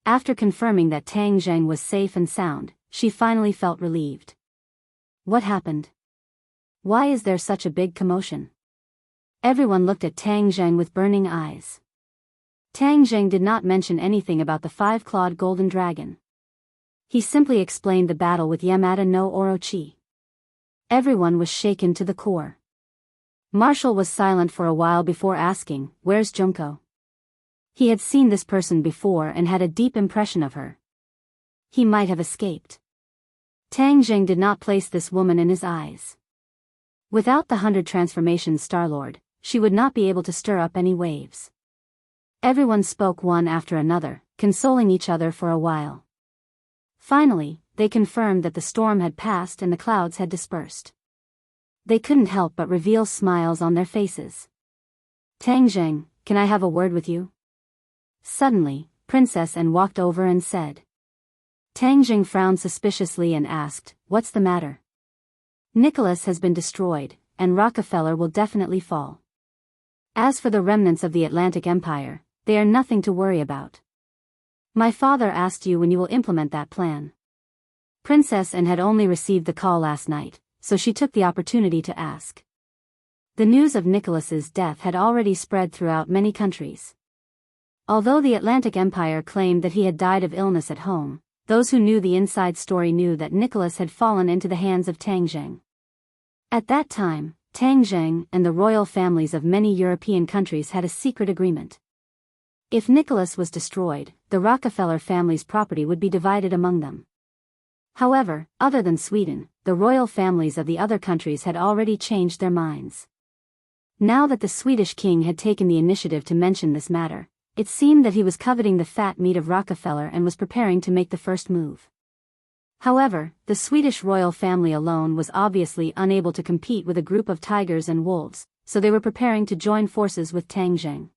After confirming that Tang Zheng was safe and sound, she finally felt relieved. What happened? Why is there such a big commotion? Everyone looked at Tang Zheng with burning eyes. Tang Zheng did not mention anything about the five-clawed golden dragon. He simply explained the battle with Yamada no Orochi. Everyone was shaken to the core. Marshall was silent for a while before asking, "Where's Junko?" He had seen this person before and had a deep impression of her. He might have escaped. Tang Zheng did not place this woman in his eyes. Without the 100 transformations Star-Lord, she would not be able to stir up any waves. Everyone spoke one after another, consoling each other for a while. Finally, they confirmed that the storm had passed and the clouds had dispersed. They couldn't help but reveal smiles on their faces. "Tang Zheng, can I have a word with you?" Suddenly, Princess Anne walked over and said. Tang Zheng frowned suspiciously and asked, "What's the matter?" "Nicholas has been destroyed, and Rockefeller will definitely fall. As for the remnants of the Atlantic Empire, they are nothing to worry about. My father asked you when you will implement that plan." Princess Anne had only received the call last night, so she took the opportunity to ask. The news of Nicholas's death had already spread throughout many countries. Although the Atlantic Empire claimed that he had died of illness at home, those who knew the inside story knew that Nicholas had fallen into the hands of Tang Zheng. At that time, Tang Zheng and the royal families of many European countries had a secret agreement. If Nicholas was destroyed, the Rockefeller family's property would be divided among them. However, other than Sweden, the royal families of the other countries had already changed their minds. Now that the Swedish king had taken the initiative to mention this matter, it seemed that he was coveting the fat meat of Rockefeller and was preparing to make the first move. However, the Swedish royal family alone was obviously unable to compete with a group of tigers and wolves, so they were preparing to join forces with Tang Zheng.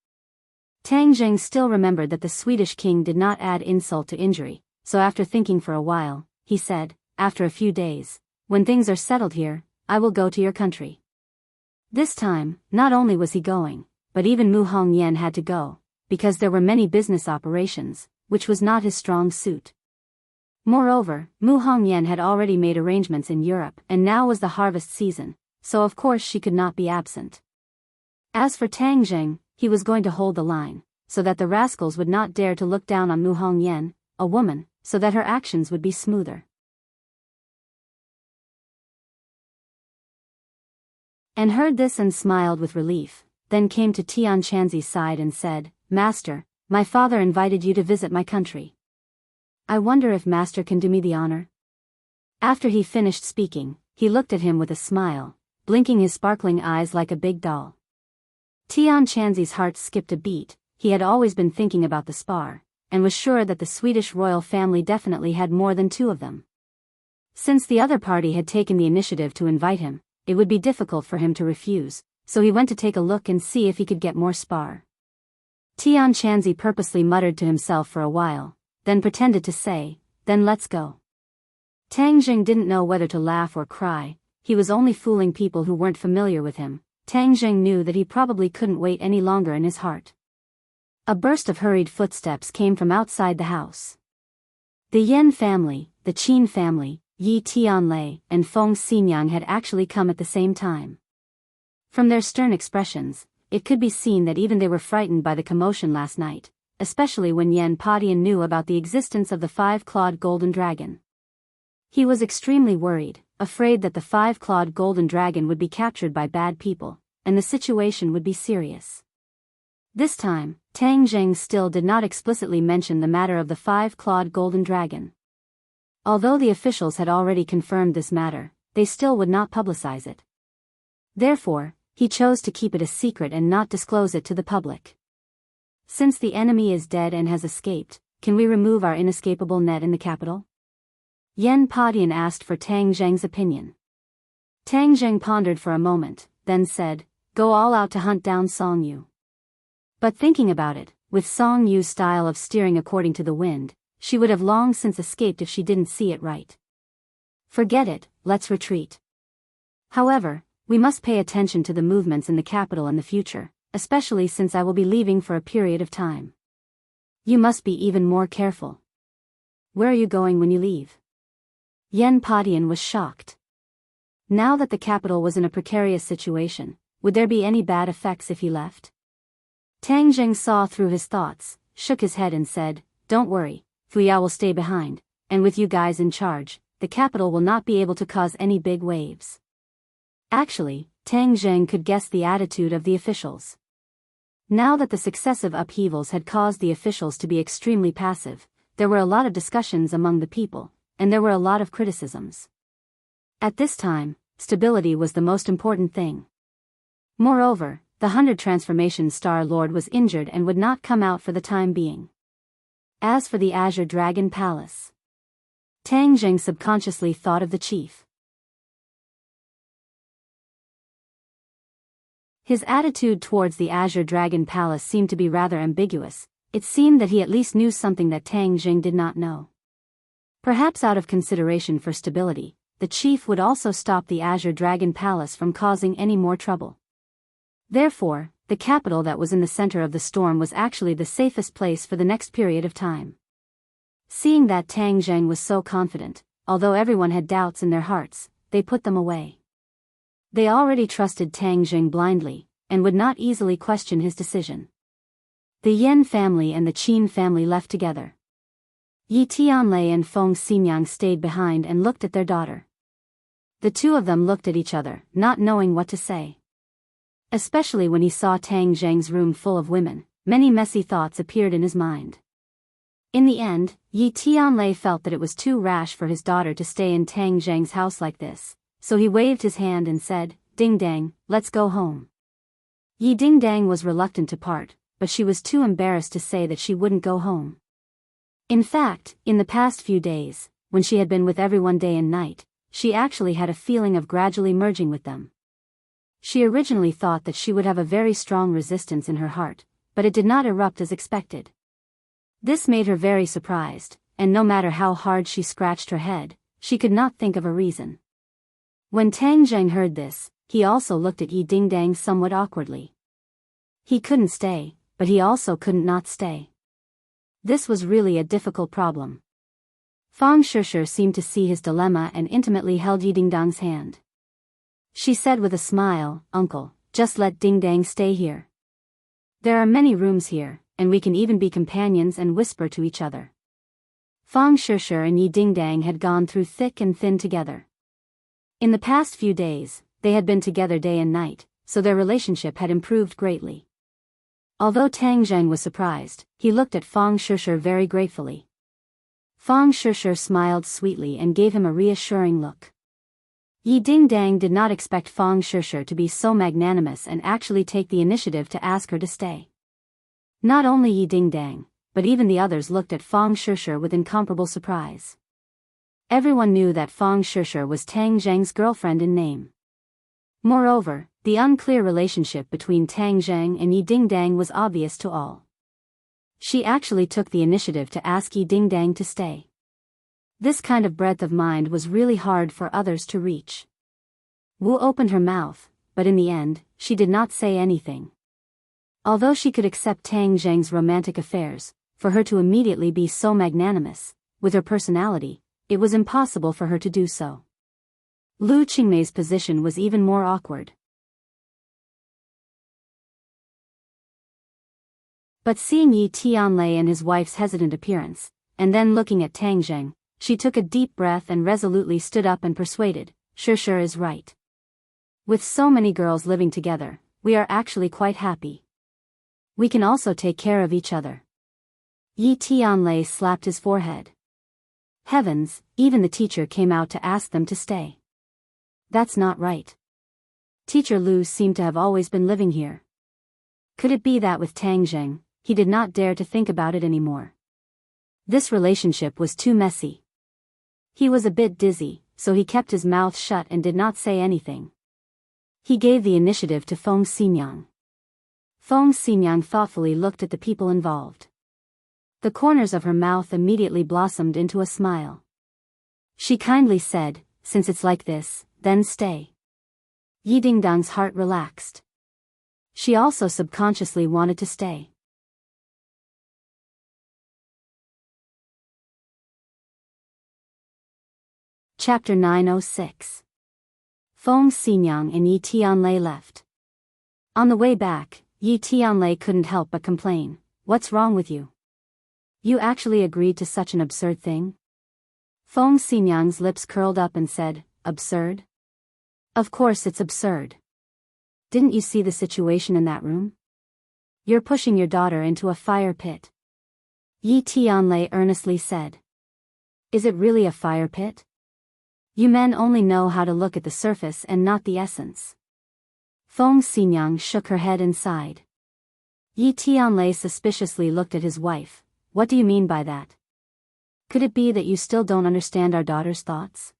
Tang Zheng still remembered that the Swedish king did not add insult to injury, so after thinking for a while, he said, "After a few days, when things are settled here, I will go to your country." This time, not only was he going, but even Mu Hongyan had to go, because there were many business operations, which was not his strong suit. Moreover, Mu Hongyan had already made arrangements in Europe and now was the harvest season, so of course she could not be absent. As for Tang Zheng, he was going to hold the line, so that the rascals would not dare to look down on Mu Hongyan, a woman, so that her actions would be smoother. And heard this and smiled with relief, then came to Tian Chanzi's side and said, "Master, my father invited you to visit my country. I wonder if Master can do me the honor?" After he finished speaking, he looked at him with a smile, blinking his sparkling eyes like a big doll. Tian Chanzi's heart skipped a beat. He had always been thinking about the spar, and was sure that the Swedish royal family definitely had more than two of them. Since the other party had taken the initiative to invite him, it would be difficult for him to refuse, so he went to take a look and see if he could get more spar. Tian Chanzi purposely muttered to himself for a while, then pretended to say, "Then let's go." Tang Zheng didn't know whether to laugh or cry. He was only fooling people who weren't familiar with him. Tang Zheng knew that he probably couldn't wait any longer in his heart. A burst of hurried footsteps came from outside the house. The Yen family, the Qin family, Yi Tianlei, and Feng Xinyang had actually come at the same time. From their stern expressions, it could be seen that even they were frightened by the commotion last night, especially when Yen Padian knew about the existence of the five-clawed golden dragon. He was extremely worried, afraid that the five-clawed golden dragon would be captured by bad people, and the situation would be serious. This time, Tang Zheng still did not explicitly mention the matter of the five-clawed golden dragon. Although the officials had already confirmed this matter, they still would not publicize it. Therefore, he chose to keep it a secret and not disclose it to the public. "Since the enemy is dead and has escaped, can we remove our inescapable net in the capital?" Yen Padian asked for Tang Zheng's opinion. Tang Zheng pondered for a moment, then said, "Go all out to hunt down Song Yu." But thinking about it, with Song Yu's style of steering according to the wind, she would have long since escaped if she didn't see it right. "Forget it, let's retreat. However, we must pay attention to the movements in the capital in the future, especially since I will be leaving for a period of time. You must be even more careful." "Where are you going when you leave?" Yen Padian was shocked. Now that the capital was in a precarious situation, would there be any bad effects if he left? Tang Zheng saw through his thoughts, shook his head and said, "Don't worry, Fuyao will stay behind, and with you guys in charge, the capital will not be able to cause any big waves." Actually, Tang Zheng could guess the attitude of the officials. Now that the successive upheavals had caused the officials to be extremely passive, there were a lot of discussions among the people, and there were a lot of criticisms. At this time, stability was the most important thing. Moreover, the 100 Transformation Star Lord was injured and would not come out for the time being. As for the Azure Dragon Palace, Tang Zheng subconsciously thought of the chief. His attitude towards the Azure Dragon Palace seemed to be rather ambiguous. It seemed that he at least knew something that Tang Zheng did not know. Perhaps out of consideration for stability, the chief would also stop the Azure Dragon Palace from causing any more trouble. Therefore, the capital that was in the center of the storm was actually the safest place for the next period of time. Seeing that Tang Zheng was so confident, although everyone had doubts in their hearts, they put them away. They already trusted Tang Zheng blindly, and would not easily question his decision. The Yan family and the Qin family left together. Yi Tianlei and Feng Xinyang stayed behind and looked at their daughter. The two of them looked at each other, not knowing what to say. Especially when he saw Tang Zheng's room full of women, many messy thoughts appeared in his mind. In the end, Yi Tianlei felt that it was too rash for his daughter to stay in Tang Zheng's house like this, so he waved his hand and said, "Ding Dang, let's go home." Yi Ding Dang was reluctant to part, but she was too embarrassed to say that she wouldn't go home. In fact, in the past few days, when she had been with everyone day and night, she actually had a feeling of gradually merging with them. She originally thought that she would have a very strong resistance in her heart, but it did not erupt as expected. This made her very surprised, and no matter how hard she scratched her head, she could not think of a reason. When Tang Zheng heard this, he also looked at Yi Ding Dang somewhat awkwardly. He couldn't stay, but he also couldn't not stay. This was really a difficult problem. Fang Shishir seemed to see his dilemma and intimately held Yi Ding Dang's hand. She said with a smile, "Uncle, just let Ding Dang stay here. There are many rooms here, and we can even be companions and whisper to each other." Fang Shishir and Yi Ding Dang had gone through thick and thin together. In the past few days, they had been together day and night, so their relationship had improved greatly. Although Tang Zheng was surprised, he looked at Fang Shishir very gratefully. Fang Shishir smiled sweetly and gave him a reassuring look. Yi Ding Dang did not expect Fang Shishir to be so magnanimous and actually take the initiative to ask her to stay. Not only Yi Ding Dang, but even the others looked at Fang Shishir with incomparable surprise. Everyone knew that Fang Shishir was Tang Zheng's girlfriend in name. Moreover, the unclear relationship between Tang Zheng and Yi Ding Dang was obvious to all. She actually took the initiative to ask Yi Ding Dang to stay. This kind of breadth of mind was really hard for others to reach. Wu opened her mouth, but in the end, she did not say anything. Although she could accept Tang Zheng's romantic affairs, for her to immediately be so magnanimous, with her personality, it was impossible for her to do so. Lu Qingmei's position was even more awkward. But seeing Yi Tianlei and his wife's hesitant appearance, and then looking at Tang Zheng, she took a deep breath and resolutely stood up and persuaded, "Shishir is right. With so many girls living together, we are actually quite happy. We can also take care of each other." Yi Tianlei slapped his forehead. Heavens, even the teacher came out to ask them to stay. That's not right. Teacher Lu seemed to have always been living here. Could it be that with Tang Zheng, he did not dare to think about it anymore? This relationship was too messy. He was a bit dizzy, so he kept his mouth shut and did not say anything. He gave the initiative to Feng Xinyang. Feng Xinyang thoughtfully looked at the people involved. The corners of her mouth immediately blossomed into a smile. She kindly said, "Since it's like this, then stay." Yi Ding Dang's heart relaxed. She also subconsciously wanted to stay. Chapter 906. Feng Xinyang and Yi Tianlei left. On the way back, Yi Tianlei couldn't help but complain, "What's wrong with you? You actually agreed to such an absurd thing?" Feng Xinyang's lips curled up and said, "Absurd? Of course it's absurd. Didn't you see the situation in that room? You're pushing your daughter into a fire pit." Yi Tianlei earnestly said. "Is it really a fire pit? You men only know how to look at the surface and not the essence. Feng Xinyang shook her head and sighed. Yi Tianlei suspiciously looked at his wife. What do you mean by that? Could it be that you still don't understand our daughter's thoughts?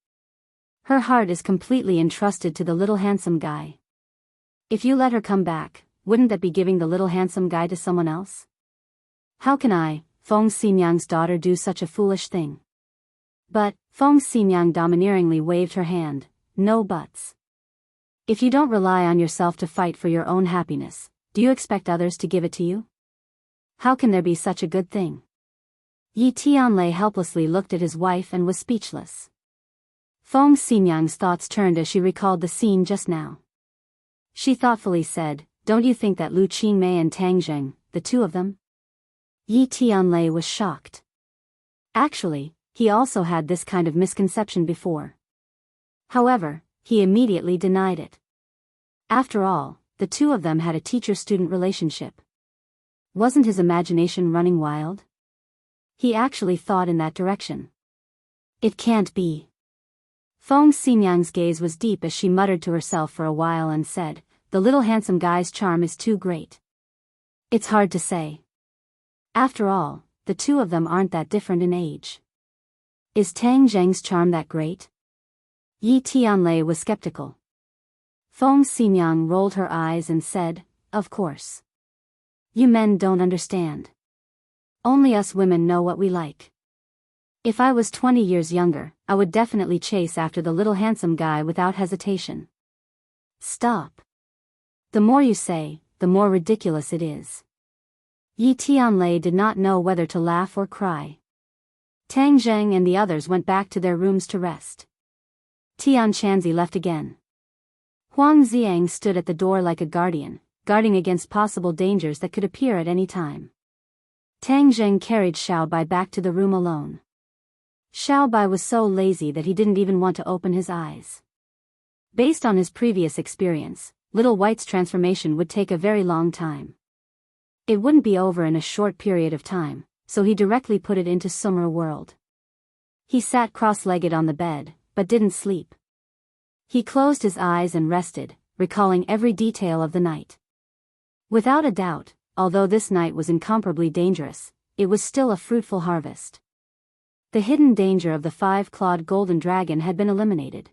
Her heart is completely entrusted to the little handsome guy. If you let her come back, wouldn't that be giving the little handsome guy to someone else? How can I, Feng Xinyang's daughter, do such a foolish thing? But, Feng Xinyang domineeringly waved her hand. No buts. If you don't rely on yourself to fight for your own happiness, do you expect others to give it to you? How can there be such a good thing? Yi Tianlei helplessly looked at his wife and was speechless. Feng Xinyang's thoughts turned as she recalled the scene just now. She thoughtfully said, don't you think that Lu Qingmei and Tang Zheng, the two of them? Yi Tianlei was shocked. Actually, he also had this kind of misconception before. However, he immediately denied it. After all, the two of them had a teacher-student relationship. Wasn't his imagination running wild? He actually thought in that direction. It can't be. Feng Xinyang's gaze was deep as she muttered to herself for a while and said, the little handsome guy's charm is too great. It's hard to say. After all, the two of them aren't that different in age. Is Tang Zheng's charm that great? Yi Tianlei was skeptical. Feng Xinyang rolled her eyes and said, of course. You men don't understand. Only us women know what we like. If I was 20 years younger, I would definitely chase after the little handsome guy without hesitation. Stop. The more you say, the more ridiculous it is. Yi Tianlei did not know whether to laugh or cry. Tang Zheng and the others went back to their rooms to rest. Tian Chanzi left again. Huang Xiang stood at the door like a guardian, guarding against possible dangers that could appear at any time. Tang Zheng carried Xiaobai back to the room alone. Xiaobai was so lazy that he didn't even want to open his eyes. Based on his previous experience, Little White's transformation would take a very long time. It wouldn't be over in a short period of time, so he directly put it into Sumra world. He sat cross-legged on the bed, but didn't sleep. He closed his eyes and rested, recalling every detail of the night. Without a doubt, although this night was incomparably dangerous, it was still a fruitful harvest. The hidden danger of the five-clawed golden dragon had been eliminated.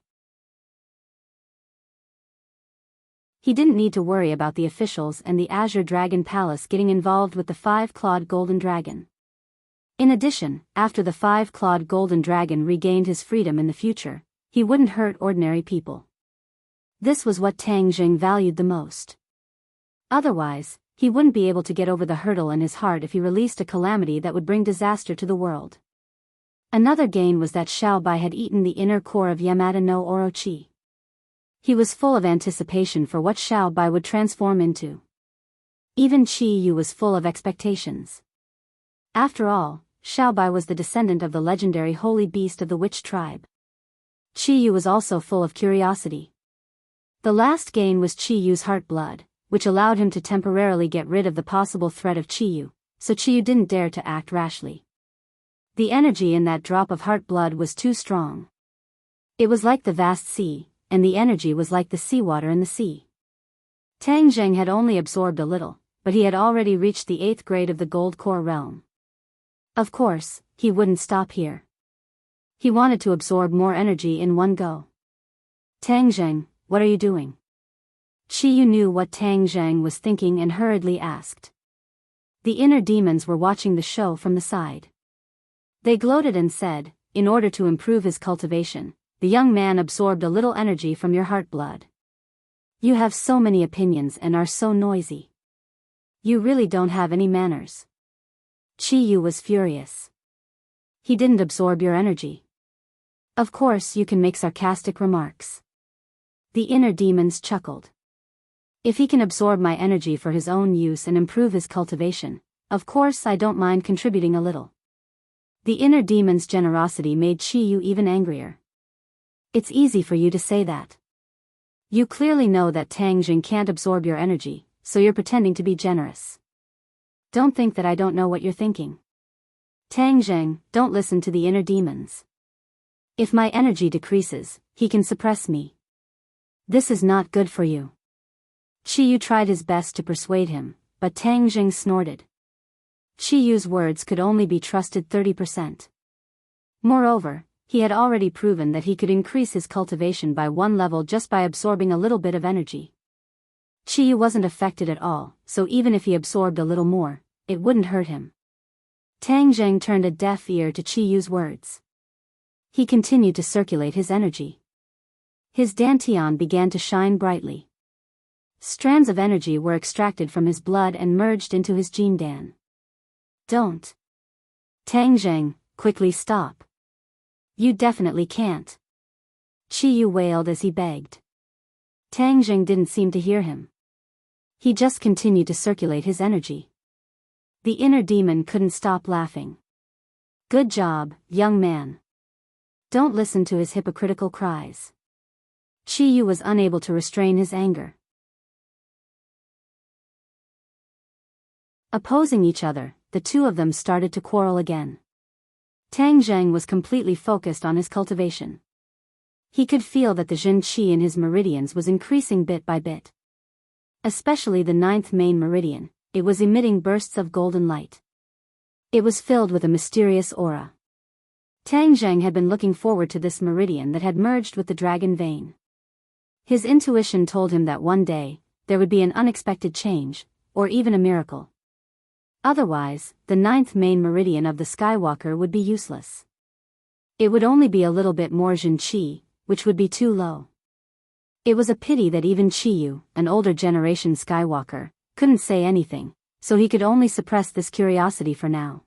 He didn't need to worry about the officials and the Azure Dragon Palace getting involved with the five-clawed golden dragon. In addition, after the five-clawed golden dragon regained his freedom in the future, he wouldn't hurt ordinary people. This was what Tang Zheng valued the most. Otherwise, he wouldn't be able to get over the hurdle in his heart if he released a calamity that would bring disaster to the world. Another gain was that Xiaobai had eaten the inner core of Yamada no Orochi. He was full of anticipation for what Xiaobai would transform into. Even Qi Yu was full of expectations. After all, Xiaobai was the descendant of the legendary holy beast of the witch tribe. Qi Yu was also full of curiosity. The last gain was Qi Yu's heart blood, which allowed him to temporarily get rid of the possible threat of Qi Yu, so Qi Yu didn't dare to act rashly. The energy in that drop of heart blood was too strong. It was like the vast sea, and the energy was like the seawater in the sea. Tang Zheng had only absorbed a little, but he had already reached the 8th grade of the Gold Core realm. Of course, he wouldn't stop here. He wanted to absorb more energy in one go. Tang Zheng, what are you doing? Qi Yu knew what Tang Zheng was thinking and hurriedly asked. The inner demons were watching the show from the side. They gloated and said, in order to improve his cultivation, the young man absorbed a little energy from your heart blood. You have so many opinions and are so noisy. You really don't have any manners. Qi Yu was furious. He didn't absorb your energy. Of course you can make sarcastic remarks. The inner demons chuckled. If he can absorb my energy for his own use and improve his cultivation, of course I don't mind contributing a little. The inner demon's generosity made Qi Yu even angrier. It's easy for you to say that. You clearly know that Tang Zheng can't absorb your energy, so you're pretending to be generous. Don't think that I don't know what you're thinking. Tang Zheng, don't listen to the inner demons. If my energy decreases, he can suppress me. This is not good for you. Qiyu tried his best to persuade him, but Tang Jing snorted. Qiyu's words could only be trusted 30%. Moreover, he had already proven that he could increase his cultivation by 1 level just by absorbing a little bit of energy. Qiyu wasn't affected at all, so even if he absorbed a little more, it wouldn't hurt him. Tang Jing turned a deaf ear to Qiyu's words. He continued to circulate his energy. His dantian began to shine brightly. Strands of energy were extracted from his blood and merged into his jindan. Don't. Tang Jing, quickly stop. You definitely can't. Qiyu wailed as he begged. Tang Jing didn't seem to hear him. He just continued to circulate his energy. The inner demon couldn't stop laughing. Good job, young man. Don't listen to his hypocritical cries. Qiyu was unable to restrain his anger. Opposing each other, the two of them started to quarrel again. Tang Jing was completely focused on his cultivation. He could feel that the Jin Qi in his meridians was increasing bit by bit. Especially the 9th main meridian, it was emitting bursts of golden light. It was filled with a mysterious aura. Tang Jing had been looking forward to this meridian that had merged with the dragon vein. His intuition told him that one day, there would be an unexpected change, or even a miracle. Otherwise, the 9th main meridian of the Skywalker would be useless. It would only be a little bit more Jin Qi, which would be too low. It was a pity that even Qiyu, an older generation Skywalker, couldn't say anything, so he could only suppress this curiosity for now.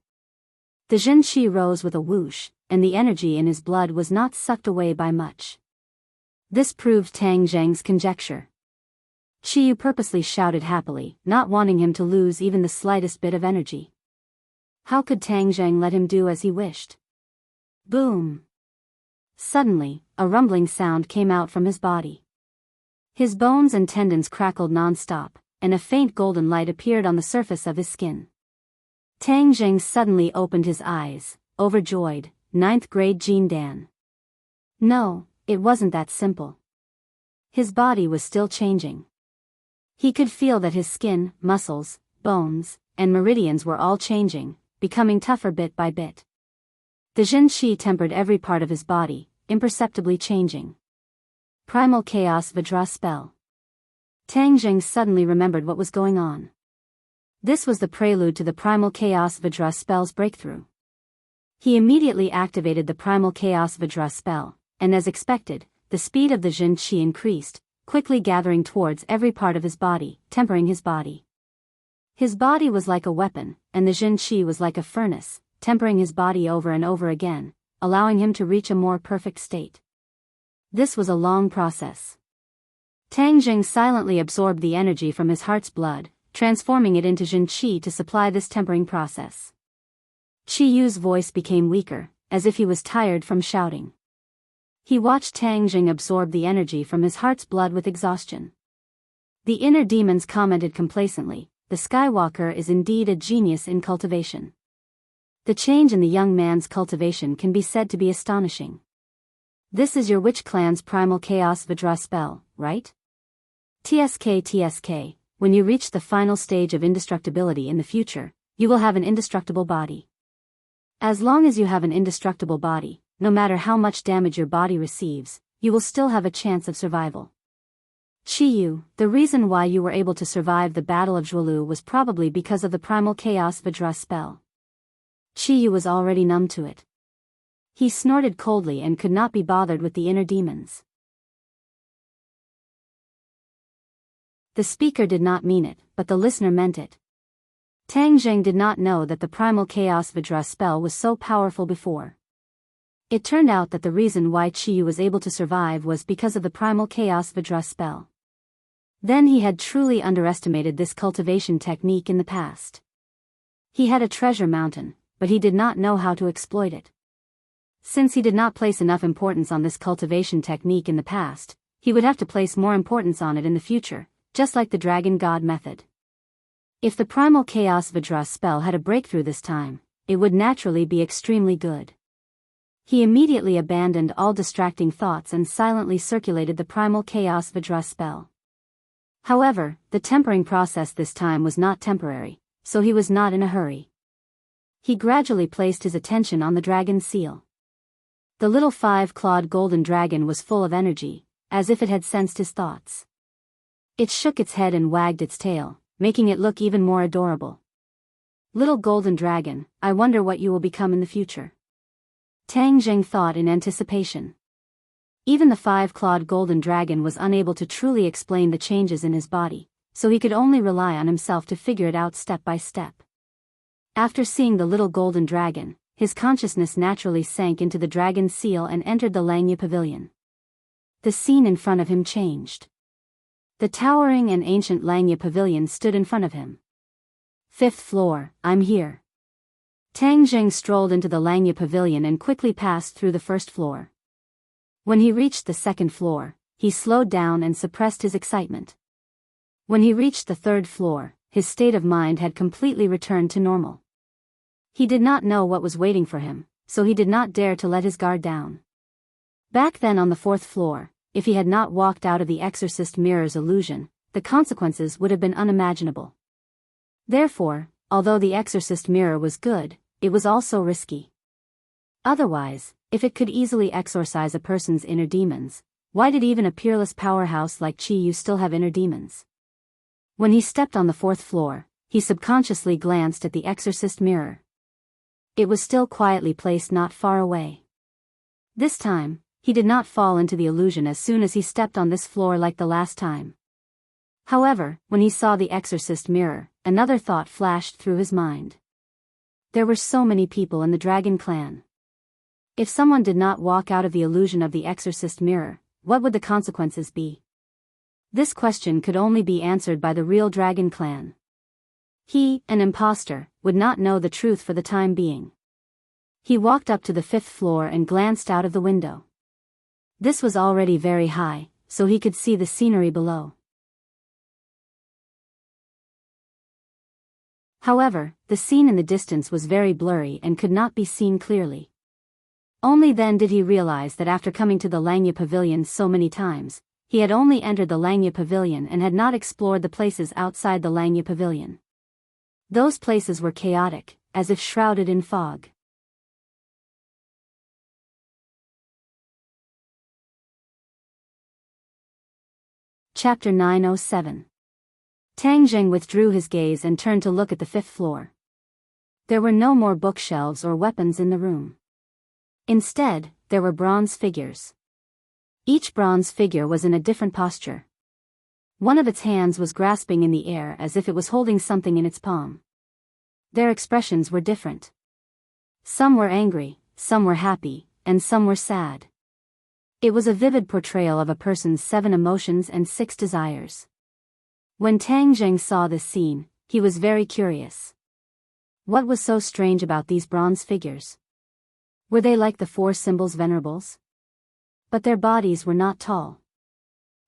The Jin Qi rose with a whoosh, and the energy in his blood was not sucked away by much. This proved Tang Jing's conjecture. Qiyu purposely shouted happily, not wanting him to lose even the slightest bit of energy. How could Tang Jing let him do as he wished? Boom! Suddenly, a rumbling sound came out from his body. His bones and tendons crackled non-stop, and a faint golden light appeared on the surface of his skin. Tang Jing suddenly opened his eyes, overjoyed. 9th grade Jindan. No, it wasn't that simple. His body was still changing. He could feel that his skin, muscles, bones, and meridians were all changing, becoming tougher bit by bit. The Jin Qi tempered every part of his body, imperceptibly changing. Primal Chaos Vajra Spell. Tang Jing suddenly remembered what was going on. This was the prelude to the Primal Chaos Vajra spell's breakthrough. He immediately activated the Primal Chaos Vajra spell, and as expected, the speed of the Jin Qi increased, quickly gathering towards every part of his body, tempering his body. His body was like a weapon, and the Jin Qi was like a furnace, tempering his body over and over again, allowing him to reach a more perfect state. This was a long process. Tang Jing silently absorbed the energy from his heart's blood, transforming it into Jin Qi to supply this tempering process. Qiyu's voice became weaker, as if he was tired from shouting. He watched Tang Jing absorb the energy from his heart's blood with exhaustion. The inner demons commented complacently, "The Skywalker is indeed a genius in cultivation." The change in the young man's cultivation can be said to be astonishing. This is your witch clan's Primal Chaos Vajra spell, right? TSK, when you reach the final stage of indestructibility in the future, you will have an indestructible body. As long as you have an indestructible body, no matter how much damage your body receives, you will still have a chance of survival. Qiyu, the reason why you were able to survive the Battle of Zhualu was probably because of the Primal Chaos Vajra spell. Qiyu was already numb to it. He snorted coldly and could not be bothered with the inner demons. The speaker did not mean it, but the listener meant it. Tang Jing did not know that the Primal Chaos Vajra spell was so powerful before. It turned out that the reason why Qiyu was able to survive was because of the Primal Chaos Vajra spell. Then he had truly underestimated this cultivation technique in the past. He had a treasure mountain, but he did not know how to exploit it. Since he did not place enough importance on this cultivation technique in the past, he would have to place more importance on it in the future, just like the Dragon God method. If the Primal Chaos Vajra spell had a breakthrough this time, it would naturally be extremely good. He immediately abandoned all distracting thoughts and silently circulated the Primal Chaos Vajra spell. However, the tempering process this time was not temporary, so he was not in a hurry. He gradually placed his attention on the dragon's seal. The little 5-clawed golden dragon was full of energy, as if it had sensed his thoughts. It shook its head and wagged its tail, making it look even more adorable. Little golden dragon, I wonder what you will become in the future. Tang Jing thought in anticipation. Even the 5-clawed golden dragon was unable to truly explain the changes in his body, so he could only rely on himself to figure it out step by step. After seeing the little golden dragon, his consciousness naturally sank into the dragon's seal and entered the Langya pavilion. The scene in front of him changed. The towering and ancient Langya pavilion stood in front of him. 5th floor, I'm here. Tang Jing strolled into the Langya pavilion and quickly passed through the 1st floor. When he reached the 2nd floor, he slowed down and suppressed his excitement. When he reached the 3rd floor, his state of mind had completely returned to normal. He did not know what was waiting for him, so he did not dare to let his guard down. Back then on the 4th floor, if he had not walked out of the exorcist mirror's illusion, the consequences would have been unimaginable. Therefore, although the exorcist mirror was good, it was also risky. Otherwise, if it could easily exorcise a person's inner demons, why did even a peerless powerhouse like Chi Yu still have inner demons? When he stepped on the 4th floor, he subconsciously glanced at the exorcist mirror. It was still quietly placed not far away. This time, he did not fall into the illusion as soon as he stepped on this floor like the last time. However, when he saw the exorcist mirror, another thought flashed through his mind. There were so many people in the dragon clan. If someone did not walk out of the illusion of the exorcist mirror, what would the consequences be? This question could only be answered by the real dragon clan. He, an imposter, would not know the truth for the time being. He walked up to the 5th floor and glanced out of the window. This was already very high, so he could see the scenery below. However, the scene in the distance was very blurry and could not be seen clearly. Only then did he realize that after coming to the Langya pavilion so many times, he had only entered the Langya pavilion and had not explored the places outside the Langya pavilion. Those places were chaotic, as if shrouded in fog. Chapter 907. Tang Jing withdrew his gaze and turned to look at the 5th floor. There were no more bookshelves or weapons in the room. Instead, there were bronze figures. Each bronze figure was in a different posture. One of its hands was grasping in the air as if it was holding something in its palm. Their expressions were different. Some were angry, some were happy, and some were sad. It was a vivid portrayal of a person's 7 emotions and 6 desires. When Tang Jing saw this scene, he was very curious. What was so strange about these bronze figures? Were they like the 4 symbols venerables? But their bodies were not tall.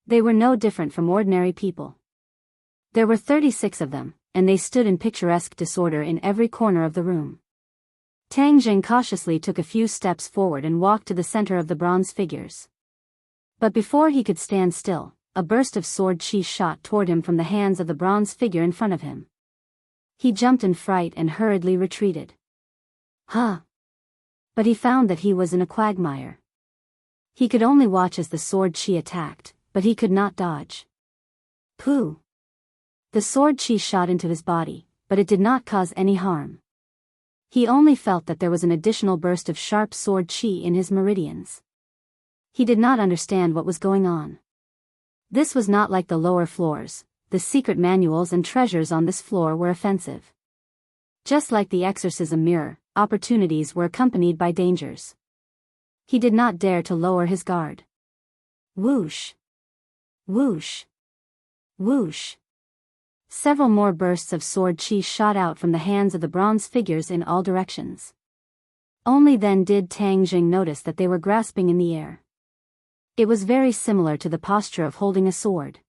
They were no different from ordinary people. There were 36 of them, and they stood in picturesque disorder in every corner of the room. Tang Jing cautiously took a few steps forward and walked to the center of the bronze figures. But before he could stand still, a burst of sword chi shot toward him from the hands of the bronze figure in front of him. He jumped in fright and hurriedly retreated. Huh! But he found that he was in a quagmire. He could only watch as the sword chi attacked, but he could not dodge. Pooh! The sword chi shot into his body, but it did not cause any harm. He only felt that there was an additional burst of sharp sword chi in his meridians. He did not understand what was going on. This was not like the lower floors. The secret manuals and treasures on this floor were offensive. Just like the exorcism mirror, opportunities were accompanied by dangers. He did not dare to lower his guard. Whoosh! Whoosh! Whoosh! Several more bursts of sword chi shot out from the hands of the bronze figures in all directions. Only then did Tang Jing notice that they were grasping in the air. It was very similar to the posture of holding a sword.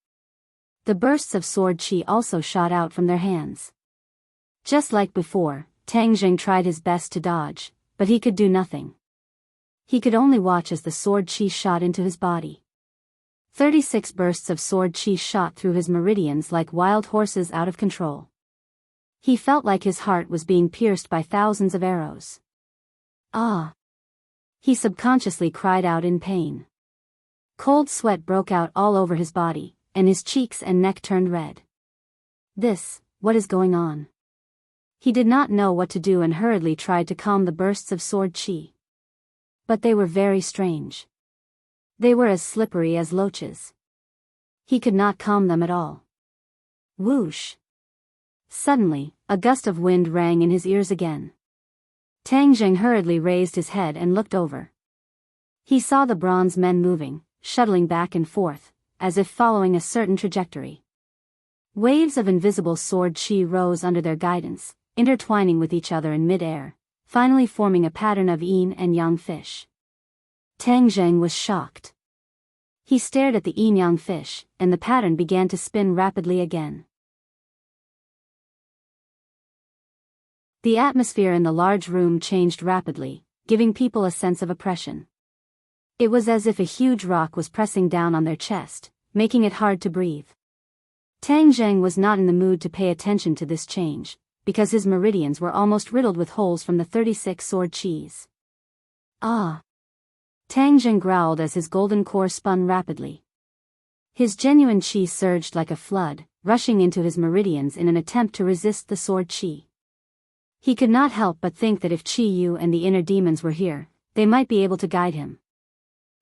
The bursts of sword chi also shot out from their hands. Just like before, Tang Jing tried his best to dodge, but he could do nothing. He could only watch as the sword chi shot into his body. 36 bursts of sword chi shot through his meridians like wild horses out of control. He felt like his heart was being pierced by thousands of arrows. Ah! He subconsciously cried out in pain. Cold sweat broke out all over his body, and his cheeks and neck turned red. What is going on? He did not know what to do and hurriedly tried to calm the bursts of sword chi. But they were very strange. They were as slippery as loaches. He could not calm them at all. Whoosh! Suddenly, a gust of wind rang in his ears again. Tang Zheng hurriedly raised his head and looked over. He saw the bronze men moving, shuttling back and forth, as if following a certain trajectory. Waves of invisible sword chi rose under their guidance, intertwining with each other in mid-air, finally forming a pattern of yin and yang fish. Tang Zheng was shocked. He stared at the yin-yang fish, and the pattern began to spin rapidly again. The atmosphere in the large room changed rapidly, giving people a sense of oppression. It was as if a huge rock was pressing down on their chest, making it hard to breathe. Tang Zheng was not in the mood to pay attention to this change, because his meridians were almost riddled with holes from the 36 sword chis. Ah! Tang Zheng growled as his golden core spun rapidly. His genuine chi surged like a flood, rushing into his meridians in an attempt to resist the sword chi. He could not help but think that if Chi Yu and the inner demons were here, they might be able to guide him.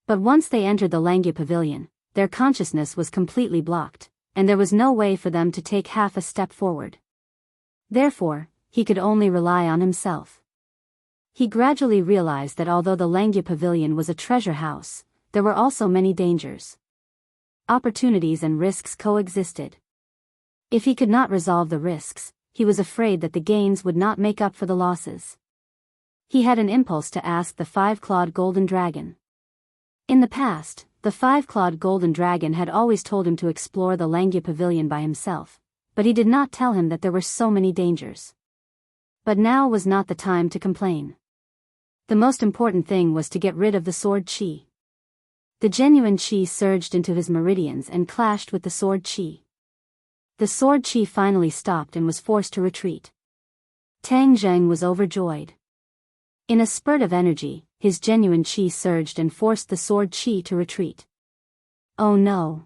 But once they entered the Langya Pavilion, their consciousness was completely blocked, and there was no way for them to take half a step forward. Therefore, he could only rely on himself. He gradually realized that although the Langya Pavilion was a treasure house, there were also many dangers. Opportunities and risks coexisted. If he could not resolve the risks, he was afraid that the gains would not make up for the losses. He had an impulse to ask the five-clawed golden dragon. In the past, the five-clawed golden dragon had always told him to explore the Langya Pavilion by himself, but he did not tell him that there were so many dangers. But now was not the time to complain. The most important thing was to get rid of the sword chi. The genuine chi surged into his meridians and clashed with the sword chi. The sword chi finally stopped and was forced to retreat. Tang Zheng was overjoyed. In a spurt of energy, his genuine chi surged and forced the sword chi to retreat. Oh no!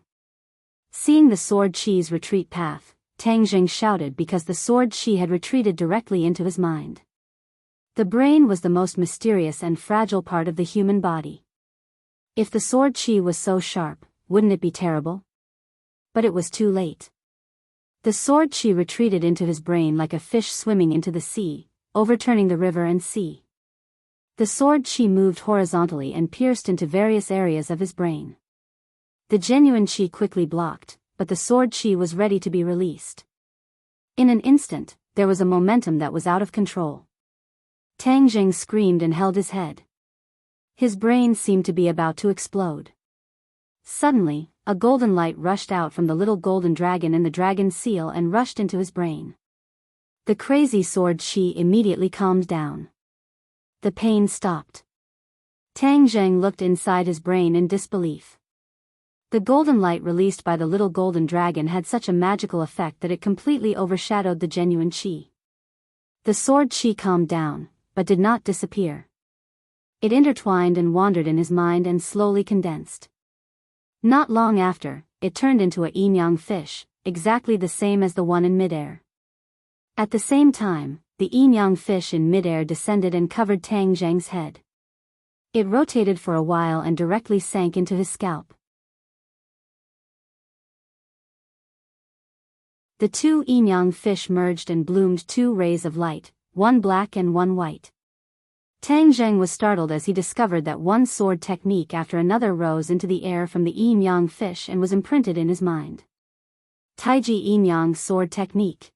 Seeing the sword chi's retreat path, Tang Zheng shouted because the sword chi had retreated directly into his mind. The brain was the most mysterious and fragile part of the human body. If the sword chi was so sharp, wouldn't it be terrible? But it was too late. The sword chi retreated into his brain like a fish swimming into the sea, overturning the river and sea. The sword chi moved horizontally and pierced into various areas of his brain. The genuine chi quickly blocked, but the sword chi was ready to be released. In an instant, there was a momentum that was out of control. Tang Zheng screamed and held his head. His brain seemed to be about to explode. Suddenly, a golden light rushed out from the little golden dragon in the dragon's seal and rushed into his brain. The crazy sword chi immediately calmed down. The pain stopped. Tang Zheng looked inside his brain in disbelief. The golden light released by the little golden dragon had such a magical effect that it completely overshadowed the genuine chi. The sword chi calmed down, but did not disappear. It intertwined and wandered in his mind and slowly condensed. Not long after, it turned into a yin-yang fish, exactly the same as the one in midair. At the same time, the yin-yang fish in midair descended and covered Tang Zheng's head. It rotated for a while and directly sank into his scalp. The two yin-yang fish merged and bloomed two rays of light, one black and one white. Tang Zheng was startled as he discovered that one sword technique after another rose into the air from the yin-yang fish and was imprinted in his mind. Taiji yin-yang sword technique.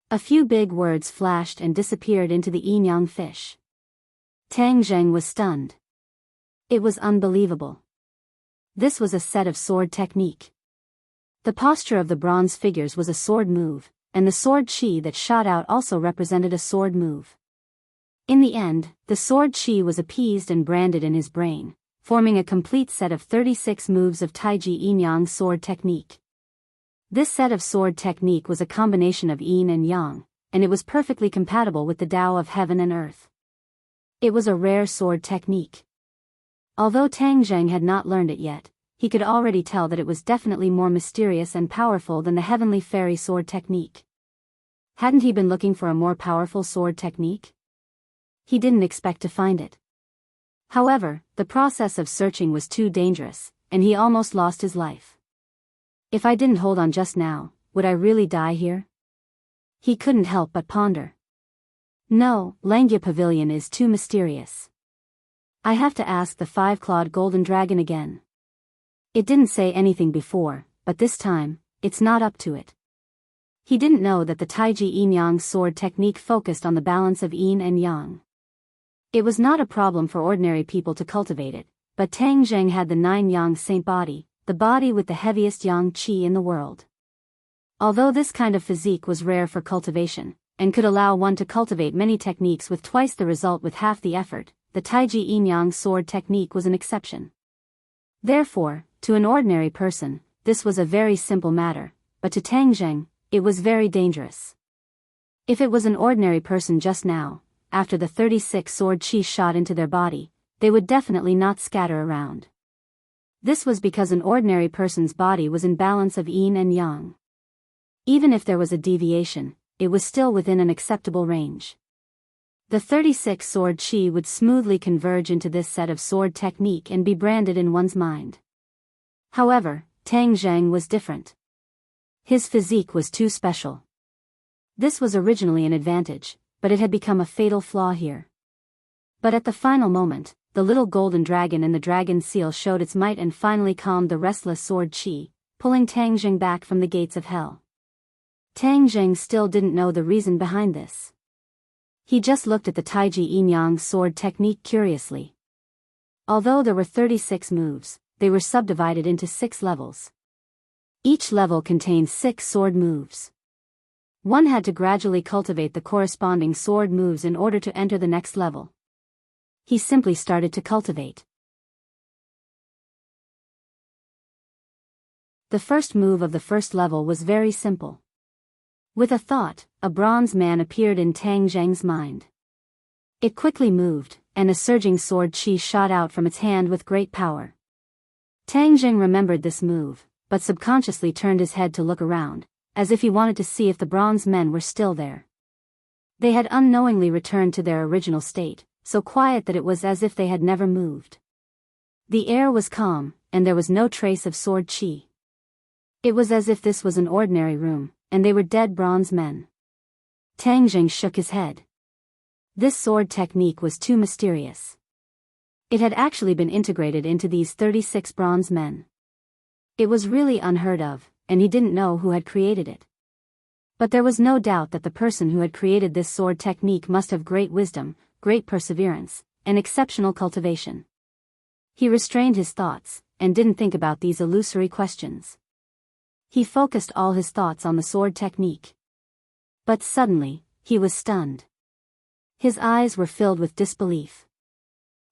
A few big words flashed and disappeared into the yin-yang fish. Tang Zheng was stunned. It was unbelievable. This was a set of sword technique. The posture of the bronze figures was a sword move, and the sword chi that shot out also represented a sword move. In the end, the sword chi was appeased and branded in his brain, forming a complete set of 36 moves of Taiji Yin-Yang sword technique. This set of sword technique was a combination of yin and yang, and it was perfectly compatible with the Tao of heaven and earth. It was a rare sword technique. Although Tang Zheng had not learned it yet, he could already tell that it was definitely more mysterious and powerful than the heavenly fairy sword technique. Hadn't he been looking for a more powerful sword technique? He didn't expect to find it. However, the process of searching was too dangerous, and he almost lost his life. If I didn't hold on just now, would I really die here? He couldn't help but ponder. No, Langya Pavilion is too mysterious. I have to ask the five-clawed golden dragon again. It didn't say anything before, but this time, it's not up to it. He didn't know that the Taiji Yin-Yang sword technique focused on the balance of yin and yang. It was not a problem for ordinary people to cultivate it, but Tang Zheng had the 9-yang saint body, the body with the heaviest yang qi in the world. Although this kind of physique was rare for cultivation, and could allow one to cultivate many techniques with twice the result with half the effort, the Taiji Yin-Yang sword technique was an exception. Therefore, to an ordinary person, this was a very simple matter, but to Tang Zheng, it was very dangerous. If it was an ordinary person just now, after the 36 sword qi shot into their body, they would definitely not scatter around. This was because an ordinary person's body was in balance of yin and yang. Even if there was a deviation, it was still within an acceptable range. The 36 sword qi would smoothly converge into this set of sword technique and be branded in one's mind. However, Tang Zheng was different. His physique was too special. This was originally an advantage, but it had become a fatal flaw here. But at the final moment, the little golden dragon and the dragon seal showed its might and finally calmed the restless sword qi, pulling Tang Zheng back from the gates of hell. Tang Zheng still didn't know the reason behind this. He just looked at the Taiji Yin-Yang sword technique curiously. Although there were 36 moves, they were subdivided into 6 levels. Each level contained 6 sword moves. One had to gradually cultivate the corresponding sword moves in order to enter the next level. He simply started to cultivate. The first move of the first level was very simple. With a thought, a bronze man appeared in Tang Zheng's mind. It quickly moved, and a surging sword qi shot out from its hand with great power. Tang Zheng remembered this move, but subconsciously turned his head to look around, as if he wanted to see if the bronze men were still there. They had unknowingly returned to their original state, so quiet that it was as if they had never moved. The air was calm, and there was no trace of sword qi. It was as if this was an ordinary room, and they were dead bronze men. Tang Zheng shook his head. This sword technique was too mysterious. It had actually been integrated into these 36 bronze men. It was really unheard of, and he didn't know who had created it. But there was no doubt that the person who had created this sword technique must have great wisdom, great perseverance, and exceptional cultivation. He restrained his thoughts, and didn't think about these illusory questions. He focused all his thoughts on the sword technique. But suddenly, he was stunned. His eyes were filled with disbelief.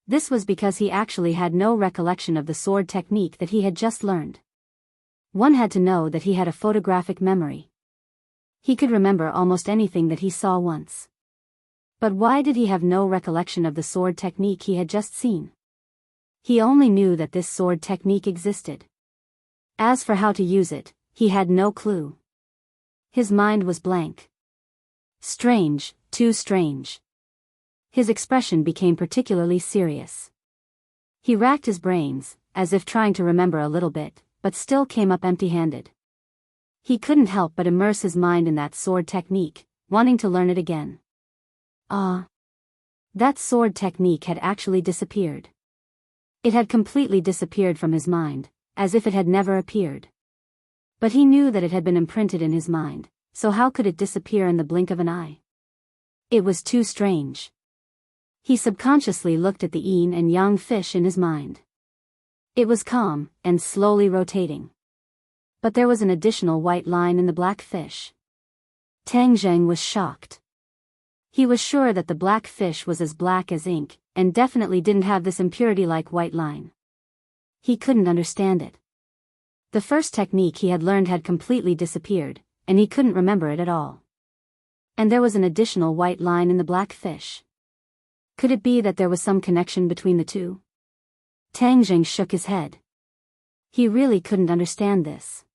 This was because he actually had no recollection of the sword technique that he had just learned. One had to know that he had a photographic memory. He could remember almost anything that he saw once. But why did he have no recollection of the sword technique he had just seen? He only knew that this sword technique existed. As for how to use it, he had no clue. His mind was blank. Strange, too strange. His expression became particularly serious. He racked his brains, as if trying to remember a little bit, but still came up empty-handed. He couldn't help but immerse his mind in that sword technique, wanting to learn it again. That sword technique had actually disappeared. It had completely disappeared from his mind, as if it had never appeared. But he knew that it had been imprinted in his mind, so how could it disappear in the blink of an eye? It was too strange. He subconsciously looked at the yin and yang fish in his mind. It was calm, and slowly rotating. But there was an additional white line in the black fish. Tang Zheng was shocked. He was sure that the black fish was as black as ink, and definitely didn't have this impurity-like white line. He couldn't understand it. The first technique he had learned had completely disappeared, and he couldn't remember it at all. And there was an additional white line in the black fish. Could it be that there was some connection between the two? Tang Jing shook his head. He really couldn't understand this.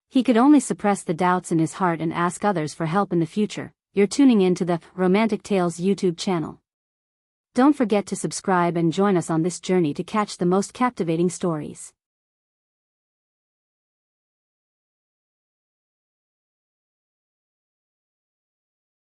He could only suppress the doubts in his heart and ask others for help in the future. You're tuning in to the Romantic Tales YouTube channel. Don't forget to subscribe and join us on this journey to catch the most captivating stories.